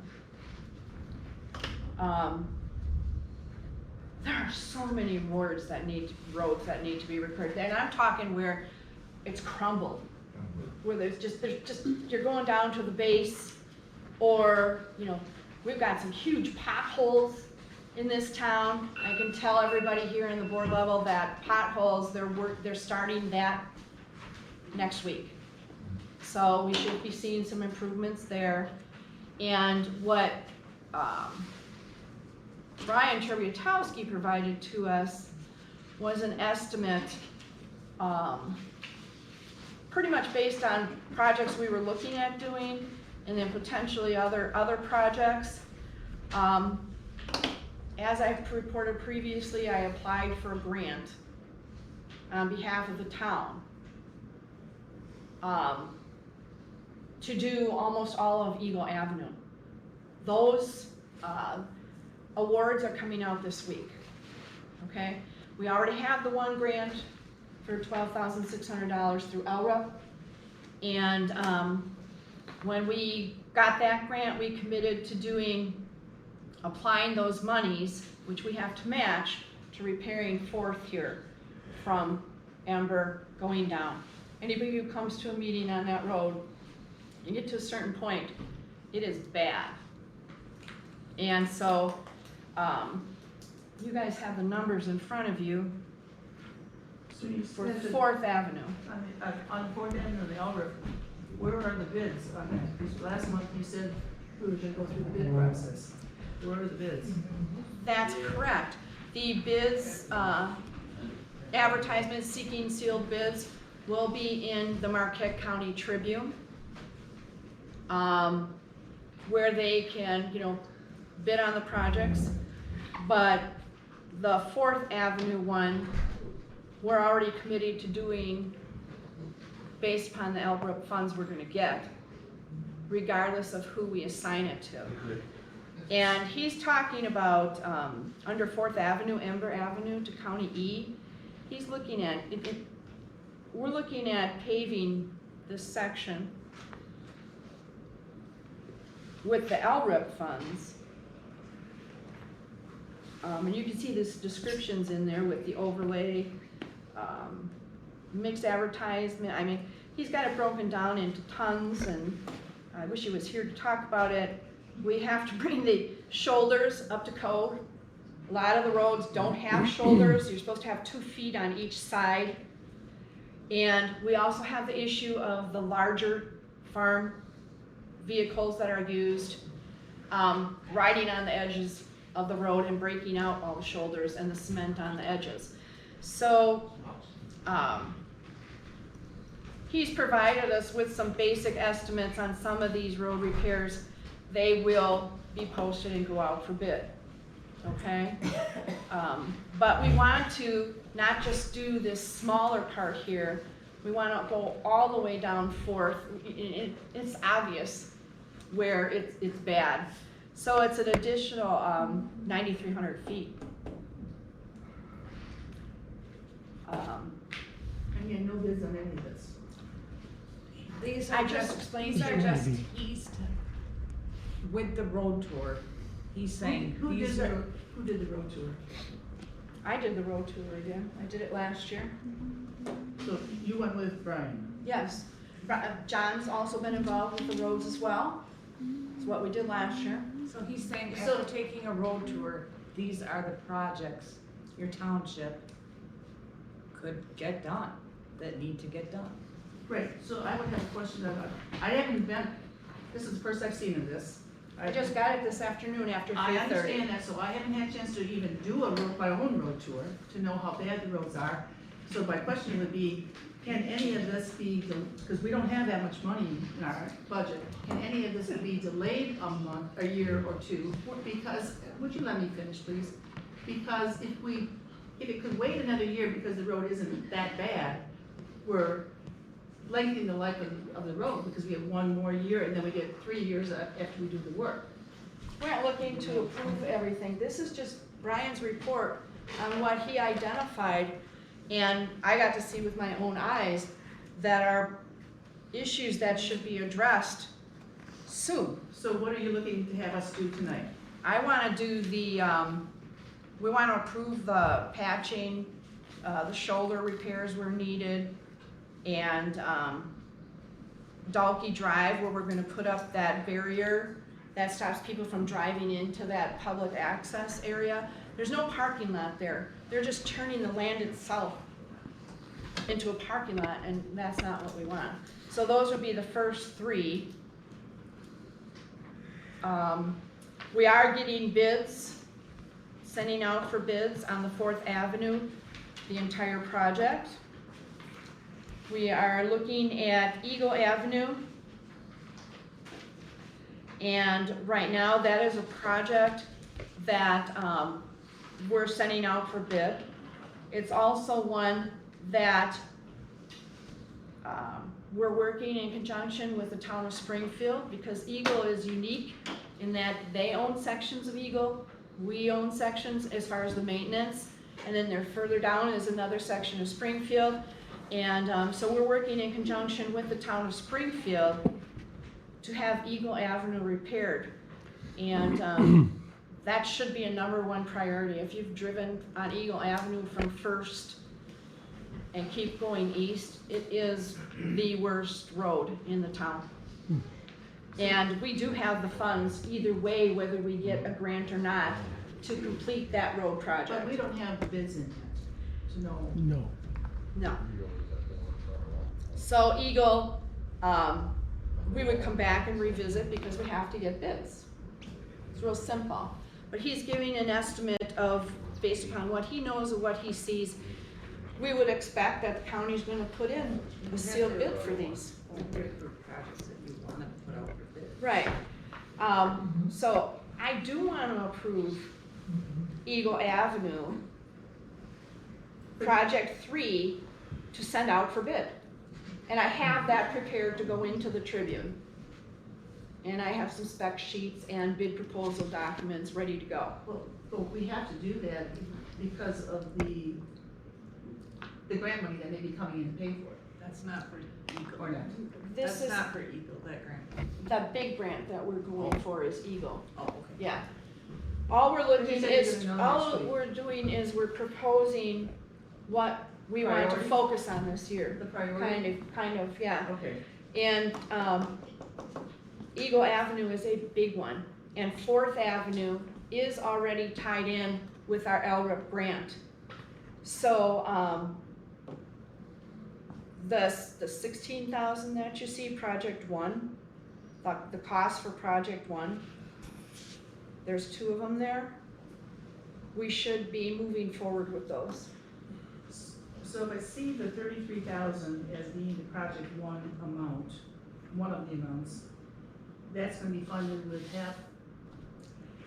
there are so many roads that need to be repaired. And I'm talking where it's crumbled, where there's just, you're going down to the base, or, we've got some huge potholes in this town. I can tell everybody here in the board level that potholes, they're starting that next week. So we should be seeing some improvements there. And what Brian Terbiatowski provided to us was an estimate, pretty much based on projects we were looking at doing, and then potentially other projects. As I've reported previously, I applied for a grant on behalf of the town to do almost all of Eagle Avenue. Those awards are coming out this week, okay? We already have the one grant for $12,600 through LRA, and when we got that grant, we committed to applying those monies, which we have to match, to repairing 4th here from Amber going down. Anybody who comes to a meeting on that road, you get to a certain point, it is bad. And so, you guys have the numbers in front of you So you for said that 4th Avenue. on 4th Avenue and the Elbert, where are the bids on that? Because last month you said we were gonna go through the bid process. Where are the bids? That's correct. The bids, advertisements seeking sealed bids will be in the Marquette County Tribune, where they can, bid on the projects. But the 4th Avenue one, we're already committed to doing based upon the LBRIP funds we're gonna get, regardless of who we assign it to. And he's talking about, under 4th Avenue, Amber Avenue to County E, he's looking at, we're looking at paving this section with the LRIP funds. And you can see this descriptions in there with the overlay, mixed advertisement. I mean, he's got it broken down into tons, and I wish he was here to talk about it. We have to bring the shoulders up to code. A lot of the roads don't have shoulders. You're supposed to have 2 feet on each side. And we also have the issue of the larger farm vehicles that are used riding on the edges of the road and breaking out all the shoulders and the cement on the edges. So he's provided us with some basic estimates on some of these road repairs they will be posted and go out for bid, okay? But we want to not just do this smaller part here, we want to go all the way down Fourth. It's obvious where it's bad. So it's an additional 9,300 feet. And you had no bids on any of this. These I are just just, explained these to are you. just east with the road tour. He's saying, Who did these the, are, who did the road tour? I did the road tour again. I did it last year. So you went with Brian? Yes. John's also been involved with the roads as well. It's what we did last year. so he's saying, after taking a road tour, these are the projects your township could get done, that need to get done. Right, so I would have a question about, I haven't been, this is the first I've seen of this. I just got it this afternoon after 3:30. I understand that, so I haven't had a chance to even do my own road tour, to know how bad the roads are. So my question would be, can any of this be, because we don't have that much money in our budget, can any of this be delayed a month, a year or two? Because, would you let me finish, please? Because if it could wait another year because the road isn't that bad, we're lengthening the life of the road, because we have one more year and then we get 3 years after we do the work. We're not looking to approve everything. This is just Brian's report on what he identified. And I got to see with my own eyes that are issues that should be addressed soon. So what are you looking to have us do tonight? I want to do the, we want to approve the patching, the shoulder repairs were needed, and Dalkey Drive, where we're going to put up that barrier that stops people from driving into that public access area. There's no parking lot there. They're just turning the land itself into a parking lot, and that's not what we want. So those would be the first three. We are getting bids, sending out for bids on the 4th Avenue, the entire project. We are looking at Eagle Avenue. And right now, that is a project that we're sending out for bid. It's also one that we're working in conjunction with the town of Springfield, because Eagle is unique in that they own sections of Eagle, we own sections as far as the maintenance, and then there further down is another section of Springfield. And so we're working in conjunction with the town of Springfield to have Eagle Avenue repaired. And that should be a #1 priority. If you've driven on Eagle Avenue from First and keep going east, it is the worst road in the town. And we do have the funds either way, whether we get a grant or not, to complete that road project. But we don't have the bids in yet to know. No. No. So Eagle, we would come back and revisit because we have to get bids. It's real simple. But he's giving an estimate of, based upon what he knows and what he sees, we would expect that the county's gonna put in a sealed bid for these. Projects that you want to put out for bid. Right. So I do want to approve Eagle Avenue, Project 3, to send out for bid. And I have that prepared to go into the Tribune. And I have some spec sheets and bid proposal documents ready to go. Well, but we have to do that because of the grant money that may be coming in to pay for it. That's not for Eagle. Or not. This That's is not for Eagle, that grant. the big grant that we're going for is Eagle. Oh, okay. Yeah. All we're looking You said you're is, gonna know all next week. we're doing is we're proposing what we want to Priority? focus on this year. The priority? Kind of, yeah. Okay. And Eagle Avenue is a big one. And 4th Avenue is already tied in with our LRIP grant. So the 16,000 that you see, Project 1, the cost for Project 1, there's 2 of them there. We should be moving forward with those. So if I see the 33,000 as being the project 1 amount, one of the amounts, that's gonna be funded with half,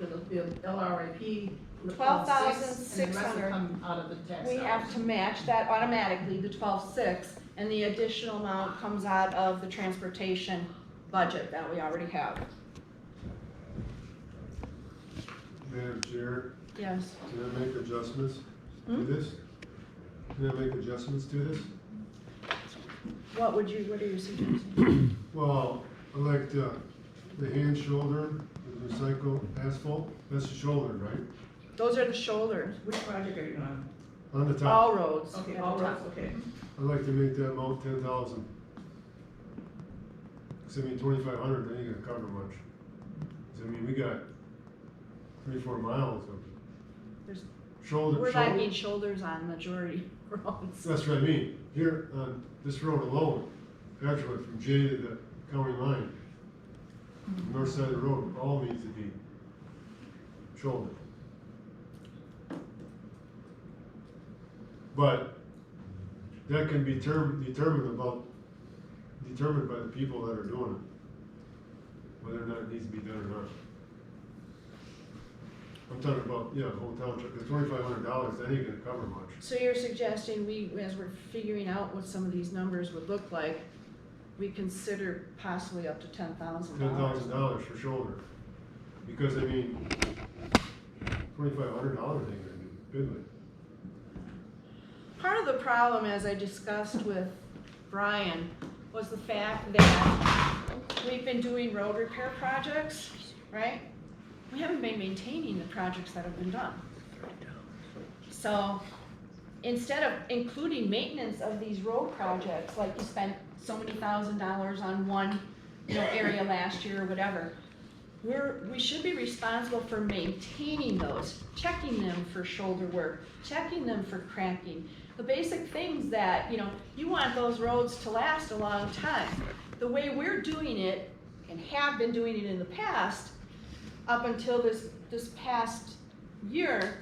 the LRIP, the 12,600. and the rest will come out of the tax We dollars. have to match that automatically, the 12.6, and the additional amount comes out of the transportation budget that we already have. Madam Chair, Yes. can I make adjustments to this? Can I make adjustments to this? What are you suggesting? Well, I like the hand shoulder, the recycled asphalt, that's the shoulder, right? Those are the shoulders. Which project are you on? On the top. All roads. Okay, at the all top. roads, okay. I'd like to make that amount 10,000. 'Cause I mean, 2,500, that ain't gonna cover much. 'Cause I mean, we got 3-4 miles of There's- shoulder. We're lacking shoulders on majority roads. That's what I mean. Here on this road alone, actually from J to the county line, the north side of the road, all needs to be shouldered. But that can be determined by the people that are doing it, whether or not it needs to be done or not. I'm talking about, yeah, the whole township, the $2,500, that ain't gonna cover much. So you're suggesting as we're figuring out what some of these numbers would look like, we consider possibly up to $10,000? $10,000 for shoulder. Because, I mean, $2,500 ain't gonna do piddly. Part of the problem, as I discussed with Brian, was the fact that we've been doing road repair projects, right? We haven't been maintaining the projects that have been done. So instead of including maintenance of these road projects, like you spent so many $1,000s on one, area last year or whatever, we should be responsible for maintaining those, checking them for shoulder work, checking them for cracking, the basic things that, you want those roads to last a long time. The way we're doing it, and have been doing it in the past, up until this past year,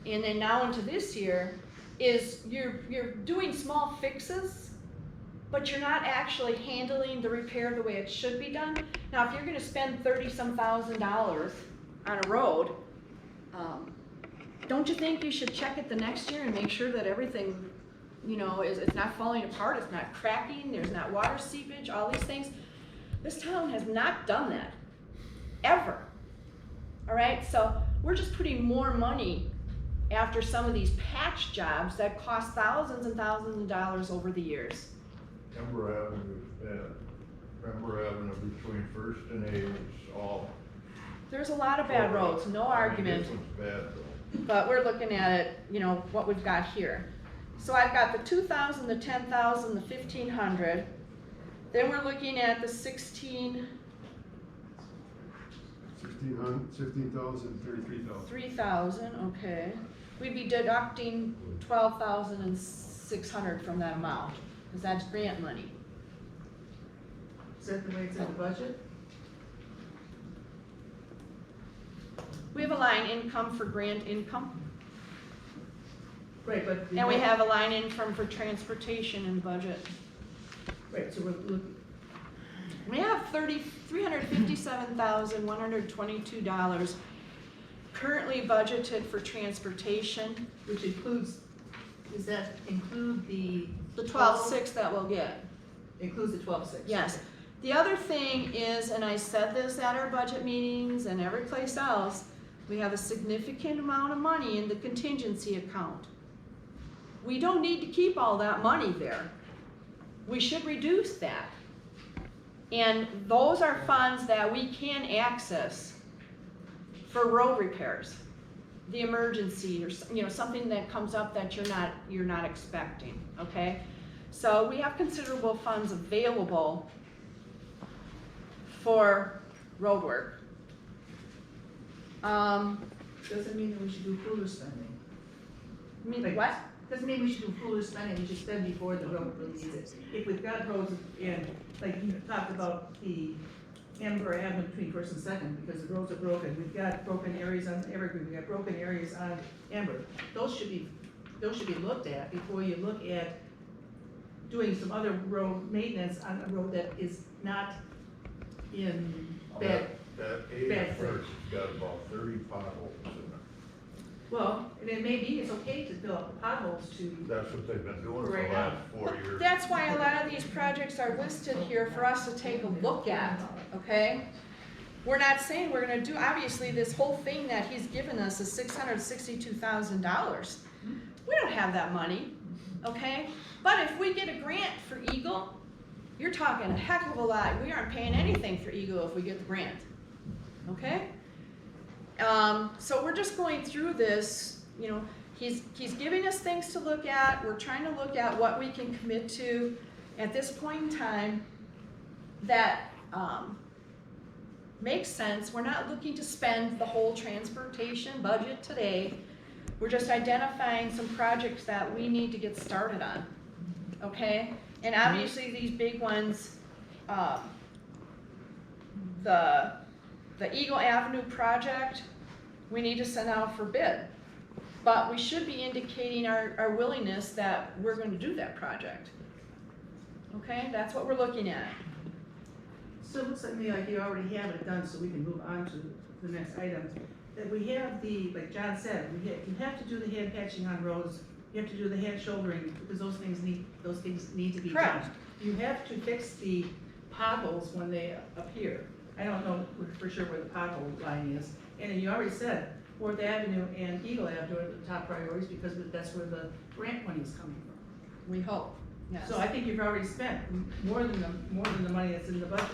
and then now into this year, is you're doing small fixes, but you're not actually handling the repair the way it should be done. Now, if you're gonna spend $30-some thousand on a road, don't you think you should check it the next year and make sure that everything, it's not falling apart, it's not cracking, there's not water seepage, all these things? This town has not done that, ever. All right, so we're just putting more money after some of these patch jobs that cost thousands and thousands of dollars over the years. Ember Avenue is bad. Ember Avenue between First and A is all. There's a lot of bad roads, no argument. This one's bad though. But we're looking at it, what we've got here. So I've got the 2,000, the 10,000, the 1,500. Then we're looking at the 16,000, 33,000. 3,000, okay. We'd be deducting 12,600 from that amount, because that's grant money. Is that the way it's in the budget? We have a line income for grant income, Right, but. and we have a line income for transportation and budget. Right, so we're We have $357,122 currently budgeted for transportation. which includes, does that include the? The 12.6 that we'll get. Includes the 12.6? Yes. The other thing is, and I said this at our budget meetings and every place else, we have a significant amount of money in the contingency account. We don't need to keep all that money there. We should reduce that. And those are funds that we can access for road repairs, the emergency, or something that comes up that you're not expecting. Okay, so we have considerable funds available for road work. Doesn't mean that we should do foolish spending. Mean what? Doesn't mean we should do foolish spending, we should spend before the road really needs it. If we've got roads, and like you talked about the Amber Avenue between First and Second, because the roads are broken, we've got broken areas on Evergreen, we've got broken areas on Amber. Those should be looked at before you look at doing some other road maintenance on a road that is not in That, bad, that bad shape. 81st has got about 30 potholes in it. Well, and it may be, it's okay to fill up the potholes to, That's what they've been doing for Right the now. last 4 years. That's why a lot of these projects are listed here for us to take a look at, okay? We're not saying we're gonna do, obviously, this whole thing that he's given us is $662,000. We don't have that money, okay? But if we get a grant for Eagle, you're talking a heck of a lot. We aren't paying anything for Eagle if we get the grant, okay? So we're just going through this, you know, he's giving us things to look at. We're trying to look at what we can commit to at this point in time that makes sense. We're not looking to spend the whole transportation budget today. We're just identifying some projects that we need to get started on, okay? And obviously these big ones, the Eagle Avenue project, we need to send out for bid. But we should be indicating our willingness that we're going to do that project. Okay, that's what we're looking at. so it looks like me like you already have it done, so we can move on to the next items. That we have the, like John said, you have to do the hand patching on roads, you have to do the hand shouldering, because those things need to be done. Correct. You have to fix the potholes when they appear. I don't know for sure where the pothole line is. And then you already said 4th Avenue and Eagle Avenue are the top priorities because that's where the grant money is coming from. We hope, yes. So I think you've already spent more than the money that's in the budget.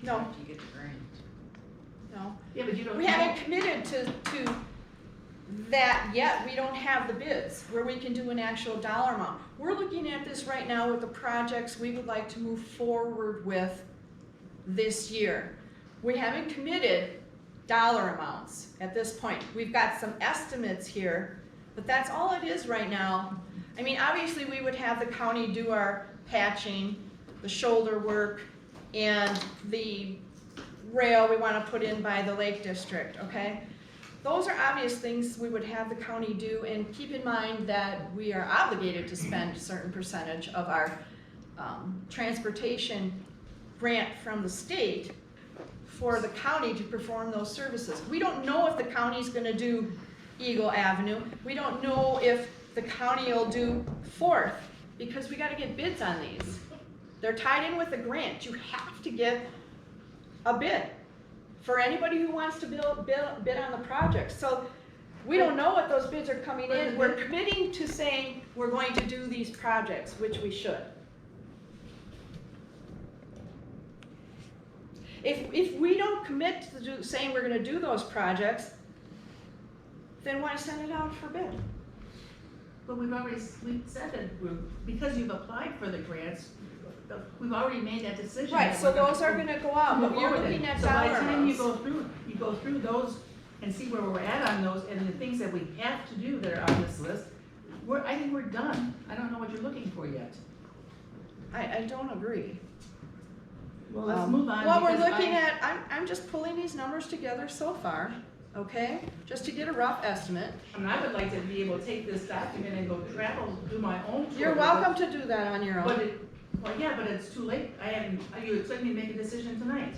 No. You get the grant. No. Yeah, but you don't. We haven't committed to that yet. We don't have the bids where we can do an actual dollar amount. We're looking at this right now with the projects we would like to move forward with this year. We haven't committed dollar amounts at this point. We've got some estimates here, but that's all it is right now. I mean, obviously we would have the county do our patching, the shoulder work, and the rail we want to put in by the Lake District, okay? Those are obvious things we would have the county do, and keep in mind that we are obligated to spend a certain percentage of our transportation grant from the state for the county to perform those services. We don't know if the county's gonna do Eagle Avenue. We don't know if the county will do 4th, because we gotta get bids on these. They're tied in with a grant. You have to get a bid for anybody who wants to bid on the project. So we don't know what those bids are coming in. We're committing to saying we're going to do these projects, which we should. If we don't commit to saying we're gonna do those projects, then why send it out for bid? But we said that because you've applied for the grants, we've already made that decision. Right, so those are gonna go out, but you're looking at dollar So by the time you amounts. go through those and see where we're at on those and the things that we have to do that are on this list, I think we're done. I don't know what you're looking for yet. I don't agree. Well, let's move on. What we're because looking at, I'm just pulling these numbers together so far, okay? Just to get a rough estimate. I mean, I would like to be able to take this document and go travel, do my own tour. You're welcome to do that on your own. Well, yeah, but it's too late. You expect me to make a decision tonight?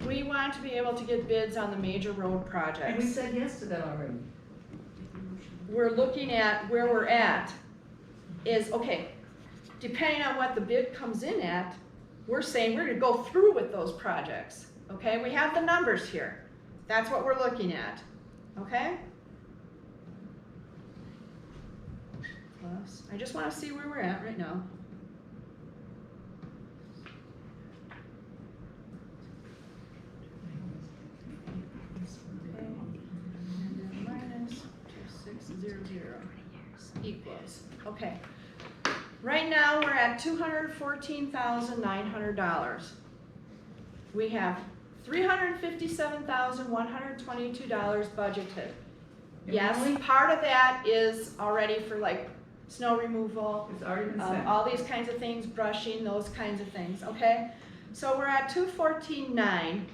We want to be able to get bids on the major road And we projects. said yes to that already. We're looking at where we're at is, okay, depending on what the bid comes in at, we're saying we're gonna go through with those projects, okay? We have the numbers here. That's what we're looking at, okay? Plus, I just wanna see where we're at right now. Okay, and then minus 2600 equals, okay. Right now, we're at $214,900. We have $357,122 budgeted. Yes, part of that is already for like snow removal. It's already been spent. All these kinds of things, brushing, those kinds of things, okay? So we're at $214,900.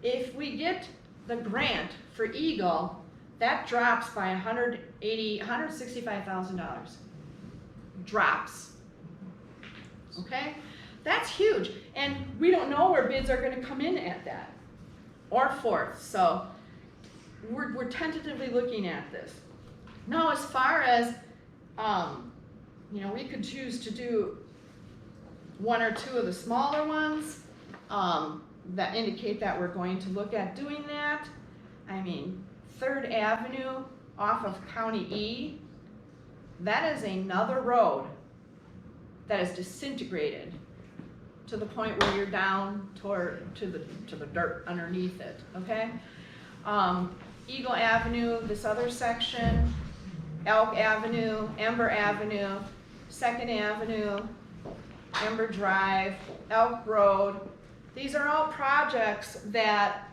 If we get the grant for Eagle, that drops by $165,000. Drops. okay? That's huge, and we don't know where bids are gonna come in at that, or fourth, so we're tentatively looking at this. Now, as far as, you know, we could choose to do one or two of the smaller ones, that indicate that we're going to look at doing that. I mean, 3rd Avenue off of County E, that is another road that is disintegrated to the point where you're down to the dirt underneath it, okay? Eagle Avenue, this other section, Elk Avenue, Ember Avenue, 2nd Avenue, Ember Drive, Elk Road. These are all projects that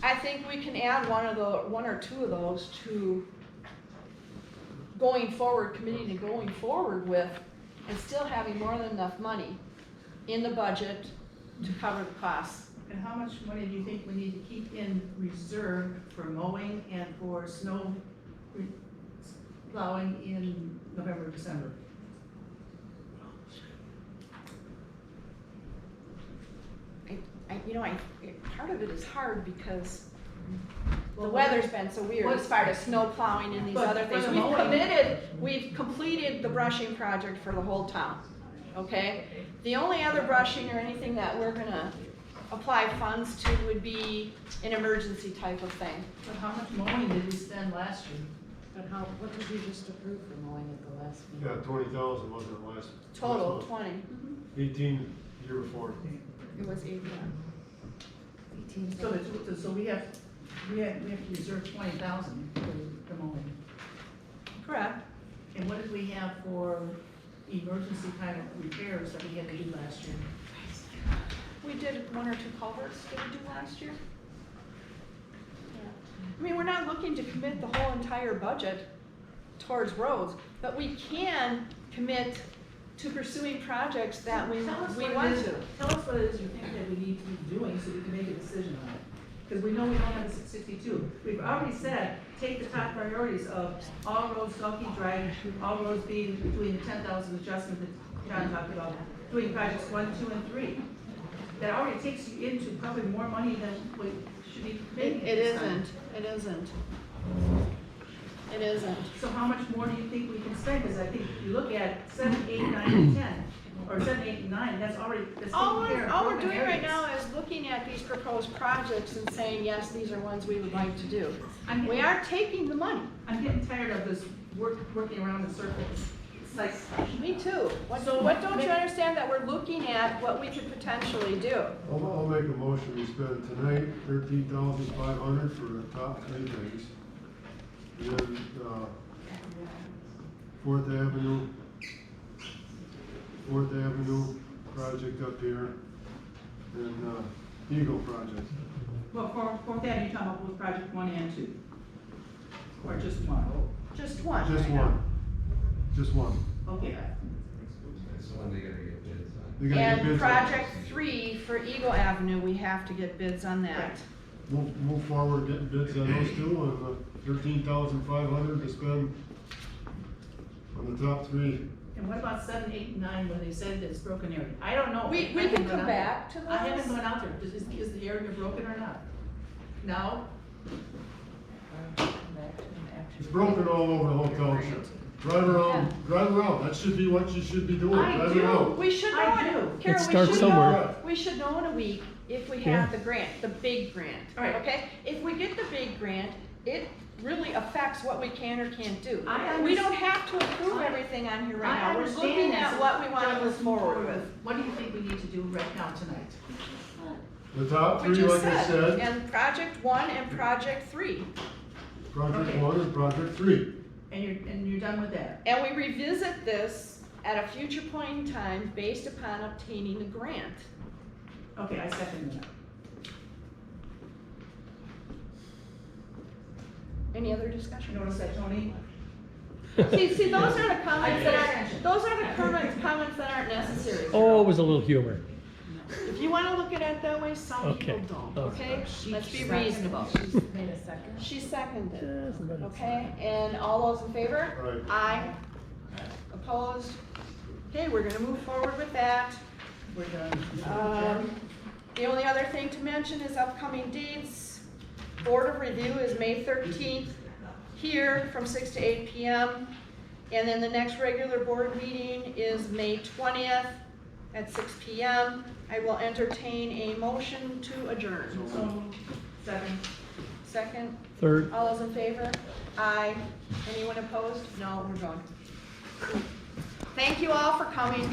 I think we can add one or two of those to going forward, committing to going forward with, and still having more than enough money in the budget to cover the costs. And how much money do you think we need to keep in reserve for mowing and for snow plowing in November, December? Part of it is hard because the weather's been so weird as far as snow plowing and these other things. We've completed the brushing project for the whole town, okay? The only other brushing or anything that we're gonna apply funds to would be an emergency type of thing. But how much mowing did we spend last year? But what did we just approve for mowing at the last meeting? Yeah, 20,000 wasn't it last? Total, last month? 20. 18 the year before. It was 8, So we have to reserve 20,000 for mowing. Correct. And what did we have for emergency kind of repairs that we had to do last year? We did 1 or 2 culverts, did we do last year? Yeah. I mean, we're not looking to commit the whole entire budget towards roads, but we can commit to pursuing projects that we want to. Tell us what it is you think that we need to be doing so we can make a decision on it. Because we know we don't have a 662. We've already said, take the top priorities of all roads, Stalky Drive, all roads being between the 10,000 adjustment that John talked about, doing projects 1, 2, and 3. That already takes you into probably more money than we should be making. It isn't. It isn't. It isn't. So how much more do you think we can spend? Because I think if you look at 7, 8, 9, and 10, or 7, 8, and 9, that's already, that's All taken care of. we're broken doing right areas. now is looking at these proposed projects and saying, yes, these are ones we would like to do. We are taking the money. I'm getting tired of this working around in circles. It's like. Me too. What don't you understand that we're looking at what we could potentially do? I'll make a motion, we spend tonight 13,500 for the top 3 things. Then, 4th Avenue project up here, and, Eagle project. Well, for that, you're talking about both project 1 and 2? Or just 1? Just one. Just one. Just one. Okay. That's the one they gotta get bids on. They gotta get And bids on. project 3 for Eagle Avenue, we have to get bids on that. Move forward, getting bids on those two, and 13,500 to spend on the top 3. And what about 7, 8, and 9 when they said that it's broken area? I don't know. We I haven't can gone come out back there. to I haven't those. gone out there. Is the area broken or not? No? It's broken all over the whole township. Drive around, that should be what you should be doing, drive around. We should know I do. Carol, It starts somewhere. We should know in a week if we Yeah. have the grant, the big grant, Right. okay? If we get the big grant, it really affects what we can or can't do. I We don't have to approve everything on here right I now. We're understand looking that, at so what we want to John, move let's forward with. What do you think we need to do right now tonight? The top We 3, just like I said, and project 1 and project 3. project Okay. 1 and project 3. And you're done with that? And we revisit this at a future point in time based upon obtaining the grant. Okay, I second that. Any other discussion? Notice that, Tony? See, those are the comments that I aren't, those are the comments that aren't necessary. Oh, it was a little humor. If you wanna look at it that way, some people Okay. don't, okay? Let's be reasonable. Made a second. She seconded, okay? And all those in favor? Aye. Aye. Opposed? Okay, we're gonna move forward with that. We're done. The only other thing to mention is upcoming dates. Board of Review is May 13th here from 6 to 8 p.m. And then the next regular board meeting is May 20th at 6 p.m. I will entertain a motion to adjourn. Second. Second? Third. All those in favor? Aye. Anyone opposed? No, we're going. Thank you all for coming.